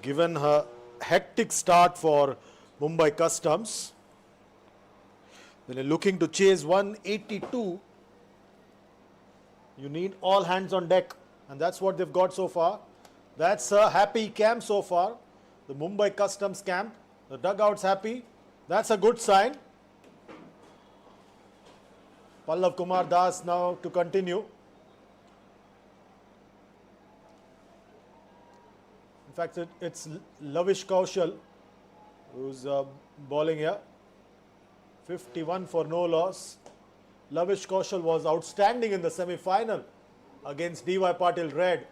given a hectic start for Mumbai Customs. When you're looking to chase 182, you need all hands on deck, and that's what they've got so far. That's a happy camp so far, the Mumbai Customs camp. The dugout's happy. That's a good sign. Pallav Kumar Das now to continue. In fact, it's Lavish Kaushal who's bowling here. 51 for no loss. Lavish Kaushal was outstanding in the semi-final against D.Y. Patil Red.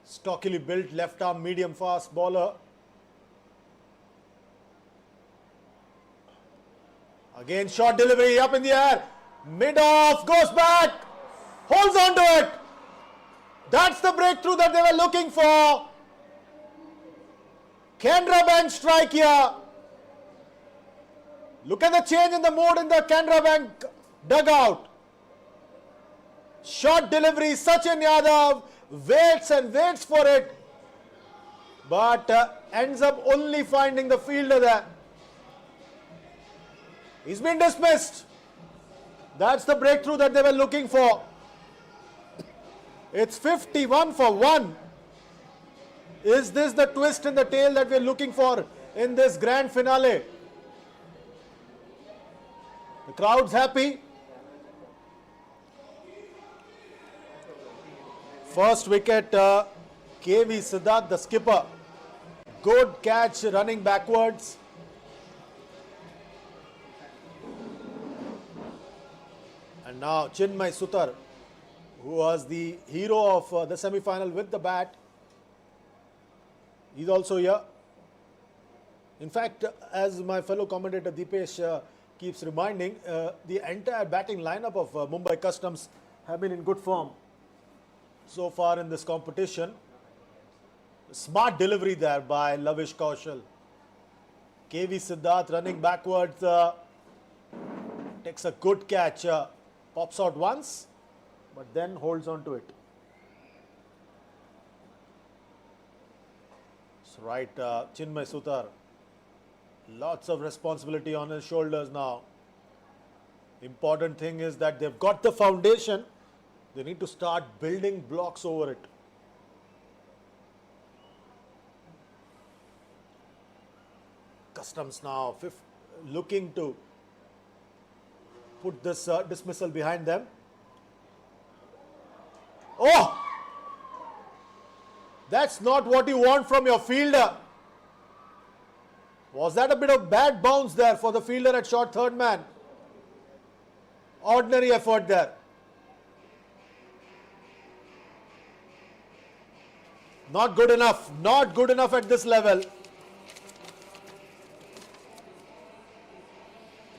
Stockily built left arm medium fast bowler. Again short delivery up in the air. Mid off, goes back. Holds on to it. That's the breakthrough that they were looking for. Canara Bank strike here. Look at the change in the mood in the Canara Bank dugout. Short delivery, Sachin Yadav waits and waits for it, but ends up only finding the fielder there. He's been dismissed. That's the breakthrough that they were looking for. It's 51 for 1. Is this the twist in the tail that we're looking for in this grand finale? The crowd's happy. First wicket, KV Siddharth, the skipper. Good catch running backwards. And now Chinmay Sutar, who was the hero of the semi-final with the bat. He's also here. In fact, as my fellow commentator Deepesh keeps reminding, the entire batting lineup of Mumbai Customs have been in good form so far in this competition. Smart delivery there by Lavish Kaushal. KV Siddharth running backwards, takes a good catch, pops out once, but then holds on to it. That's right, Chinmay Sutar. Lots of responsibility on his shoulders now. Important thing is that they've got the foundation. They need to start building blocks over it. Customs now looking to put this dismissal behind them. Oh! That's not what you want from your fielder. Was that a bit of bad bounce there for the fielder at short third man? Ordinary effort there. Not good enough. Not good enough at this level.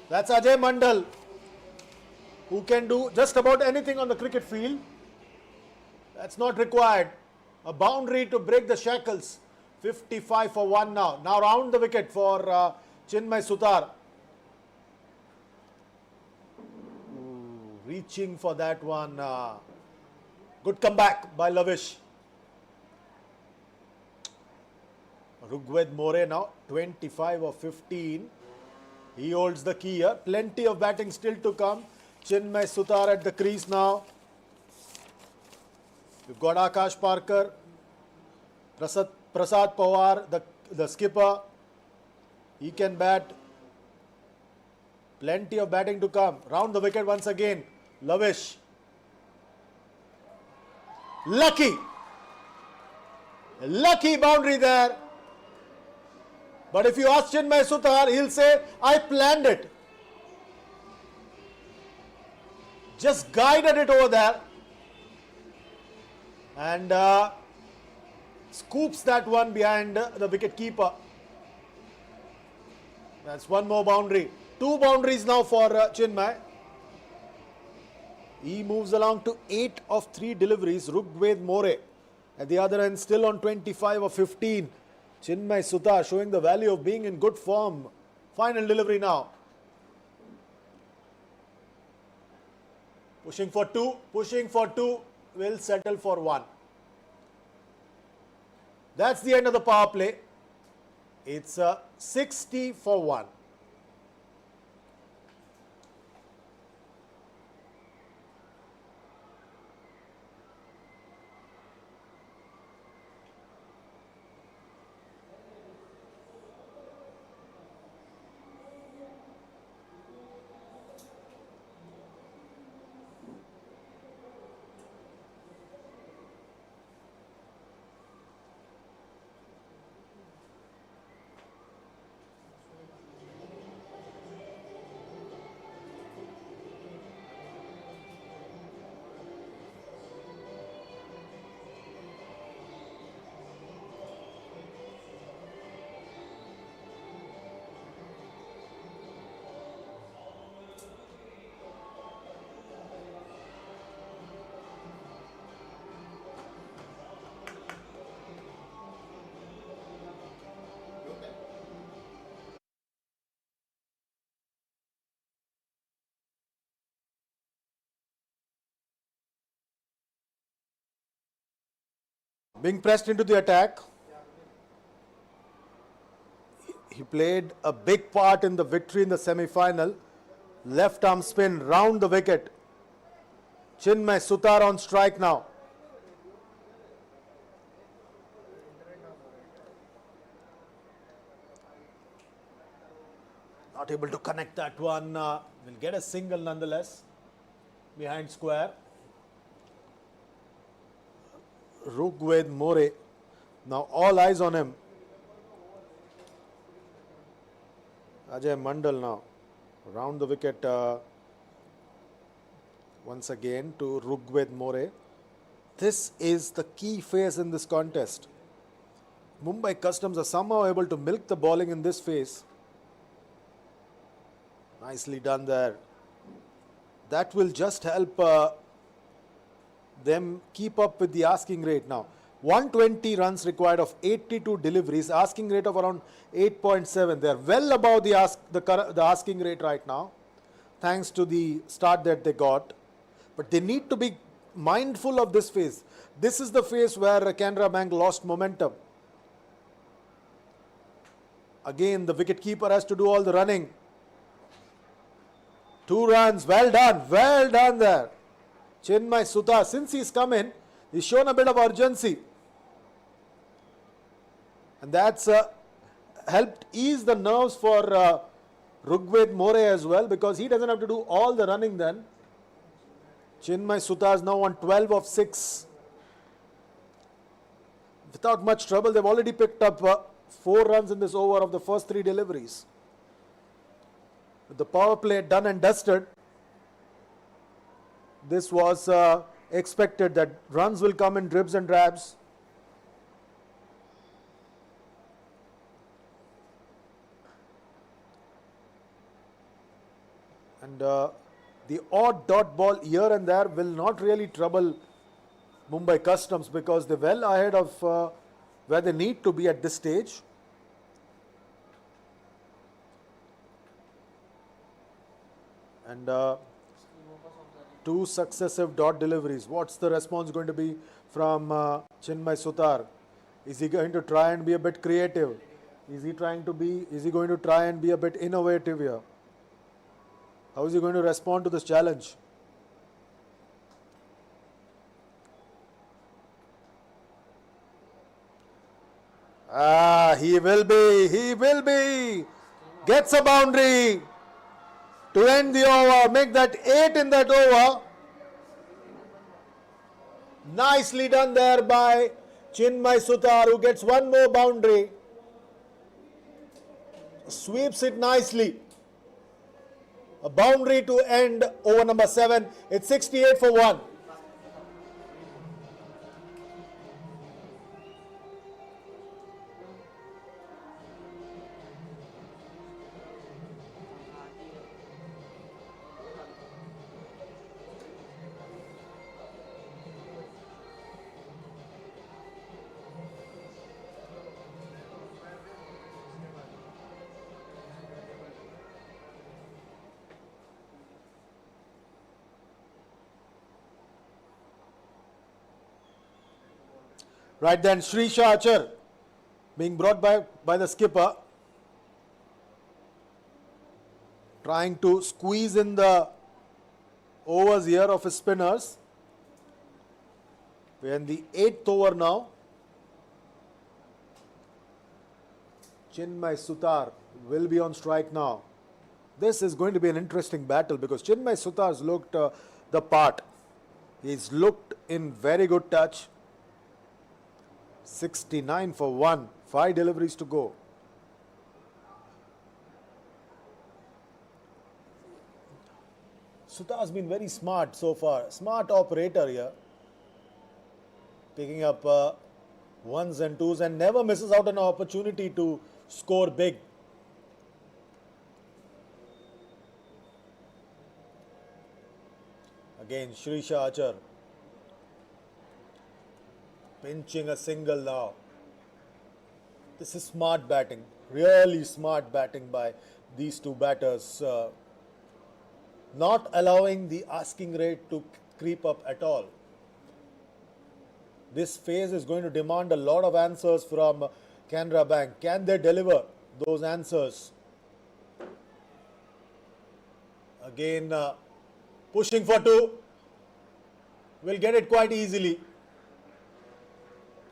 That's Ajay Mandal, who can do just about anything on the cricket field. That's not required. A boundary to break the shackles. 55 for 1 now. Now round the wicket for Chinmay Sutar. Reaching for that one. Good comeback by Lavish. Rugved More now, 25 of 15. He holds the key here. Plenty of batting still to come. Chinmay Sutar at the crease now. We've got Akash Parker, Prasad Pawar, the skipper. He can bat. Plenty of batting to come. Round the wicket once again. Lavish. Lucky boundary there. But if you ask Chinmay Sutar, he'll say, I planned it. Just guided it over there. And scoops that one behind the wicket keeper. That's one more boundary. 2 boundaries now for Chinmay. He moves along to 8 of 3 deliveries. Rugved More at the other end still on 25 of 15. Chinmay Sutar showing the value of being in good form. Final delivery now. Pushing for two, will settle for one. That's the end of the power play. It's a 60 for 1. Being pressed into the attack. He played a big part in the victory in the semi-final. Left arm spin round the wicket. Chinmay Sutar on strike now. Not able to connect that one. Will get a single nonetheless. Behind square. Rugved More. Now all eyes on him. Ajay Mandal now. Round the wicket once again to Rugved More. This is the key phase in this contest. Mumbai Customs are somehow able to milk the bowling in this phase. Nicely done there. That will just help them keep up with the asking rate now. 120 runs required of 82 deliveries, asking rate of around 8.7. They are well above the asking rate right now, thanks to the start that they got. But they need to be mindful of this phase. This is the phase where Canara Bank lost momentum. Again, the wicket-keeper has to do all the running. 2 runs, well done there. Chinmay Sutar, since he's come in, he's shown a bit of urgency. And that's helped ease the nerves for Rugved More as well, because he doesn't have to do all the running then. Chinmay Sutar is now on 12 of 6. Without much trouble, they've already picked up 4 runs in this over of the first 3 deliveries. With the power play done and dusted, this was expected that runs will come in dribs and drabs. And the odd dot ball here and there will not really trouble Mumbai Customs, because they're well ahead of where they need to be at this stage. And 2 successive dot deliveries. What's the response going to be from Chinmay Sutar? Is he going to try and be a bit creative? Is he going to try and be a bit innovative here? How is he going to respond to this challenge? He will be. Gets a boundary to end the over, make that 8 in that over. Nicely done there by Chinmay Sutar, who gets one more boundary. Sweeps it nicely. A boundary to end over number 7. It's 68 for 1. Right then, Srisha Archer being brought by the skipper. Trying to squeeze in the overs here of his spinners. We are in the 8th over now. Chinmay Sutar will be on strike now. This is going to be an interesting battle because Chinmay Sutar's looked the part. He's looked in very good touch. 69 for 1. 5 deliveries to go. Sutar's been very smart so far. Smart operator here. Picking up ones and twos and never misses out an opportunity to score big. Again, Srisha Archer pinching a single now. This is smart batting, really smart batting by these two batters. Not allowing the asking rate to creep up at all. This phase is going to demand a lot of answers from Canara Bank. Can they deliver those answers? Again, pushing for 2. Will get it quite easily.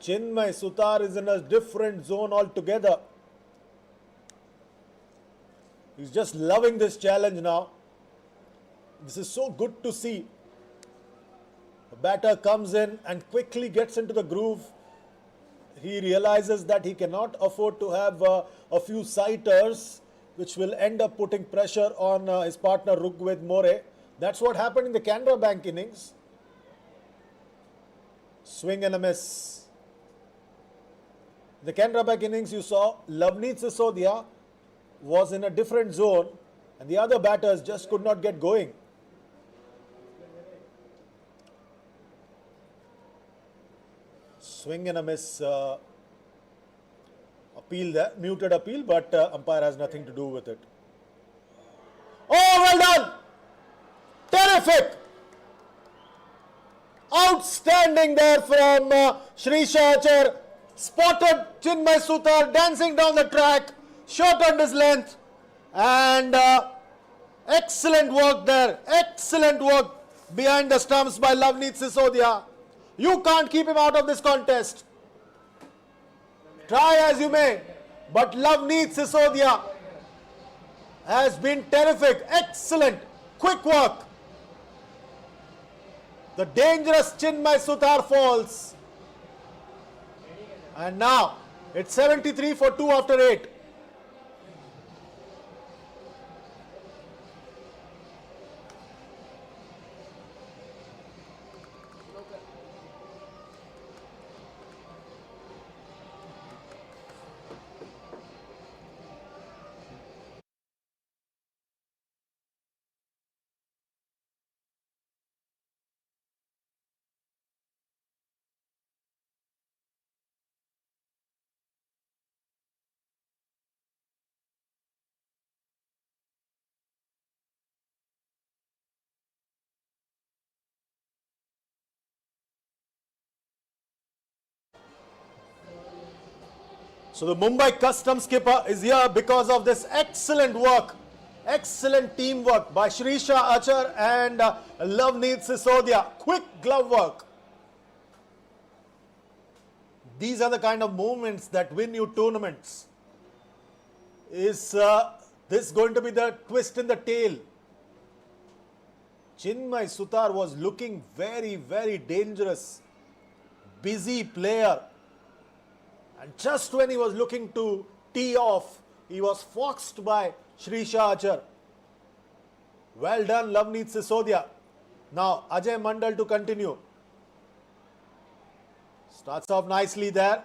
Chinmay Sutar is in a different zone altogether. He's just loving this challenge now. This is so good to see. The batter comes in and quickly gets into the groove. He realizes that he cannot afford to have a few sighters, which will end up putting pressure on his partner Rugved More. That's what happened in the Canara Bank innings. Swing and a miss. The Canara Bank innings, you saw Lavneet Sisodia was in a different zone and the other batters just could not get going. Swing and a miss. Appeal there, muted appeal, but umpire has nothing to do with it. Oh, well done! Terrific! Outstanding there from Srisha Archer. Spotted Chinmay Sutar dancing down the track, shortened his length, and excellent work there. Excellent work behind the stumps by Lavneet Sisodia. You can't keep him out of this contest. Try as you may, but Lavneet Sisodia has been terrific. Excellent, quick work. The dangerous Chinmay Sutar falls. And now it's 73 for 2 after 8. So the Mumbai custom skipper is here because of this excellent work, excellent teamwork by Srisha Archer and Lavneet Sisodia. Quick glove work. These are the kind of moments that win you tournaments. Is this going to be the twist in the tail? Chinmay Sutar was looking very, very dangerous. Busy player. And just when he was looking to tee off, he was foxed by Srisha Archer. Well done, Lavneet Sisodia. Now, Ajay Mandal to continue. Starts off nicely there.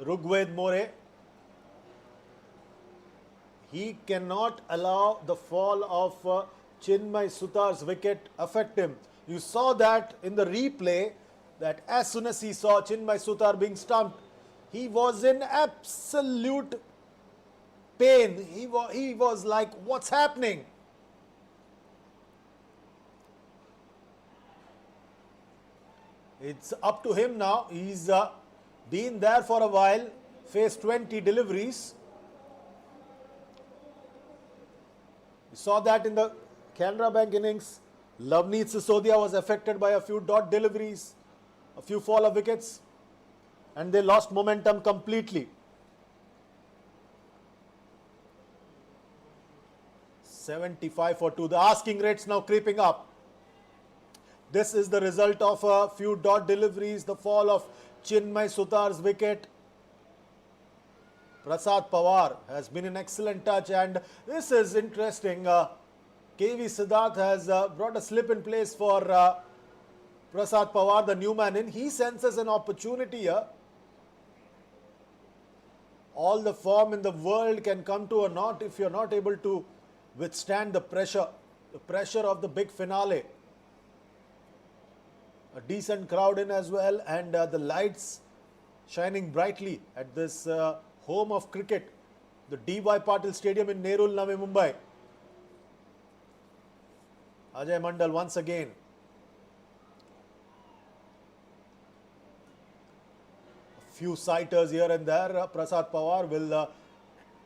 Rugved More. He cannot allow the fall of Chinmay Sutar's wicket affect him. You saw that in the replay, that as soon as he saw Chinmay Sutar being stumped, he was in absolute pain. He was like, what's happening? It's up to him now. He's been there for a while, faced 20 deliveries. We saw that in the Canara Bank innings. Loveneet Sisodia was affected by a few dot deliveries, a few fall of wickets, and they lost momentum completely. 75 for 2. The asking rates now creeping up. This is the result of a few dot deliveries, the fall of Chinmay Sutar's wicket. Prasad Pawar has been in excellent touch, and this is interesting. KV Siddharth has brought a slip in place for Prasad Pawar, the new man in. He senses an opportunity here. All the form in the world can come to a naught if you're not able to withstand the pressure of the big finale. A decent crowd in as well, and the lights shining brightly at this home of cricket, the D.Y. Patil Stadium in Nerul, Navi Mumbai. Ajay Mandal once again. A few sighters here and there. Prasad Pawar will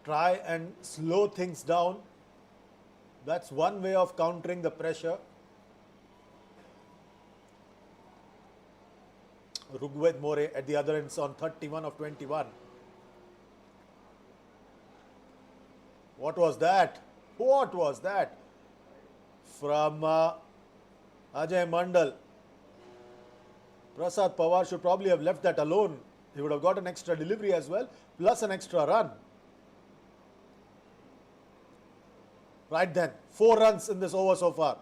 try and slow things down. That's one way of countering the pressure. Rugved More at the other ends on 31 of 21. What was that? What was that? From Ajay Mandal. Prasad Pawar should probably have left that alone. He would have got an extra delivery as well, plus an extra run. Right then, 4 runs in this over so far.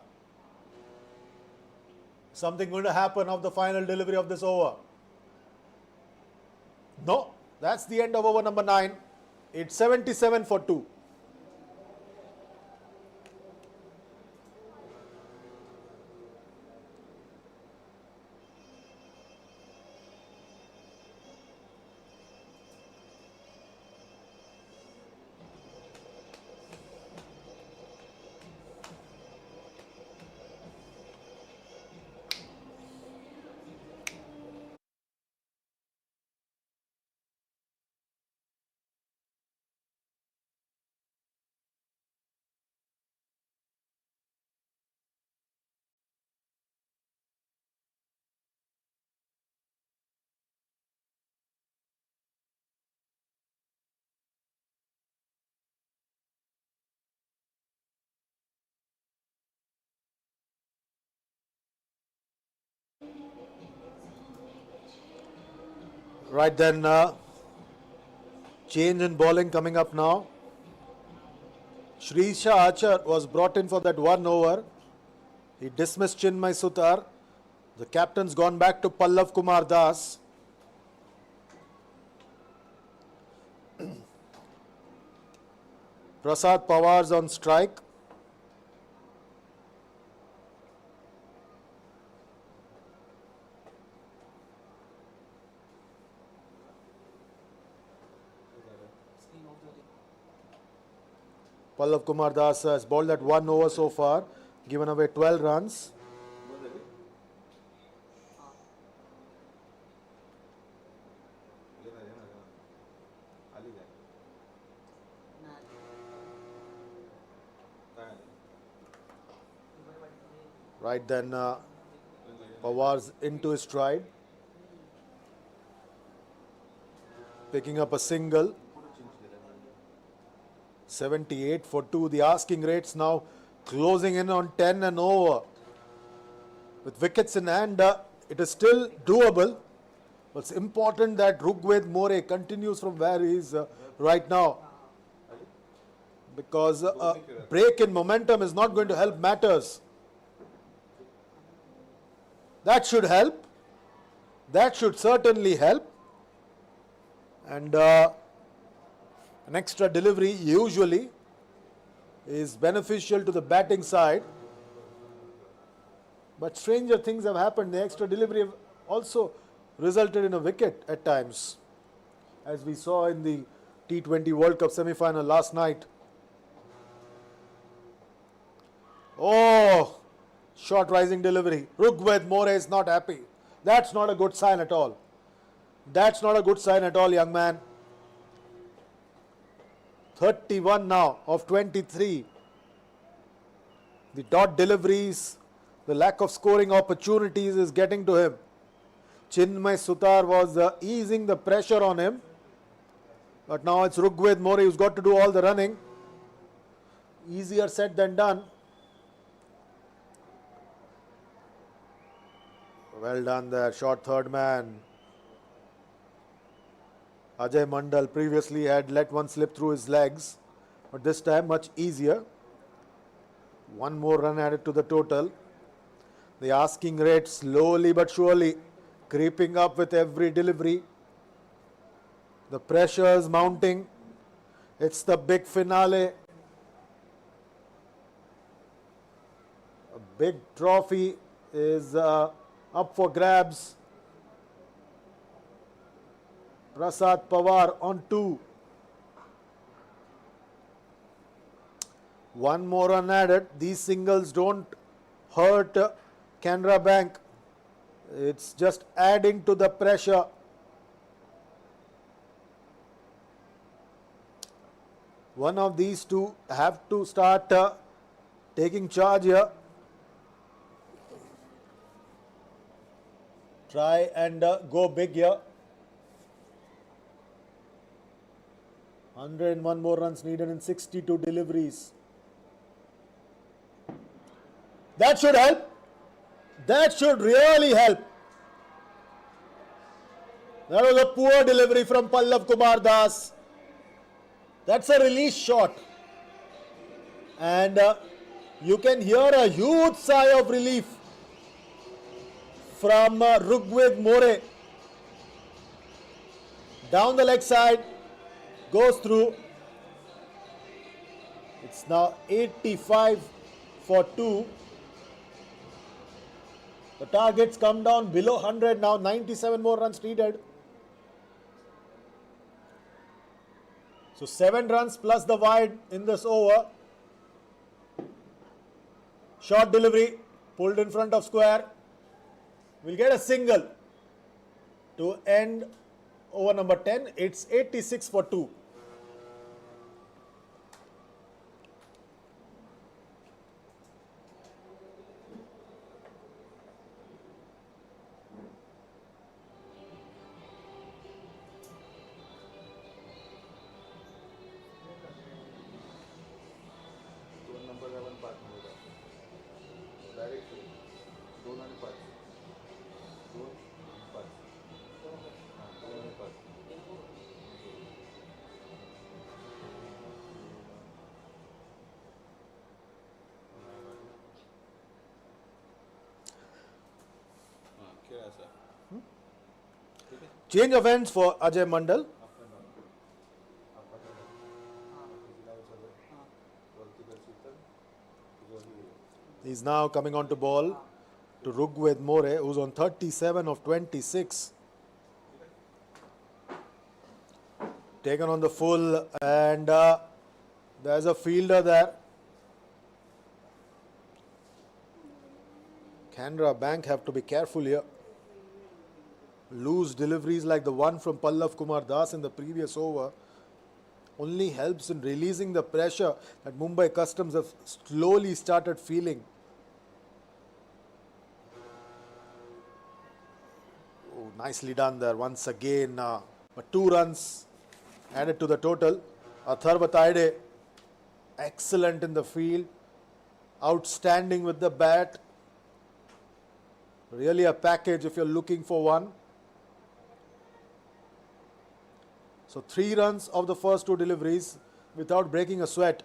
Something going to happen of the final delivery of this over. No, that's the end of over number 9. It's 77 for 2. Right then, change in bowling coming up now. Shrisha Achar was brought in for that 1 over. He dismissed Chinmay Sutar. The captain's gone back to Pallav Kumar Das. Prasad Pawar's on strike. Pallav Kumar Das has bowled that 1 over so far, given away 12 runs. Right then, Pawar's into his stride, picking up a single. 78 for 2. The asking rates now closing in on 10 and over. With wickets in hand, it is still doable. But it's important that Rugved More continues from where he is right now. Because a break in momentum is not going to help matters. That should help. That should certainly help. And an extra delivery usually is beneficial to the batting side. But stranger things have happened. The extra delivery have also resulted in a wicket at times, as we saw in the T20 World Cup semi-final last night. Oh, short rising delivery. Rugved More is not happy. That's not a good sign at all. That's not a good sign at all, young man. 31 now of 23. The dot deliveries, the lack of scoring opportunities is getting to him. Chinmay Sutar was easing the pressure on him. But now it's Rugved More who's got to do all the running. Easier said than done. Well done there, short third man. Ajay Mandal previously had let one slip through his legs, but this time much easier. One more run added to the total. The asking rate slowly but surely creeping up with every delivery. The pressure is mounting. It's the big finale. A big trophy is up for grabs. Prasad Pawar on 2. One more run added. These singles don't hurt Canara Bank. It's just adding to the pressure. One of these two have to start taking charge here. Try and go big here. 101 more runs needed in 62 deliveries. That should help. That should really help. That was a poor delivery from Pallav Kumar Das. That's a release shot. And you can hear a huge sigh of relief from Rugved More. Down the leg side, goes through. It's now 85 for 2. The targets come down below 100 now, 97 more runs needed. So 7 runs plus the wide in this over. Short delivery, pulled in front of square. We'll get a single to end over number 10. It's 86 for 2. Change of ends for Ajay Mandal. He's now coming on to ball to Rugved More, who's on 37 of 26. Taken on the full, and there's a fielder there. Canara Bank have to be careful here. Loose deliveries like the one from Pallav Kumar Das in the previous over only helps in releasing the pressure that Mumbai Customs have slowly started feeling. Oh, nicely done there once again. But 2 runs added to the total. Atharva Taide, excellent in the field, outstanding with the bat. Really a package if you're looking for one. So 3 runs of the first 2 deliveries without breaking a sweat.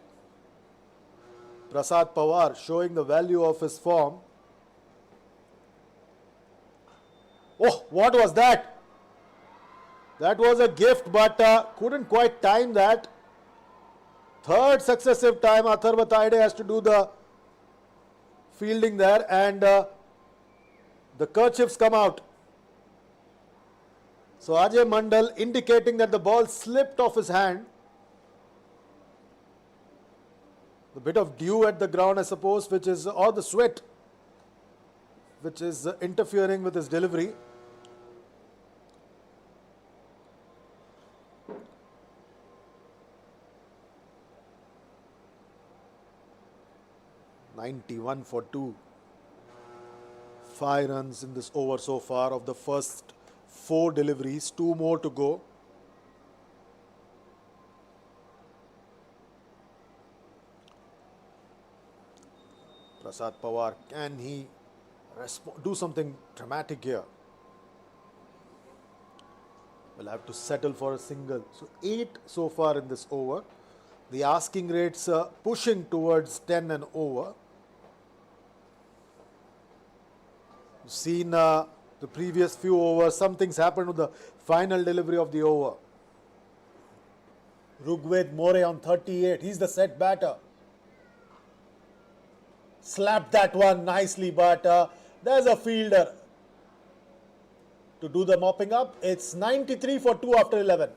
Prasad Pawar showing the value of his form. Oh, what was that? That was a gift, but couldn't quite time that. Third successive time Atharva Taide has to do the fielding there, and the kerchiefs come out. So Ajay Mandal indicating that the ball slipped off his hand. The bit of dew at the ground, I suppose, which is, or the sweat, which is interfering with his delivery. 91 for 2. 5 runs in this over so far of the first 4 deliveries. 2 more to go. Prasad Pawar, can he do something dramatic here? Will have to settle for a single. So 8 so far in this over. The asking rates pushing towards 10 and over. You've seen the previous few overs. Something's happened with the final delivery of the over. Rugved More on 38. He's the set batter. Slapped that one nicely, but there's a fielder to do the mopping up. It's 93 for 2 after 11.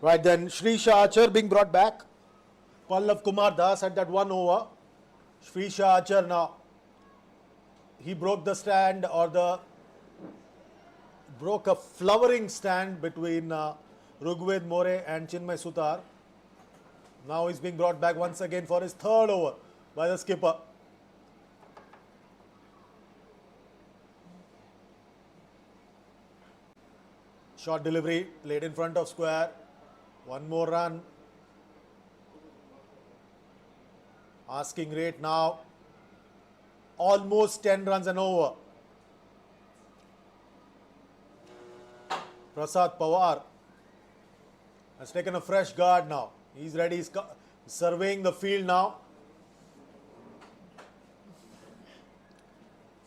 Right then, Shrisha Archer being brought back. Pallav Kumar Das at that 1 over. Shrisha Archer now. He broke the stand, or broke a flowering stand between Rugved More and Chinmay Sutar. Now he's being brought back once again for his 3rd over by the skipper. Short delivery played in front of square. 1 more run. Asking rate now almost 10 runs and over. Prasad Pawar has taken a fresh guard now. He's ready. He's surveying the field now.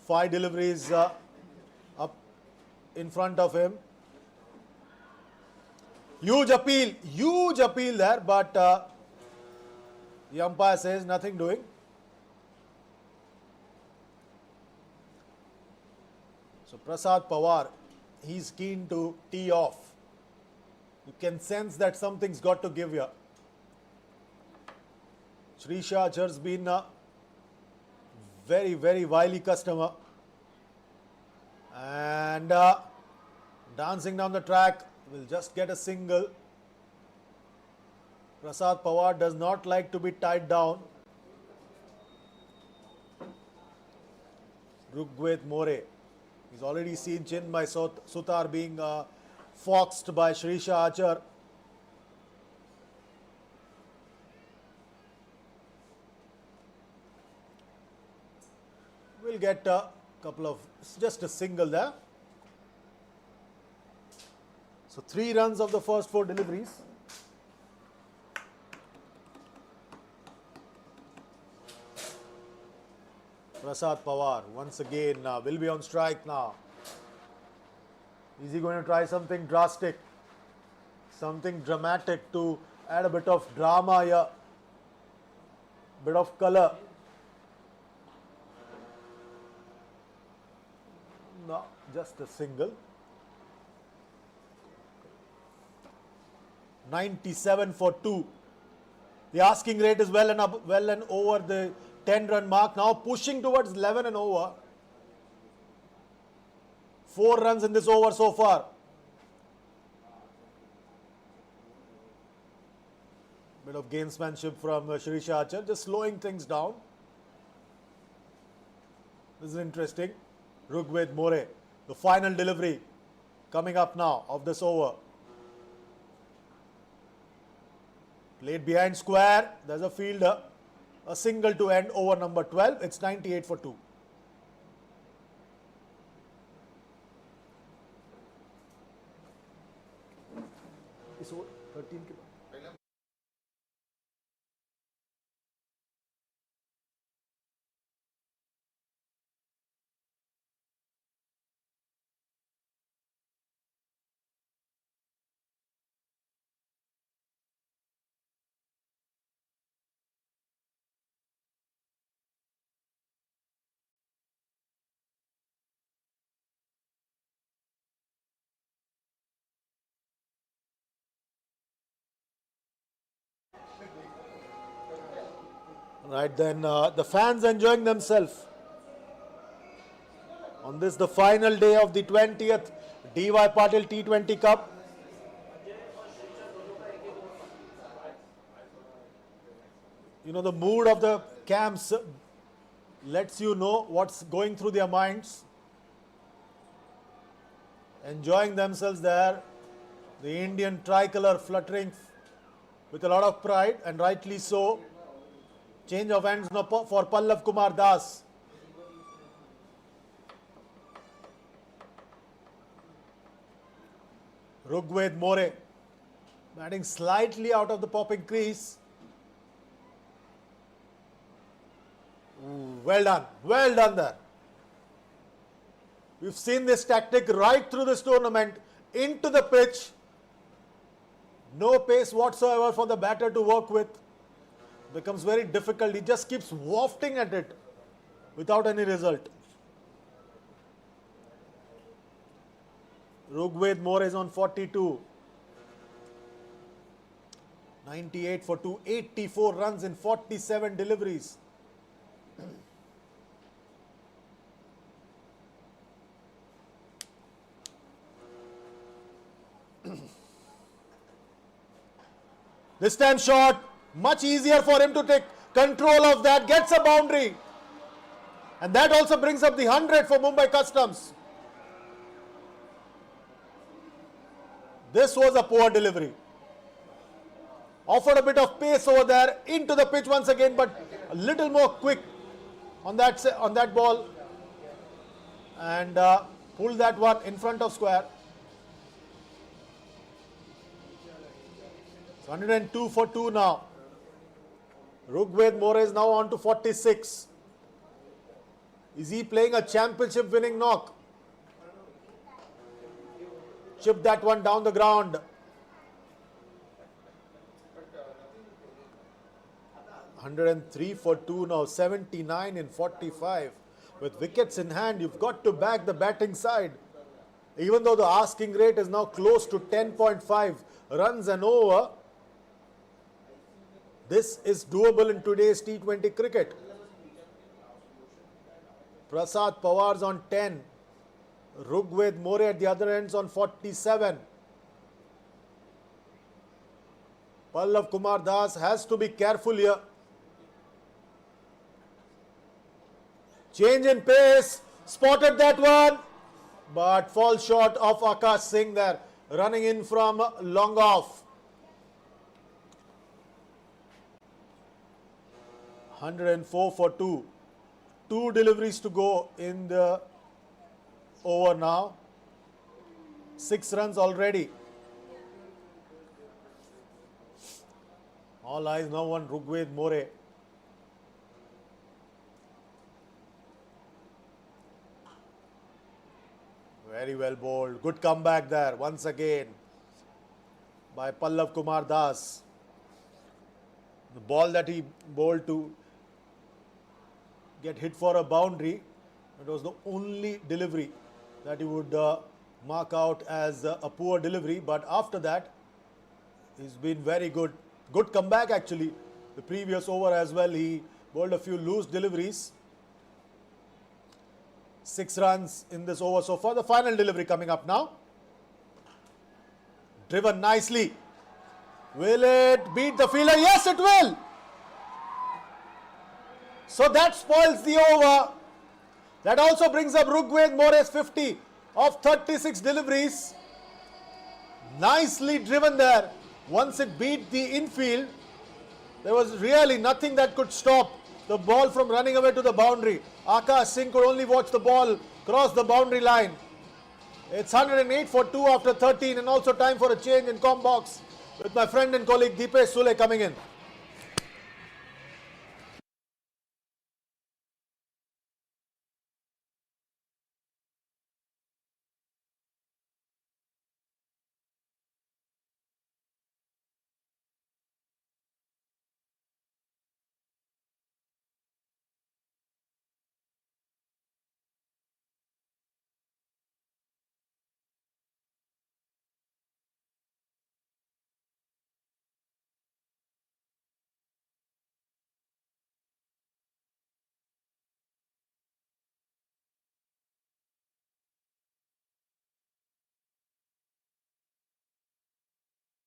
5 deliveries up in front of him. Huge appeal there, but the umpire says nothing doing. So Prasad Pawar, he's keen to tee off. You can sense that something's got to give here. Shrisha Archer's been a very, very wily customer. And dancing down the track, will just get a single. Prasad Pawar does not like to be tied down. Rugved More. He's already seen Chinmay Sutar being foxed by Shrisha Archer. We'll get a couple of, just a single there. So 3 runs of the first 4 deliveries. Prasad Pawar once again will be on strike now. Is he going to try something drastic, something dramatic to add a bit of drama here, bit of color? No, just a single. 97 for 2. The asking rate is well and over the 10-run mark. Now pushing towards 11 and over. 4 runs in this over so far. Bit of gamesmanship from Shrisha Archer, just slowing things down. This is interesting. Rugved More, the final delivery coming up now of this over. Played behind square. There's a fielder. A single to end over number 12. It's 98 for 2. This over 13. Right then, the fans enjoying themselves on this, the final day of the 20th DY Patil T20 Cup. You know, the mood of the camps lets you know what's going through their minds. Enjoying themselves there. The Indian tricolor fluttering with a lot of pride, and rightly so. Change of hands now for Pallav Kumar Das. Rugved More batting slightly out of the popping crease. Well done there. We've seen this tactic right through this tournament, into the pitch. No pace whatsoever for the batter to work with. Becomes very difficult. He just keeps wafting at it without any result. Rugved More is on 42. 98 for 284 runs in 47 deliveries. This time shot, much easier for him to take control of that, gets a boundary. And that also brings up the 100 for Mumbai Customs. This was a poor delivery. Offered a bit of pace over there, into the pitch once again, but a little more quick on that ball. And pulled that one in front of square. 102 for 2 now. Rugved More is now on to 46. Is he playing a championship winning knock? Chip that one down the ground. 103 for 2 now. 79 in 45. With wickets in hand, you've got to back the batting side. Even though the asking rate is now close to 10.5 runs and over, this is doable in today's T20 cricket. Prasad Pawar's on 10. Rugved More at the other ends on 47. Pallav Kumar Das has to be careful here. Change in pace. Spotted that one. But falls short of Akash Singh there. Running in from long off. 104 for 2. 2 deliveries to go in the over now. 6 runs already. All eyes now on Rugved More. Very well bowled. Good comeback there once again by Pallav Kumar Das. The ball that he bowled to get hit for a boundary. It was the only delivery that he would mark out as a poor delivery. But after that, he's been very good. Good comeback actually. The previous over as well, he bowled a few loose deliveries. 6 runs in this over so far. The final delivery coming up now. Driven nicely. Will it beat the fielder? Yes, it will. So that spoils the over. That also brings up Rugved More's 50 of 36 deliveries. Nicely driven there. Once it beat the infield, there was really nothing that could stop the ball from running away to the boundary. Akash Singh could only watch the ball cross the boundary line. It's 108 for 2 after 13, and also time for a change in com box with my friend and colleague Deepesh Sule coming in.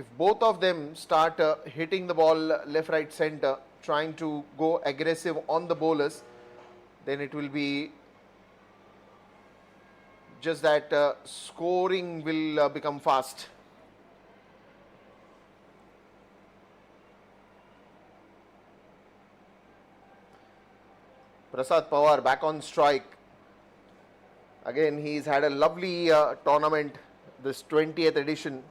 if both of them start hitting the ball left, right, center, trying to go aggressive on the bowlers, then it will be just that scoring will become fast. Prasad Pawar back on strike. Again, he's had a lovely tournament, this 20th edition.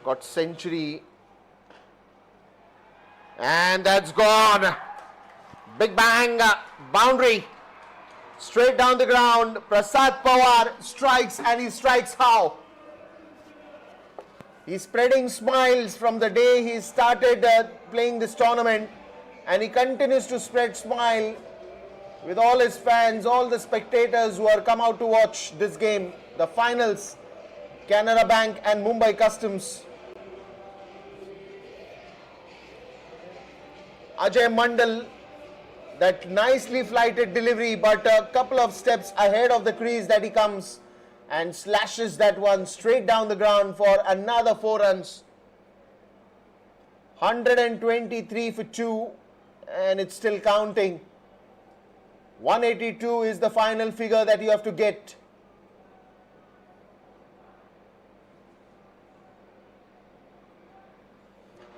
Got century. And that's gone. Big bang, boundary. Straight down the ground. Prasad Pawar strikes, and he strikes how? He's spreading smiles from the day he started playing this tournament, and he continues to spread smile with all his fans, all the spectators who are come out to watch this game, the finals, Canara Bank and Mumbai Customs. Ajay Mandal, that nicely flighted delivery, but a couple of steps ahead of the crease that he comes and slashes that one straight down the ground for another 4 runs. 123 for 2, and it's still counting. 182 is the final figure that you have to get.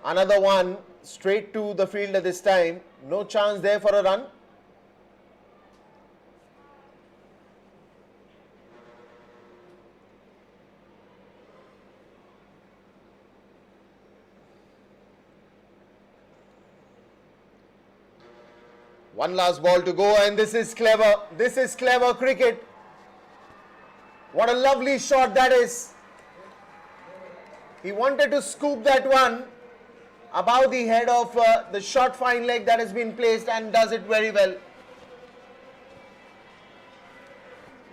Another one straight to the fielder this time. No chance there for a run. One last ball to go, and this is clever. This is clever cricket. What a lovely shot that is. He wanted to scoop that one above the head of the short fine leg that has been placed, and does it very well.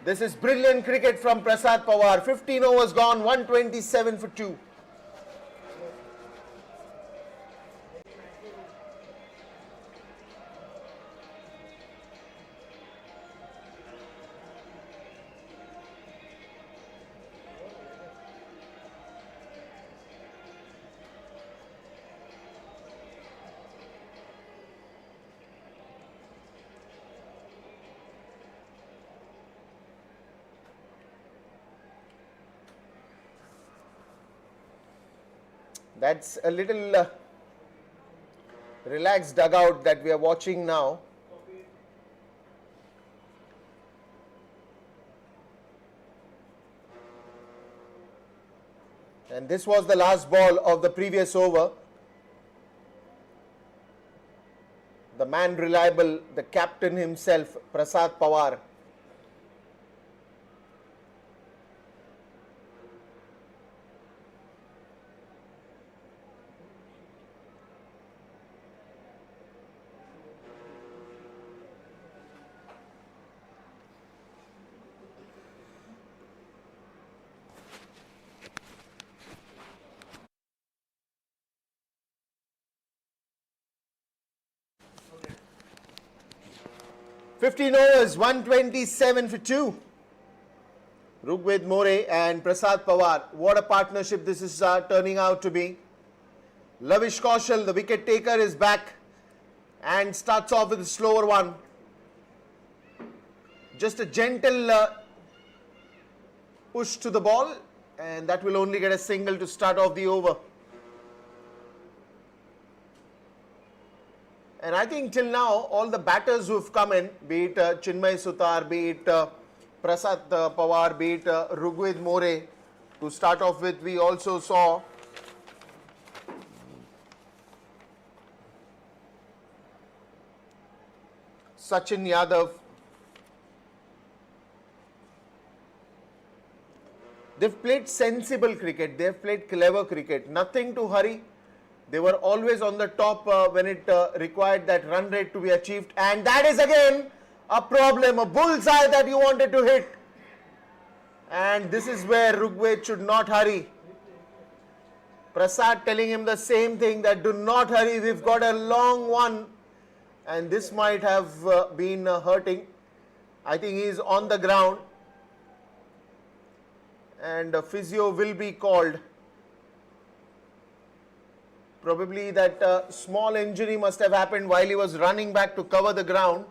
This is brilliant cricket from Prasad Pawar. 15 overs gone, 127 for 2. That's a little relaxed dugout that we are watching now. And this was the last ball of the previous over. The man reliable, the captain himself, Prasad Pawar. Fifteen overs, 127 for 2. Rugved More and Prasad Pawar. What a partnership this is turning out to be. Lavish Kaushal, the wicket taker, is back and starts off with a slower one. Just a gentle push to the ball, and that will only get a single to start off the over. And I think till now, all the batters who have come in, be it Chinmay Sutar, be it Prasad Pawar, be it Rugved More, to start off with, we also saw Sachin Yadav. They've played sensible cricket, they've played clever cricket, nothing to hurry. They were always on the top when it required that run rate to be achieved. And that is again a problem, a bullseye that you wanted to hit. And this is where Rugved should not hurry. Prasad telling him the same thing, that do not hurry, we've got a long one. And this might have been hurting. I think he is on the ground. And physio will be called. Probably that small injury must have happened while he was running back to cover the ground,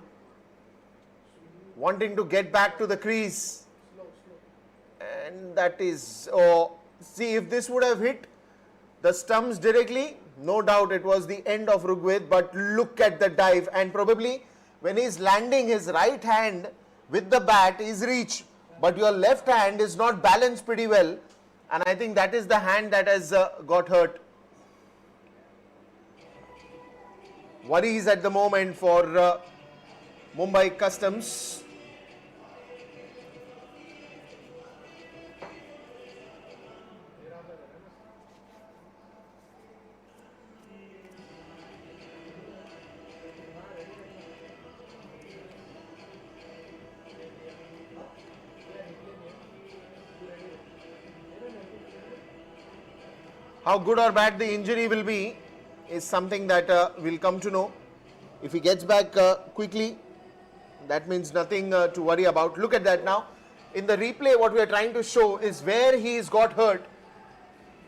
wanting to get back to the crease. And that is, oh, see, if this would have hit the stumps directly, no doubt it was the end of Rugved, but look at the dive, and probably when he's landing, his right hand with the bat is reach, but your left hand is not balanced pretty well, and I think that is the hand that has got hurt. Worries at the moment for Mumbai Customs. How good or bad the injury will be is something that we'll come to know. If he gets back quickly, that means nothing to worry about. Look at that now. In the replay, what we are trying to show is where he's got hurt.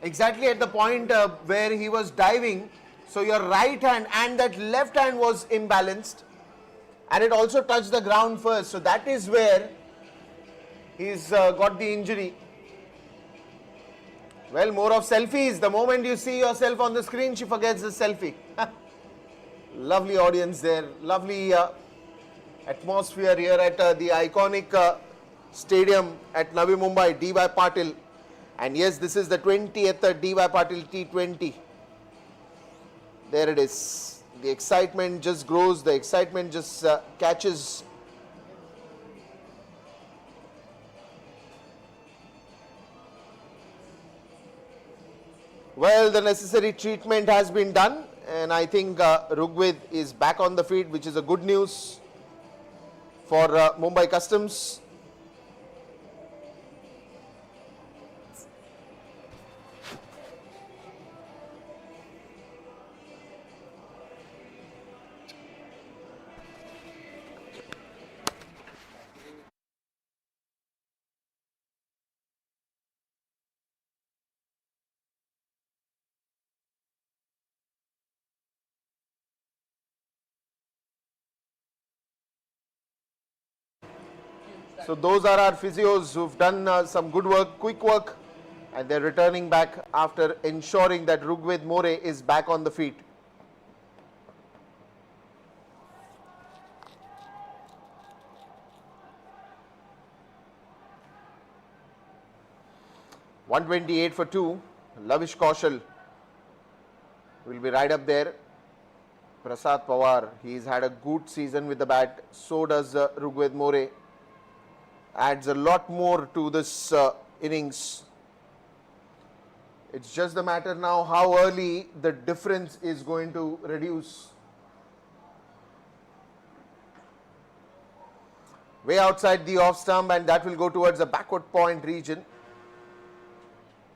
Exactly at the point where he was diving. So your right hand and that left hand was imbalanced. And it also touched the ground first. So that is where he's got the injury. Well, more of selfies. The moment you see yourself on the screen, she forgets the selfie. Lovely audience there. Lovely atmosphere here at the iconic stadium at Navi Mumbai, D.Y. Patil. And yes, this is the 20th D.Y. Patil T20. There it is. The excitement just grows. The excitement just catches. Well, the necessary treatment has been done, and I think Rugved is back on the feet, which is a good news for Mumbai Customs. So those are our physios who've done some good work, quick work, and they're returning back after ensuring that Rugved More is back on the feet. .128 for 2. Lavish Kaushal will be right up there. Prasad Pawar, he's had a good season with the bat. So does Rugved More. Adds a lot more to this innings. It's just the matter now how early the difference is going to reduce. Way outside the off stump, and that will go towards the backward point region.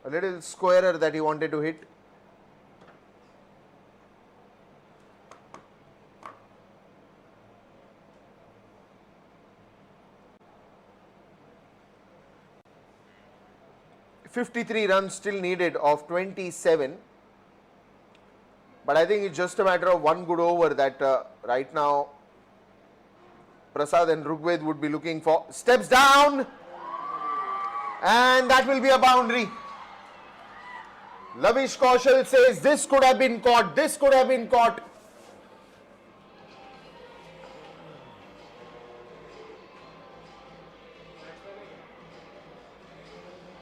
A little squarer that he wanted to hit. .53 runs still needed of 27, but I think it's just a matter of one good over that right now Prasad and Rugved would be looking for. Steps down, and that will be a boundary. Lavish Kaushal says this could have been caught, this could have been caught.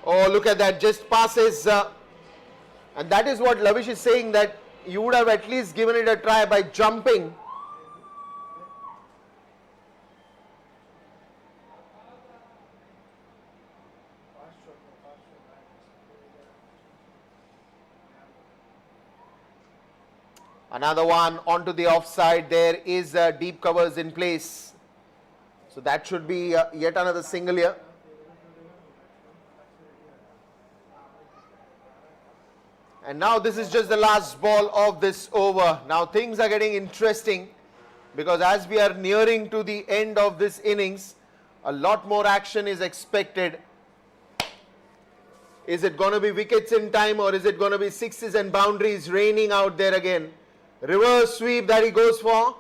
Oh, look at that, just passes. And that is what Lavish is saying, that you would have at least given it a try by jumping. Another one onto the offside. There is deep covers in place. So that should be yet another single here. And now this is just the last ball of this over. Now things are getting interesting, because as we are nearing to the end of this innings, a lot more action is expected. Is it going to be wickets in time, or is it going to be sixes and boundaries raining out there again? Reverse sweep that he goes for.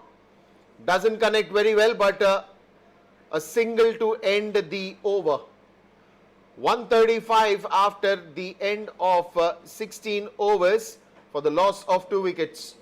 Doesn't connect very well, but a single to end the over. 135 after the end of 16 overs for the loss of 2 wickets.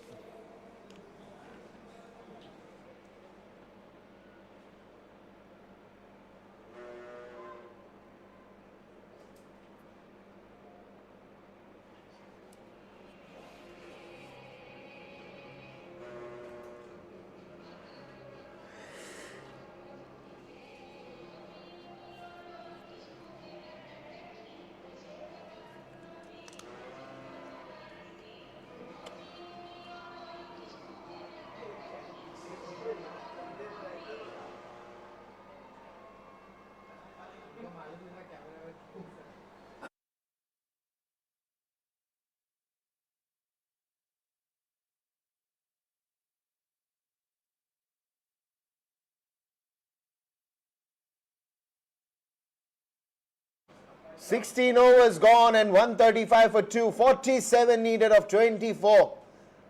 "16 overs gone and 135 for 2, 47 needed of 24.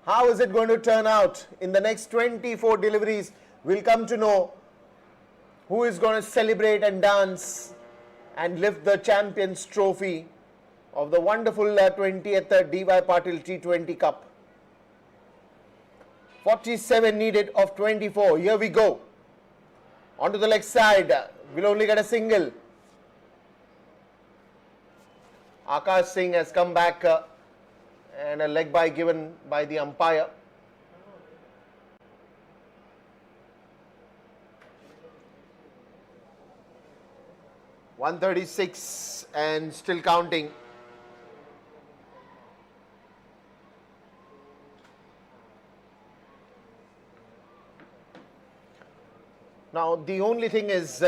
How is it going to turn out? In the next 24 deliveries, we'll come to know who is going to celebrate and dance and lift the Champions Trophy of the wonderful 20th DY Patil T20 Cup. 47 needed of 24. Here we go. Onto the leg side. We'll only get a single. Akash Singh has come back and a leg bye given by the umpire. "136 and still counting." Now the only thing is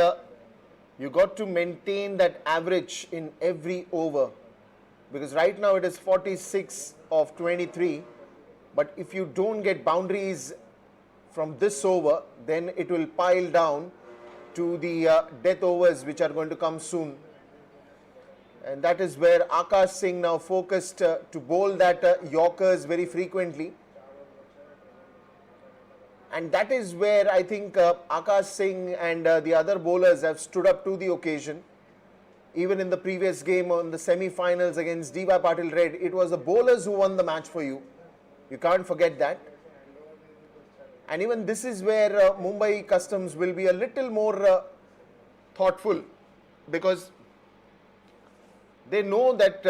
you got to maintain that average in every over, because right now it is 46 of 23, but if you don't get boundaries from this over, then it will pile down to the death overs which are going to come soon. And that is where Akash Singh now focused to bowl that Yorkers very frequently. And that is where I think Akash Singh and the other bowlers have stood up to the occasion. Even in the previous game on the semi-finals against DY Patil Red, it was the bowlers who won the match for you. You can't forget that. And even this is where Mumbai Customs will be a little more thoughtful, because they know that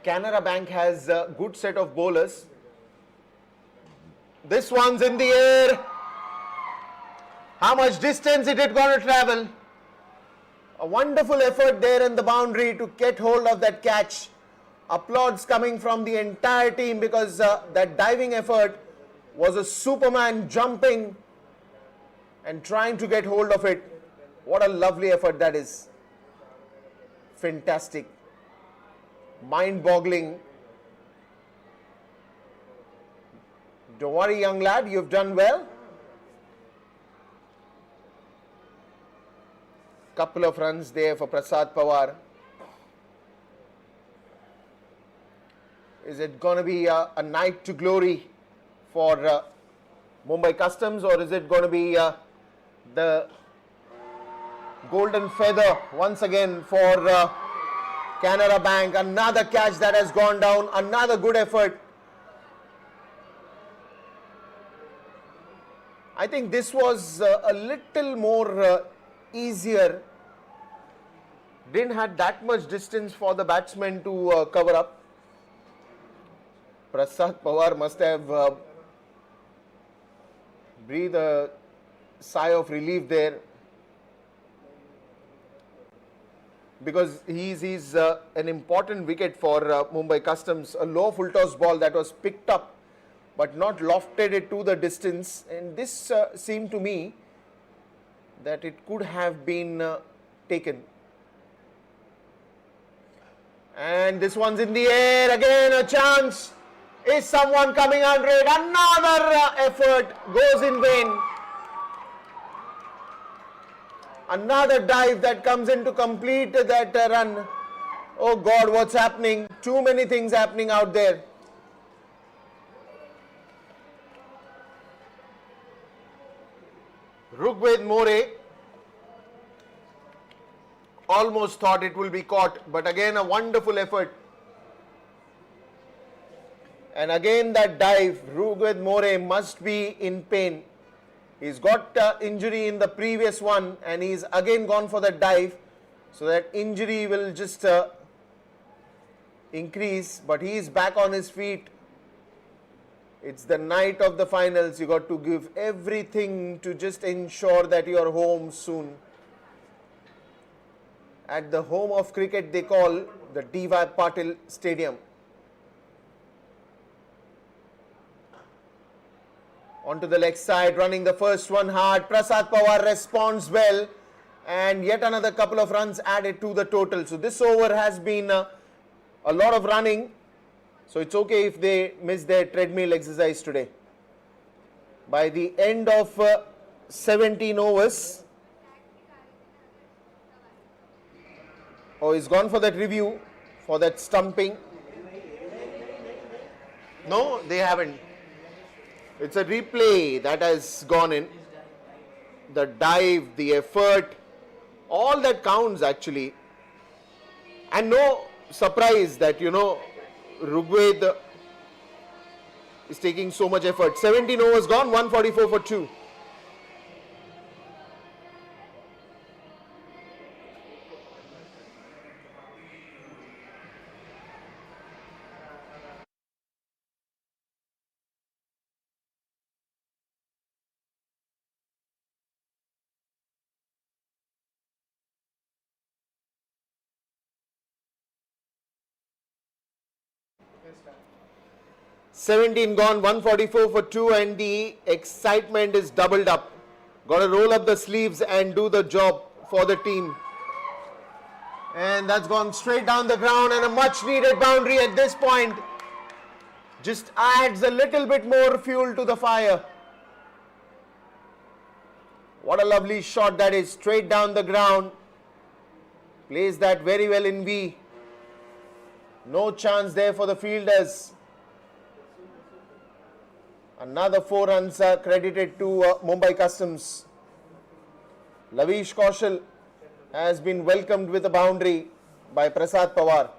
Canara Bank has a good set of bowlers. This one's in the air. How much distance it is going to travel? A wonderful effort there in the boundary to get hold of that catch. Applauds coming from the entire team, because that diving effort was a Superman jumping and trying to get hold of it. What a lovely effort that is. Fantastic. Mind-boggling. Don't worry, young lad, you've done well. Couple of runs there for Prasad Pawar. Is it going to be a night to glory for Mumbai Customs, or is it going to be the golden feather once again for Canara Bank? Another catch that has gone down, another good effort. I think this was a little more easier. Didn't have that much distance for the batsman to cover up. Prasad Pawar must have breathed a sigh of relief there, because he's an important wicket for Mumbai Customs. A low full toss ball that was picked up but not lofted it to the distance, and this seemed to me that it could have been taken. And this one's in the air, again a chance. Is someone coming under it? Another effort goes in vain. Another dive that comes in to complete that run. Oh God, what's happening? Too many things happening out there. Rugved More almost thought it will be caught, but again a wonderful effort. And again that dive, Rugved More must be in pain. He's got injury in the previous one and he's again gone for that dive. So that injury will just increase, but he is back on his feet. It's the night of the finals. You got to give everything to just ensure that you are home soon. At the home of cricket, they call the D.Y. Patil Stadium. Onto the leg side, running the first one hard. Prasad Pawar responds well. And yet another couple of runs added to the total. So this over has been a lot of running. So it's okay if they miss their treadmill exercise today. By the end of 17 overs. Oh, he's gone for that review, for that stumping. No, they haven't. It's a replay that has gone in. The dive, the effort, all that counts actually. And no surprise that, Rugved is taking so much effort. 17 overs gone, 144 for 2. $17 gone, 144 for 2, and the excitement is doubled up. Got to roll up the sleeves and do the job for the team. And that's gone straight down the ground, and a much needed boundary at this point. Just adds a little bit more fuel to the fire. What a lovely shot that is, straight down the ground. Plays that very well in V. No chance there for the fielders. Another 4 runs are credited to Mumbai Customs. Lavish Kaushal has been welcomed with a boundary by Prasad Pawar.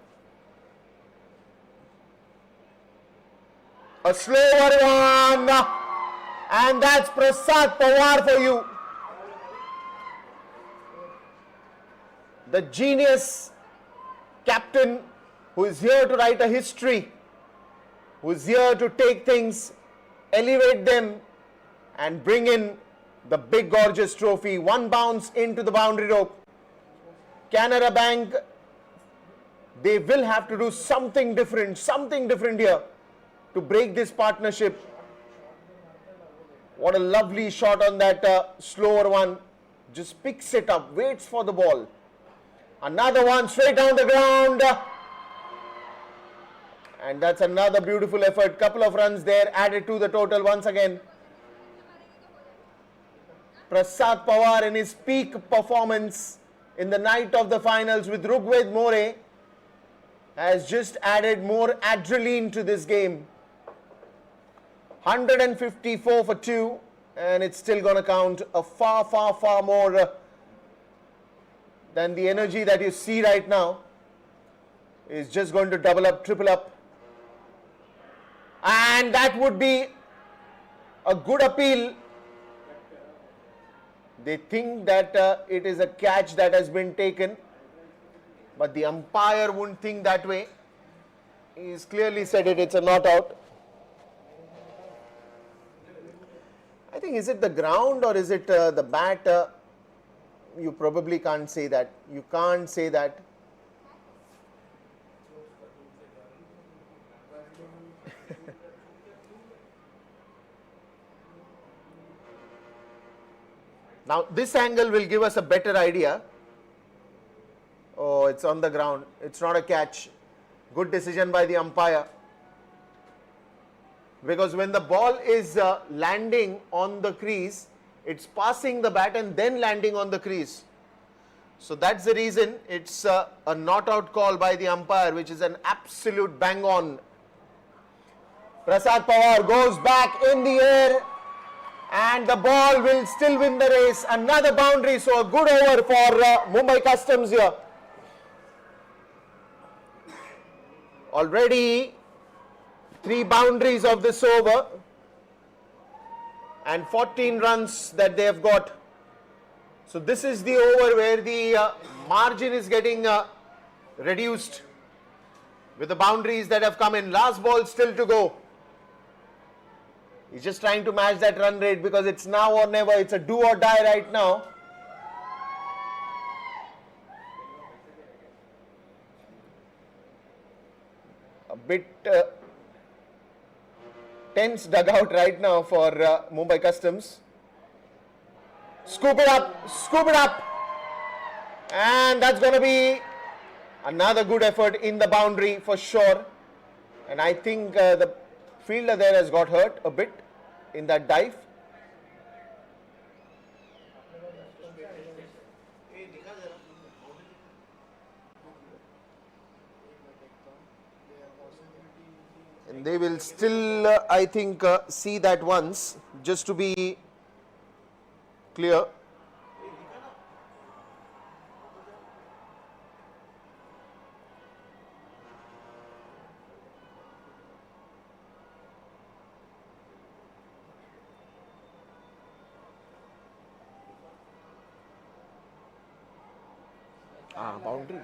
A slower one, and that's Prasad Pawar for you. The genius captain who is here to write a history, who is here to take things, elevate them and bring in the big gorgeous trophy. One bounce into the boundary rope. Canara Bank, they will have to do something different here to break this partnership. What a lovely shot on that slower one. Just picks it up, waits for the ball. Another one straight down the ground. And that's another beautiful effort. Couple of runs there added to the total once again. Prasad Pawar in his peak performance in the night of the finals with Rugved More has just added more adrenaline to this game. 154 for 2, and it's still going to count a far more than the energy that you see right now. Is just going to double up, triple up. And that would be a good appeal. They think that it is a catch that has been taken, but the umpire wouldn't think that way. He's clearly said it's a not out. I think, is it the ground or is it the bat? You probably can't say that. You can't say that. Now this angle will give us a better idea. Oh, it's on the ground. It's not a catch. Good decision by the umpire. Because when the ball is landing on the crease, it's passing the bat and then landing on the crease. So that's the reason it's a not out call by the umpire, which is an absolute bang on. Prasad Pawar goes back in the air and the ball will still win the race. Another boundary, so a good over for Mumbai Customs here. Already 3 boundaries of this over and 14 runs that they have got. So this is the over where the margin is getting reduced with the boundaries that have come in. Last ball still to go. He's just trying to match that run rate because it's now or never. It's a do or die right now. A bit tense dugout right now for Mumbai Customs. Scoop it up. And that's going to be another good effort in the boundary for sure. And I think the fielder there has got hurt a bit in that dive. And they will still, I think, see that once, just to be clear. Boundary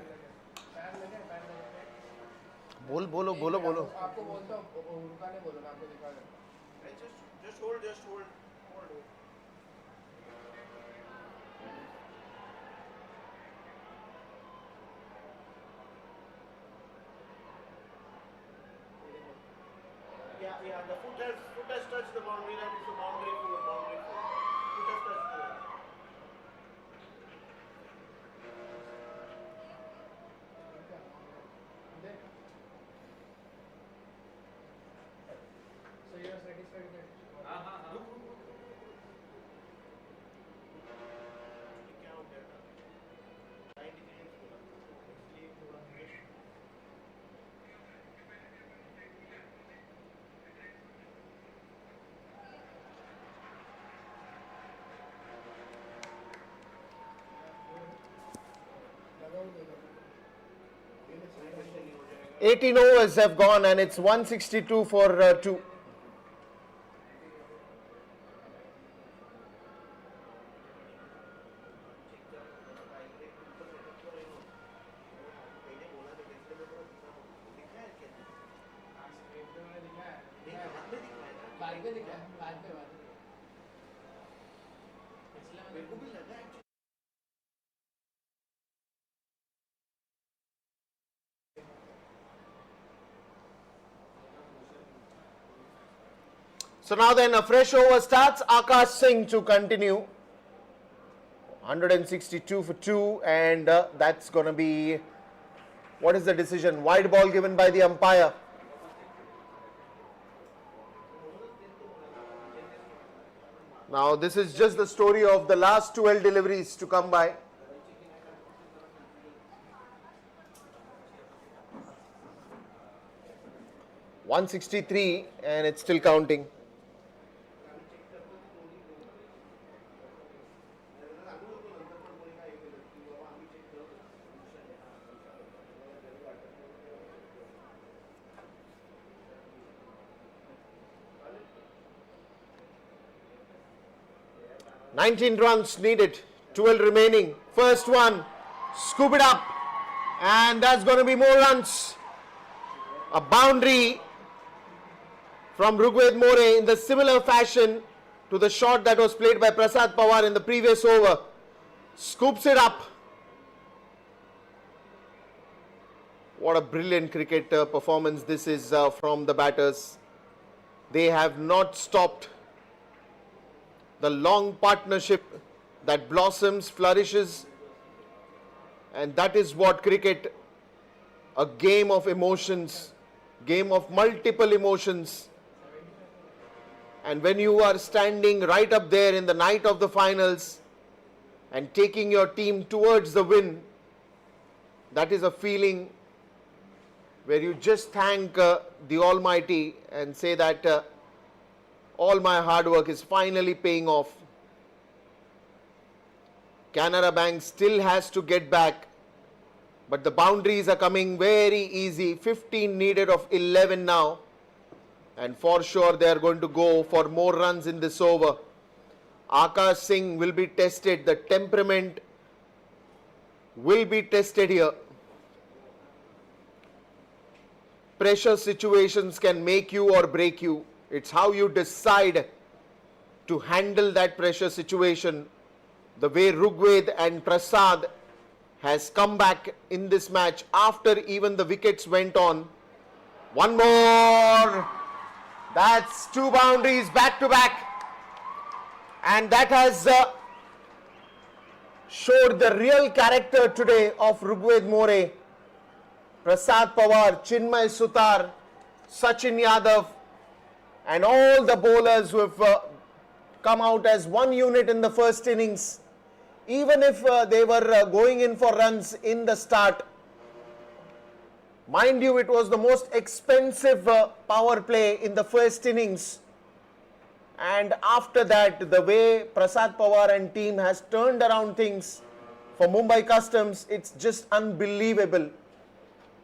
बोलो आपको बोलता हूँ रुकाने बोलो मैं आपको दिखा दूँ just hold yeah the foot has touched the boundary and it's a boundary foot foot has touched the So you are satisfied with that? क्या हो गया था 93 बोला इसलिए थोड़ा miss $18 overs have gone and it's 162 for 2. So now then a fresh over starts. Akash Singh to continue. 162 for 2 and that's going to be, what is the decision? Wide ball given by the umpire. Now this is just the story of the last 12 deliveries to come by. $163 and it's still counting. $19 runs needed, 12 remaining. First one, scoop it up, and that's going to be more runs. A boundary from Rugved More in the similar fashion to the shot that was played by Prasad Pawar in the previous over. Scoops it up. What a brilliant cricket performance this is from the batters. They have not stopped. The long partnership that blossoms, flourishes, and that is what cricket, a game of emotions, game of multiple emotions. And when you are standing right up there in the night of the finals and taking your team towards the win, that is a feeling where you just thank the Almighty and say that all my hard work is finally paying off. Canara Bank still has to get back, but the boundaries are coming very easy. 15 needed of 11 now, and for sure they are going to go for more runs in this over. Akash Singh will be tested. The temperament will be tested here. Pressure situations can make you or break you. It's how you decide to handle that pressure situation. The way Rugved and Prasad has come back in this match after even the wickets went on. One more. That's 2 boundaries back to back. And that has showed the real character today of Rugved More, Prasad Pawar, Chinmay Sutar, Sachin Yadav, and all the bowlers who have come out as one unit in the first innings. Even if they were going in for runs in the start, mind you, it was the most expensive power play in the first innings. And after that, the way Prasad Pawar and team has turned around things for Mumbai Customs, it's just unbelievable.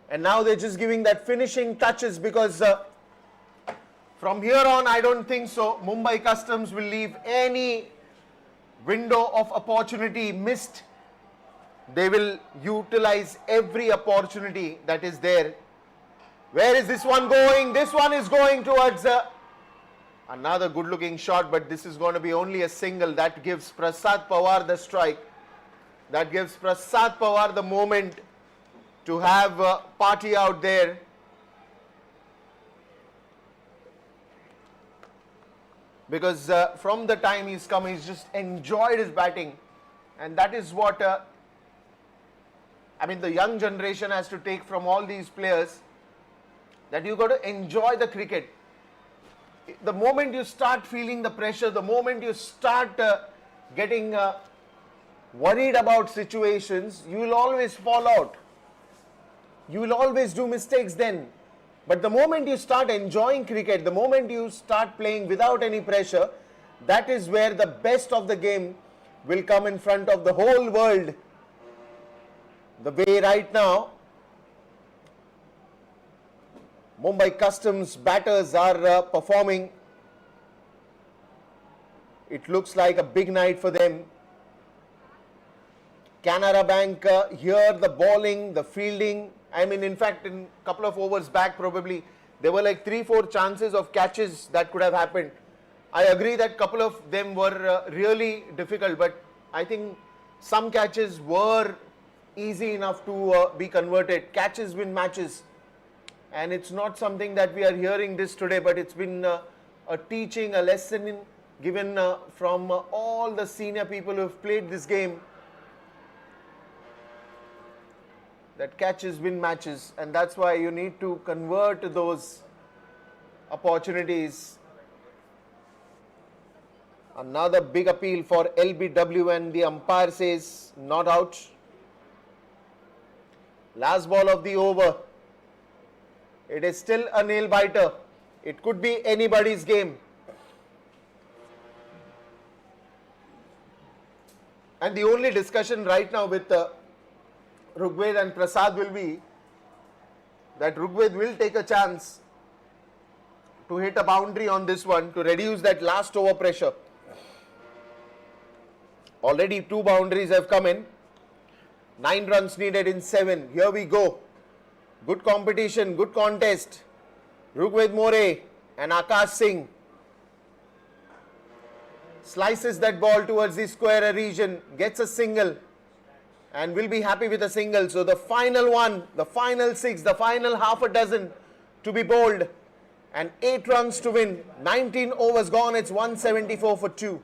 And now they're just giving that finishing touches, because from here on, I don't think so Mumbai Customs will leave any window of opportunity missed. They will utilize every opportunity that is there. Where is this one going? This one is going towards another good looking shot, but this is going to be only a single. That gives Prasad Pawar the strike. That gives Prasad Pawar the moment to have a party out there. Because from the time he's come, he's just enjoyed his batting. And that is what, I mean, the young generation has to take from all these players, that you got to enjoy the cricket. The moment you start feeling the pressure, the moment you start getting worried about situations, you will always fall out. You will always do mistakes then. But the moment you start enjoying cricket, the moment you start playing without any pressure, that is where the best of the game will come in front of the whole world. The way right now, Mumbai Customs batters are performing, it looks like a big night for them. Canara Bank here, the bowling, the fielding, I mean, in fact, in a couple of overs back, probably there were like 3-4 chances of catches that could have happened. I agree that couple of them were really difficult, but I think some catches were easy enough to be converted. Catches win matches, and it's not something that we are hearing this today, but it's been a teaching, a lesson given from all the senior people who have played this game, that catches win matches, and that's why you need to convert those opportunities. Another big appeal for LBW, and the umpire says not out. Last ball of the over. It is still a nail biter. It could be anybody's game. And the only discussion right now with Rugved and Prasad will be that Rugved will take a chance to hit a boundary on this one to reduce that last over pressure. Already 2 boundaries have come in. 9 runs needed in 7. Here we go. Good competition, good contest. Rugved More and Akash Singh slices that ball towards the square region, gets a single, and will be happy with a single. So the final one, the final 6, the final half a dozen to be bowled, and 8 runs to win. 19 overs gone, it's 174 for 2.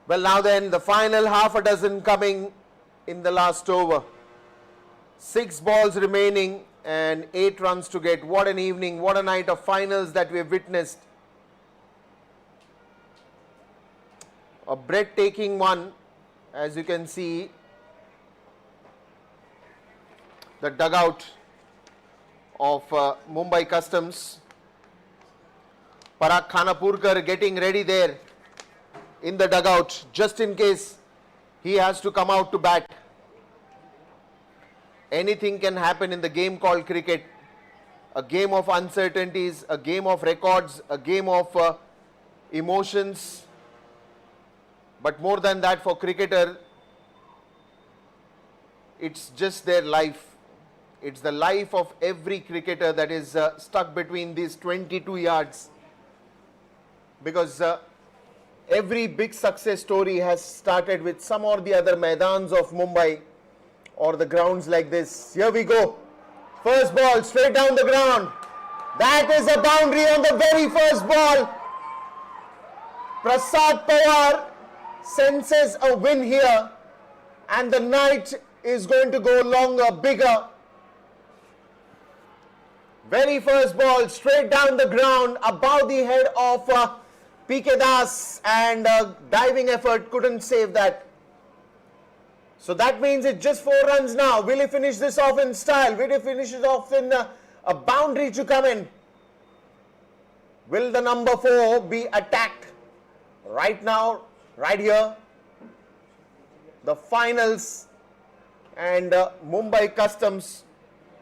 Well, now then, the final half a dozen coming in the last over. 6 balls remaining and 8 runs to get. What an evening, what a night of finals that we have witnessed. A breathtaking one, as you can see. The dugout of Mumbai Customs. Parag Khanapurkar getting ready there in the dugout just in case he has to come out to bat. Anything can happen in the game called cricket. A game of uncertainties, a game of records, a game of emotions. But more than that, for cricketer, it's just their life. It's the life of every cricketer that is stuck between these 22 yards. Because every big success story has started with some or the other maidans of Mumbai or the grounds like this. Here we go. First ball straight down the ground. That is a boundary on the very first ball. Prasad Pawar senses a win here, and the night is going to go longer, bigger. Very first ball straight down the ground above the head of PK Das, and diving effort couldn't save that. So that means it's just 4 runs now. Will he finish this off in style? Will he finish it off in a boundary to come in? Will the number 4 be attacked? Right now, right here, the finals, and Mumbai Customs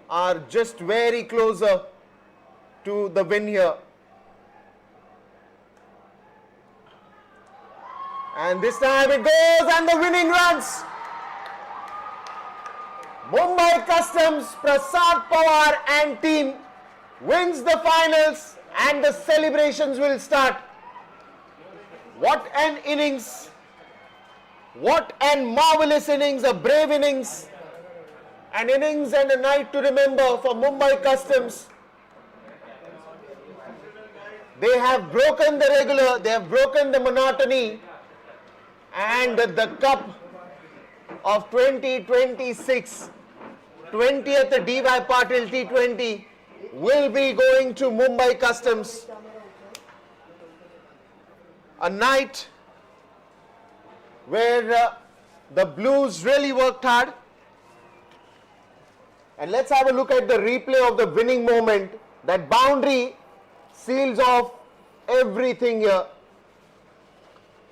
are just very closer to the win here. And this time it goes, and the winning runs. Mumbai Customs, Prasad Pawar and team wins the finals, and the celebrations will start. What an innings. What an marvelous innings, a brave innings. An innings and a night to remember for Mumbai Customs. They have broken the regular, they have broken the monotony, and the cup of 2026, 20th D.Y. Patil T20 will be going to Mumbai Customs. A night where the Blues really worked hard. And let's have a look at the replay of the winning moment. That boundary seals off everything here.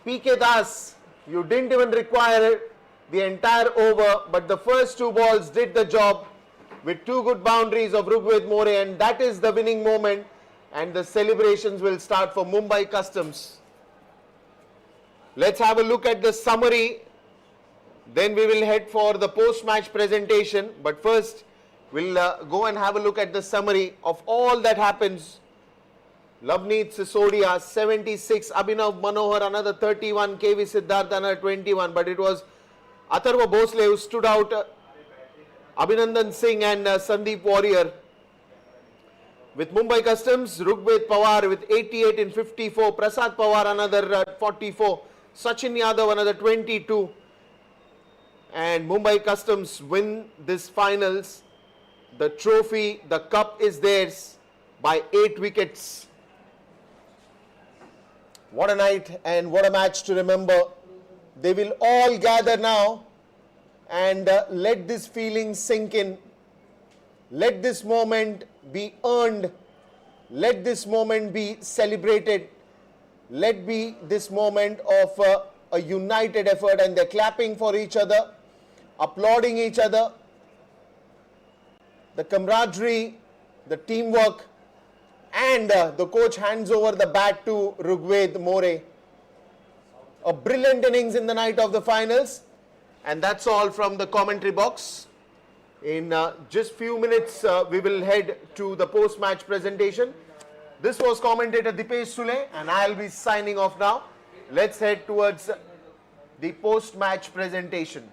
PK Das, you didn't even require the entire over, but the first 2 balls did the job with 2 good boundaries of Rugved More, and that is the winning moment, and the celebrations will start for Mumbai Customs. Let's have a look at the summary, then we will head for the post-match presentation, but first we'll go and have a look at the summary of all that happens. Lavneet Sisodia 76, Abhinav Manohar another 31, KV Siddhartha another 21, but it was Atharva Bhosle who stood out, Abhinandan Singh and Sandeep Warrior. With Mumbai Customs, Rugved Pawar with 88 in 54, Prasad Pawar another 44, Sachin Yadav another 22, and Mumbai Customs win this finals. The trophy, the cup is theirs by 8 wickets. What a night and what a match to remember. They will all gather now and let this feeling sink in. Let this moment be earned. Let this moment be celebrated. Let be this moment of a united effort, and they're clapping for each other, applauding each other. The camaraderie, the teamwork, and the coach hands over the bat to Rugved More. A brilliant innings in the night of the finals, and that's all from the commentary box. In just few minutes, we will head to the post-match presentation. This was commentator Dipesh Sule, and I'll be signing off now. Let's head towards the post-match presentation.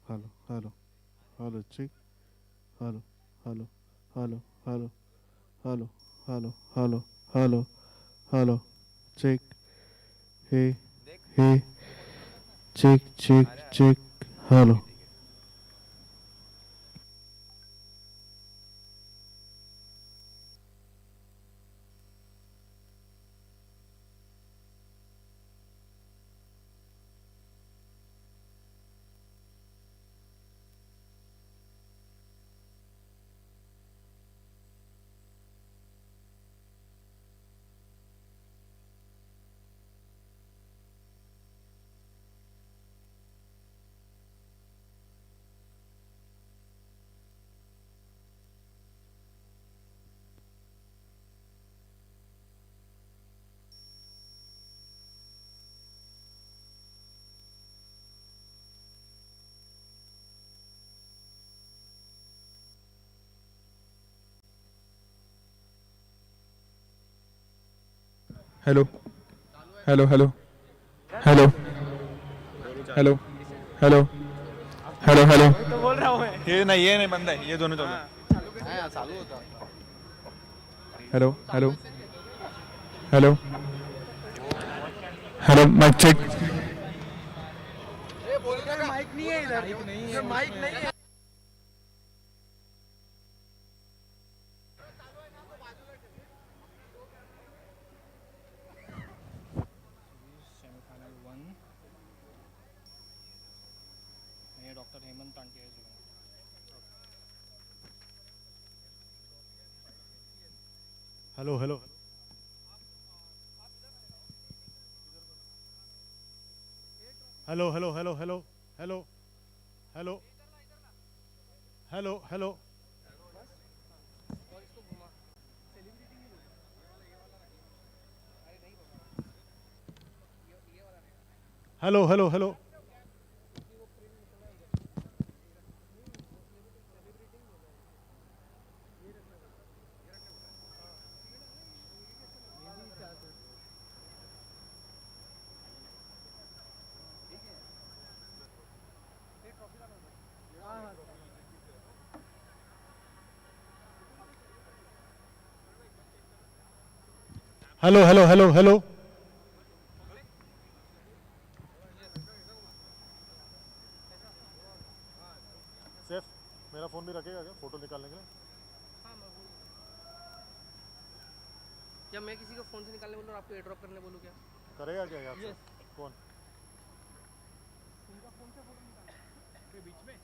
hello, hello, hello, check, hello, hello, hello, hello, hello, hello, hello, hello, hello, check, hey, hey, check, check, check, hello. Hello, hello, hello, hello, hello, hello, hello, hello. ये नहीं बंद है, ये दोनों चल रहे हैं. Hello, hello, hello, hello. Mic check. Semi-final 1. ये डॉक्टर हेमंत तांटे है जो. Hello, hello. Hello, hello, hello, hello, hello, hello, hello, hello. Hello, hello, hello. Hello, hello, hello, hello. Safe मेरा फोन भी रखेगा क्या फोटो निकालने के लिए? जब मैं किसी को फोन से निकालने बोलूँ और आपको एयर ड्रॉप करने बोलूँ क्या करेगा क्या यार? yes. कौन? उनका फोन से फोटो निकालना के बीच में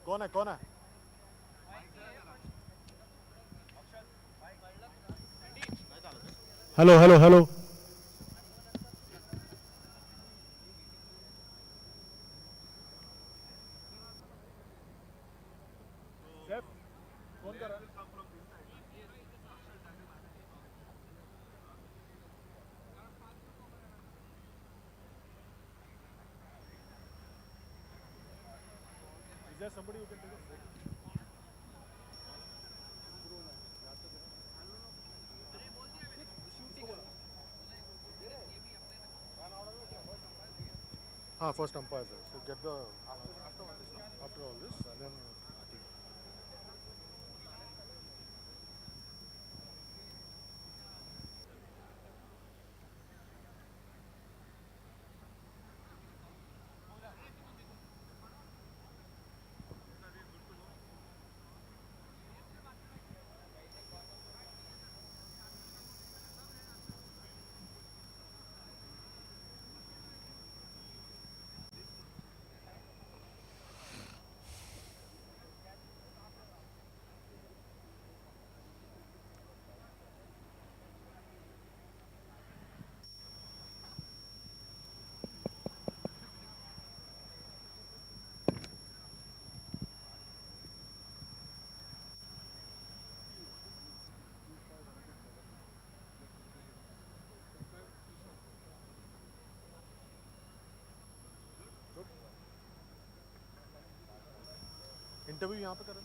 कौन है कौन है? Hello hello hello. कौन कर रहा है? Is there somebody who can take a photo? First umpire, sir. So get the after all this, and then interview यहाँ पे करें.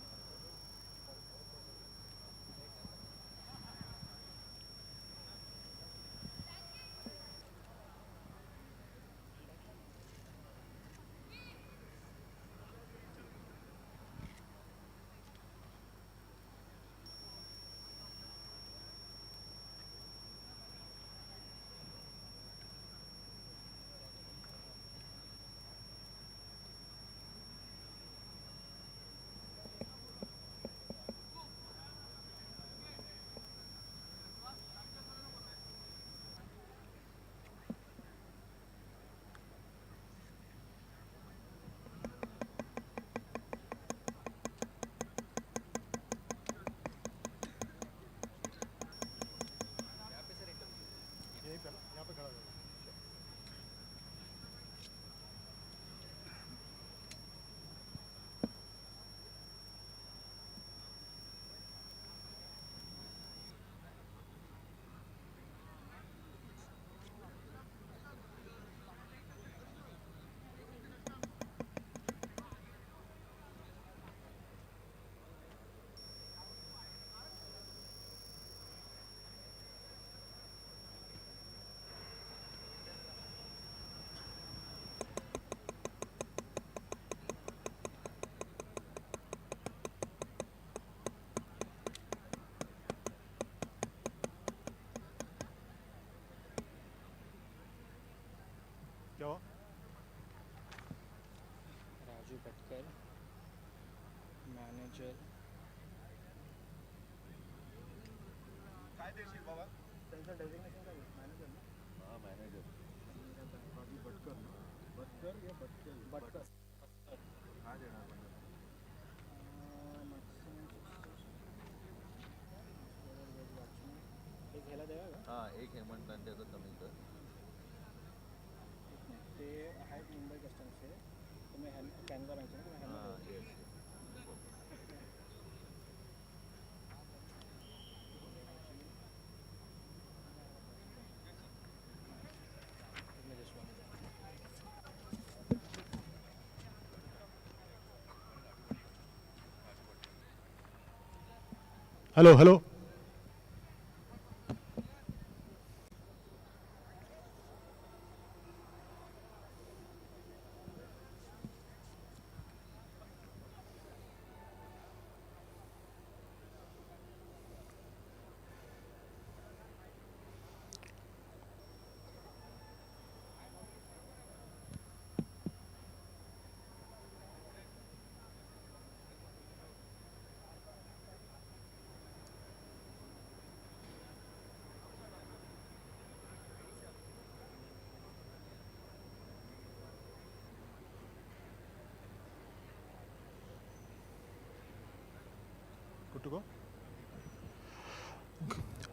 Hello, hello. Good to go.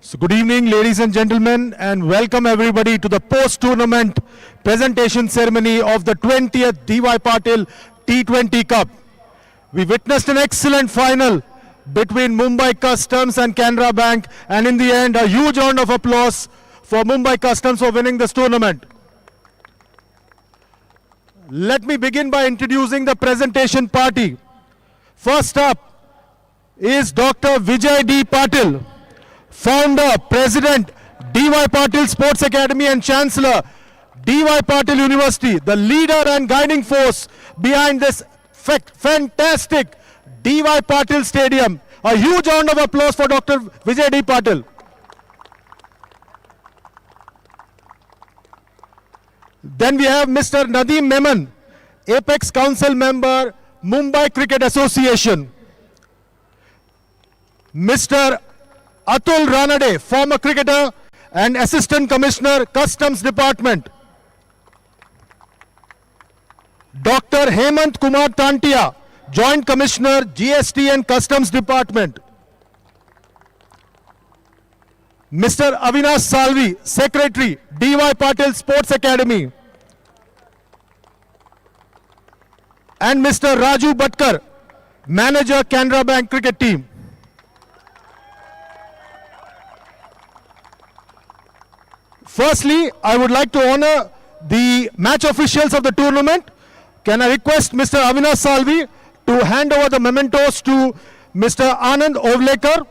So good evening, ladies and gentlemen, and welcome everybody to the post-tournament presentation ceremony of the 20th DY Patil T20 Cup. We witnessed an excellent final between Mumbai Customs and Canara Bank, and in the end, a huge round of applause for Mumbai Customs for winning this tournament. Let me begin by introducing the presentation party. First up is Dr. Vijay D. Patil, Founder, President, DY Patil Sports Academy and Chancellor, DY Patil University, the leader and guiding force behind this fantastic DY Patil Stadium. A huge round of applause for Dr. Vijay D. Patil. Then we have Mr. Nadeem Memon, Apex Council Member, Mumbai Cricket Association. Mr. Atul Ranade, former cricketer and Assistant Commissioner, Customs Department. Dr. Hemant Kumar Tantia, Joint Commissioner, GST and Customs Department. Mr. Avinash Salvi, Secretary, DY Patil Sports Academy. And Mr. Raju Bhatkar, Manager, Canara Bank Cricket Team. Firstly, I would like to honor the match officials of the tournament. Can I request Mr. Avinash Salvi to hand over the mementos to Mr. Anand Ovlekar,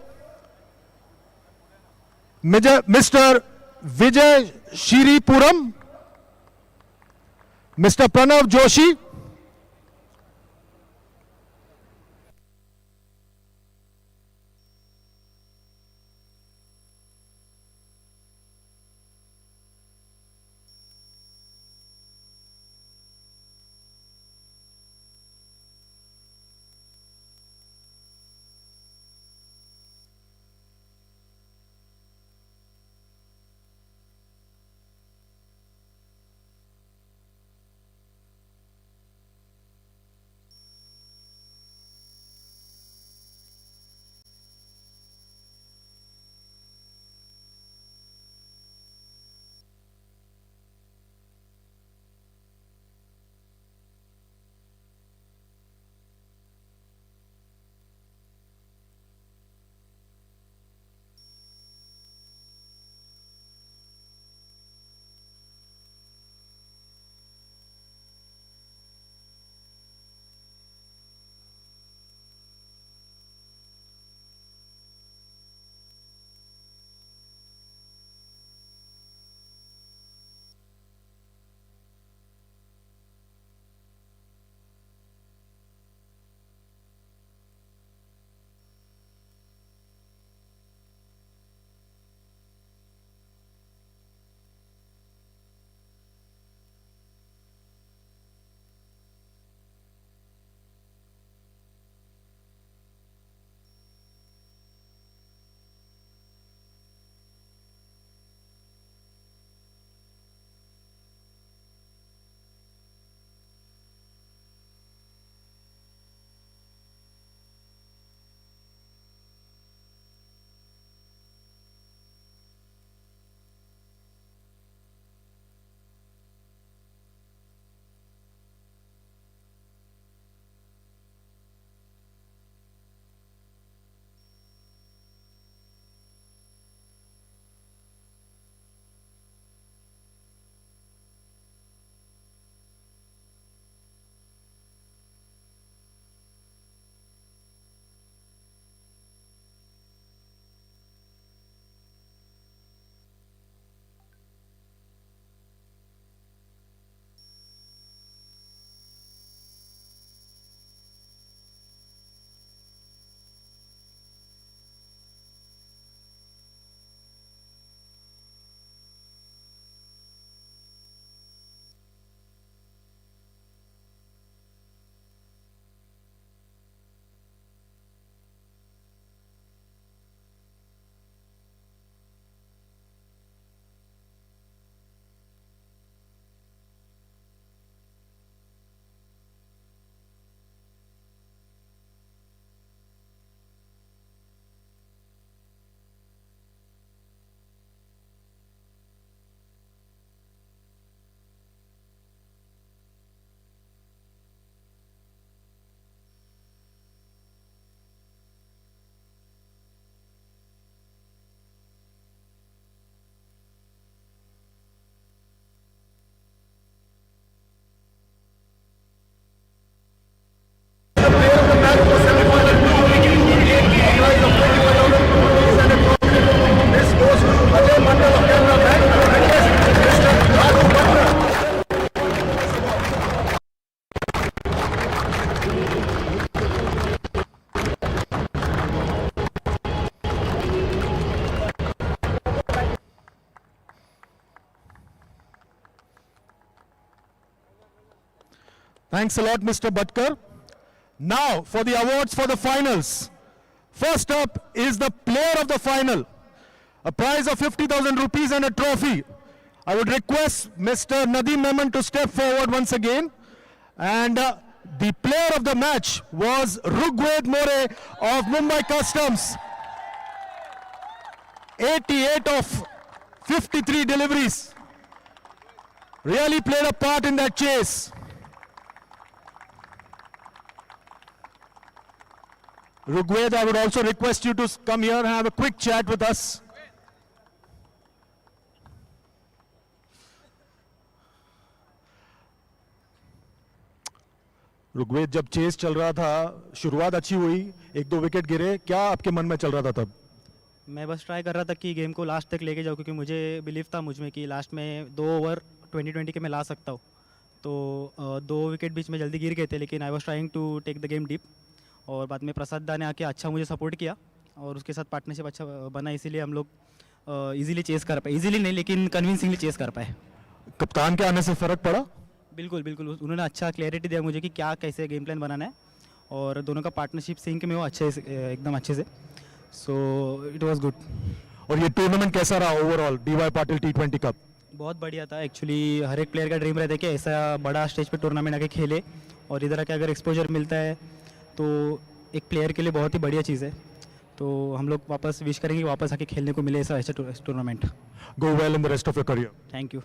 Mr. Vijay Shiripuram, Mr. Pranav Joshi, Thanks a lot, Mr. Bhatkar. Now for the awards for the finals. First up is the player of the final. A prize of 50,000 rupees and a trophy. I would request Mr. Nadeem Memon to step forward once again. And the player of the match was Rugved More of Mumbai Customs. 88 of 53 deliveries. Really played a part in that chase. Rugved, I would also request you to come here and have a quick chat with us. Rugved, जब chess चल रहा था, शुरुआत अच्छी हुई, एक दो wicket गिरे, क्या आपके मन में चल रहा था तब? मैं बस ट्राई कर रहा था कि गेम को लास्ट तक लेके जाऊँ, क्योंकि मुझे बिलीव था मुझ में कि लास्ट में 2 ओवर 20-20 के मैं ला सकता हूँ. तो 2 विकेट बीच में जल्दी गिर गए थे, लेकिन I was trying to take the game deep. और बाद में प्रसाद दा ने आके अच्छा मुझे सपोर्ट किया और उसके साथ पार्टनरशिप अच्छा बना, इसीलिए हम लोग इजीली चेस कर पाए. इजीली नहीं, लेकिन कन्विंसिंगली चेस कर पाए. कप्तान के आने से फ़र्क पड़ा? बिल्कुल बिल्कुल, उन्होंने अच्छा क्लैरिटी दिया मुझे कि क्या कैसे गेम प्लान बनाना है, और दोनों का पार्टनरशिप सिंक में हो अच्छे से, एकदम अच्छे से. So it was good. और ये टूर्नामेंट कैसा रहा overall, D Y Patil T20 cup? बहुत बढ़िया था. एक्चुअली हर एक प्लेयर का ड्रीम रहता है कि ऐसा बड़ा स्टेज पे टूर्नामेंट आके खेले, और इधर आके अगर एक्सपोजर मिलता है तो एक प्लेयर के लिए बहुत ही बढ़िया चीज़ है. तो हम लोग वापस विश करेंगे कि वापस आके खेलने को मिले ऐसा tournament. Go well in the rest of your career. Thank you.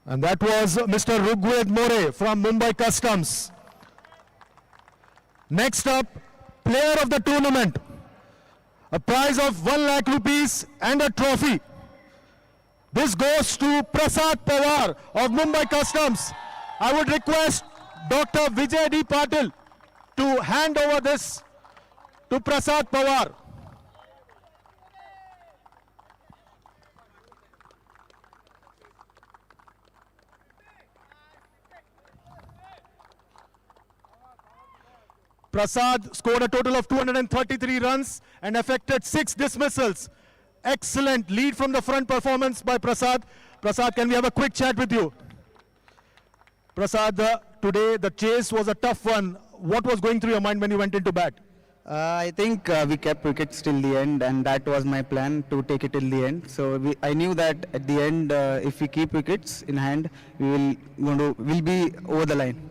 And that was Mr. Rugved More from Mumbai Customs. Next up, player of the tournament. A prize of 1 lakh rupees and a trophy. This goes to Prasad Pawar of Mumbai Customs. I would request Dr. Vijay D. Patil to hand over this to Prasad Pawar. Prasad scored a total of 233 runs and effected 6 dismissals. Excellent lead from the front performance by Prasad. Prasad, can we have a quick chat with you? Prasad, today the chase was a tough one. What was going through your mind when you went into bat? I think we kept wickets till the end, and that was my plan, to take it till the end. So I knew that at the end, if we keep wickets in hand, we'll be over the line.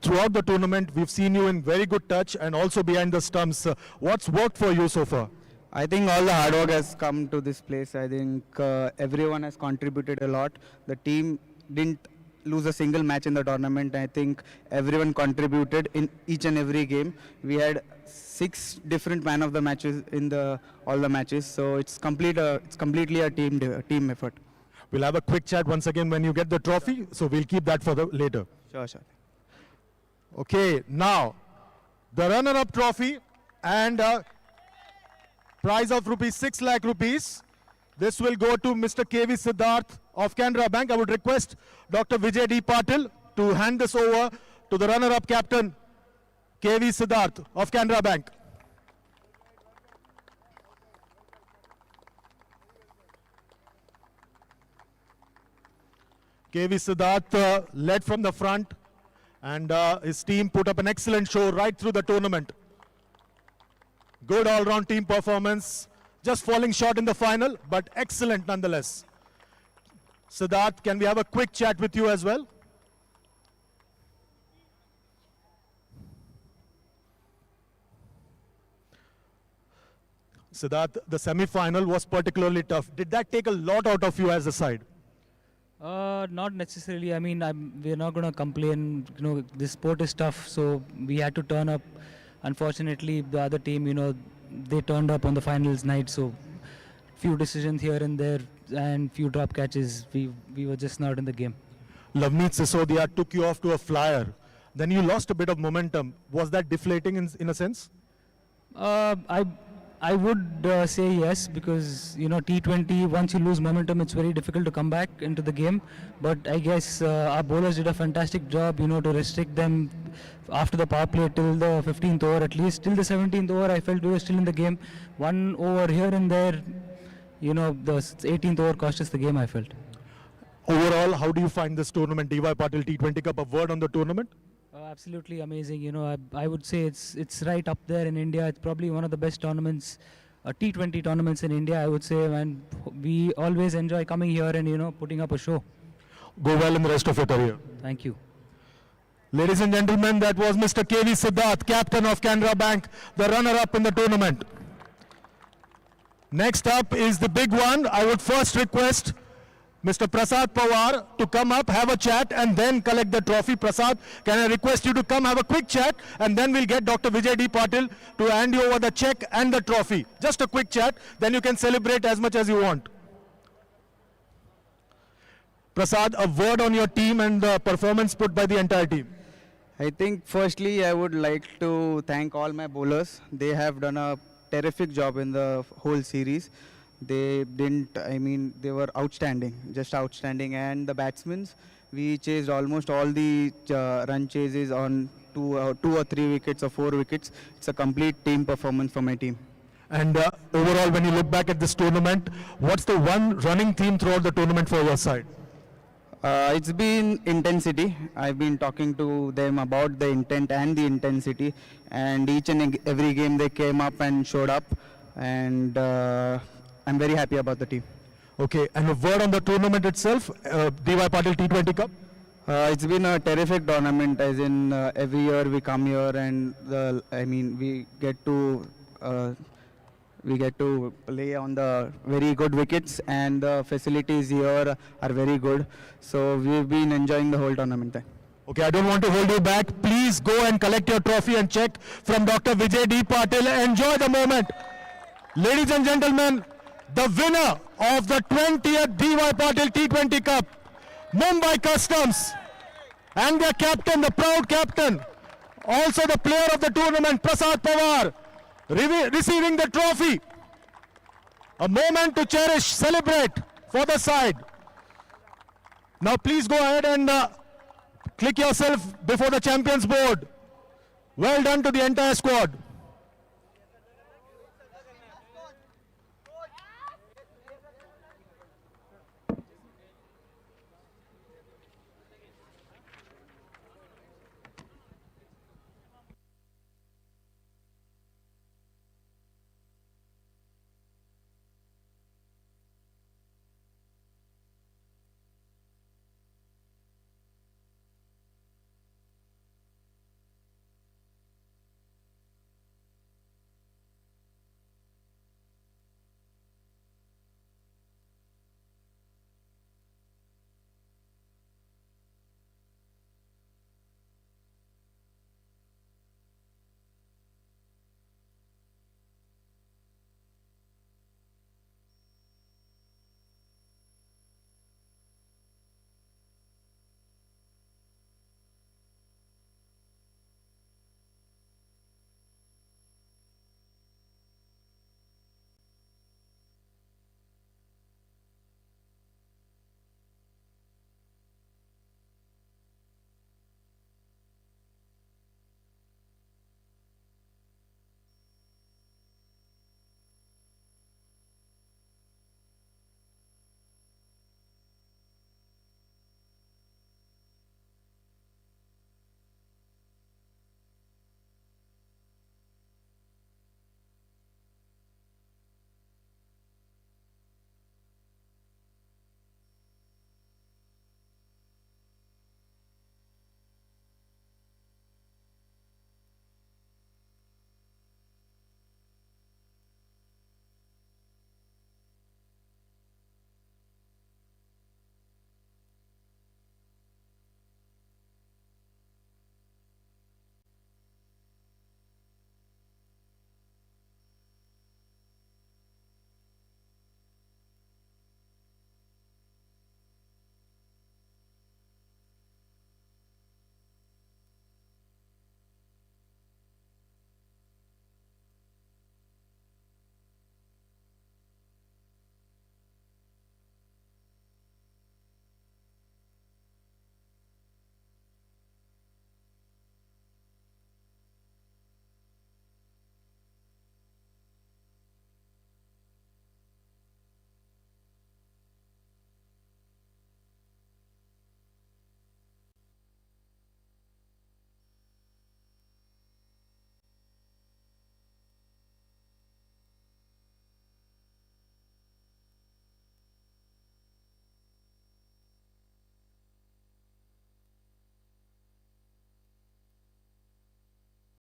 Throughout the tournament, we've seen you in very good touch and also behind the stumps. What's worked for you so far? I think all the hard work has come to this place. I think everyone has contributed a lot. The team didn't lose a single match in the tournament. I think everyone contributed in each and every game. We had 6 different man of the matches in all the matches. So it's completely a team effort. We'll have a quick chat once again when you get the trophy. So we'll keep that for the later. Sure. Okay, now the runner-up trophy and prize of 6 lakh rupees. This will go to Mr. KV Siddharth of Canara Bank. I would request Dr. Vijay D. Patil to hand this over to the runner-up captain, KV Siddharth of Canara Bank. KV Siddharth led from the front, and his team put up an excellent show right through the tournament. Good all-round team performance, just falling short in the final, but excellent nonetheless. Siddharth, can we have a quick chat with you as well? Siddharth, the semi-final was particularly tough. Did that take a lot out of you as a side? Not necessarily. I mean, we're not going to complain. You know, this sport is tough, so we had to turn up. Unfortunately, the other team, you know, they turned up on the finals night, so few decisions here and there and few drop catches. We were just not in the game. Lavneet Sisodia took you off to a flyer. Then you lost a bit of momentum. Was that deflating in a sense? I would say yes, because you know, T20, once you lose momentum, it's very difficult to come back into the game. But I guess our bowlers did a fantastic job, you know, to restrict them after the power play till the 15th over at least. Till the 17th over, I felt we were still in the game. 1 over here and there, you know, the 18th over cost us the game, I felt. Overall, how do you find this tournament, DY Patil T20 Cup? A word on the tournament? absolutely amazing. You know, I would say it's right up there in India. It's probably one of the best tournaments, T20 tournaments in India, I would say, and we always enjoy coming here and, you know, putting up a show. Go well in the rest of your career. Thank you. Ladies and gentlemen, that was Mr. KV Siddharth, captain of Canara Bank, the runner-up in the tournament. Next up is the big one. I would first request Mr. Prasad Pawar to come up, have a chat, and then collect the trophy. Prasad, can I request you to come have a quick chat, and then we'll get Dr. Vijay D. Patil to hand you over the check and the trophy. Just a quick chat, then you can celebrate as much as you want. Prasad, a word on your team and the performance put by the entire team. I think firstly I would like to thank all my bowlers. They have done a terrific job in the whole series. They were outstanding, just outstanding. And the batsmen, we chased almost all the run chases on two or three wickets or 4 wickets. It's a complete team performance for my team. And overall, when you look back at this tournament, what's the one running theme throughout the tournament for your side? It's been intensity. I've been talking to them about the intent and the intensity, and each and every game they came up and showed up, and I'm very happy about the team. Okay, and a word on the tournament itself, DY Patil T20 Cup? It's been a terrific tournament, as in every year we come here and we get to play on the very good wickets, and the facilities here are very good. So we've been enjoying the whole tournament. Okay, I don't want to hold you back. Please go and collect your trophy and check from Dr. Vijay D. Patil. Enjoy the moment. Ladies and gentlemen, the winner of the 20th DY Patil T20 Cup, Mumbai Customs, and their captain, the proud captain, also the player of the tournament, Prasad Pawar, receiving the trophy. A moment to cherish, celebrate for the side. Now please go ahead and click yourself before the champions board. Well done to the entire squad.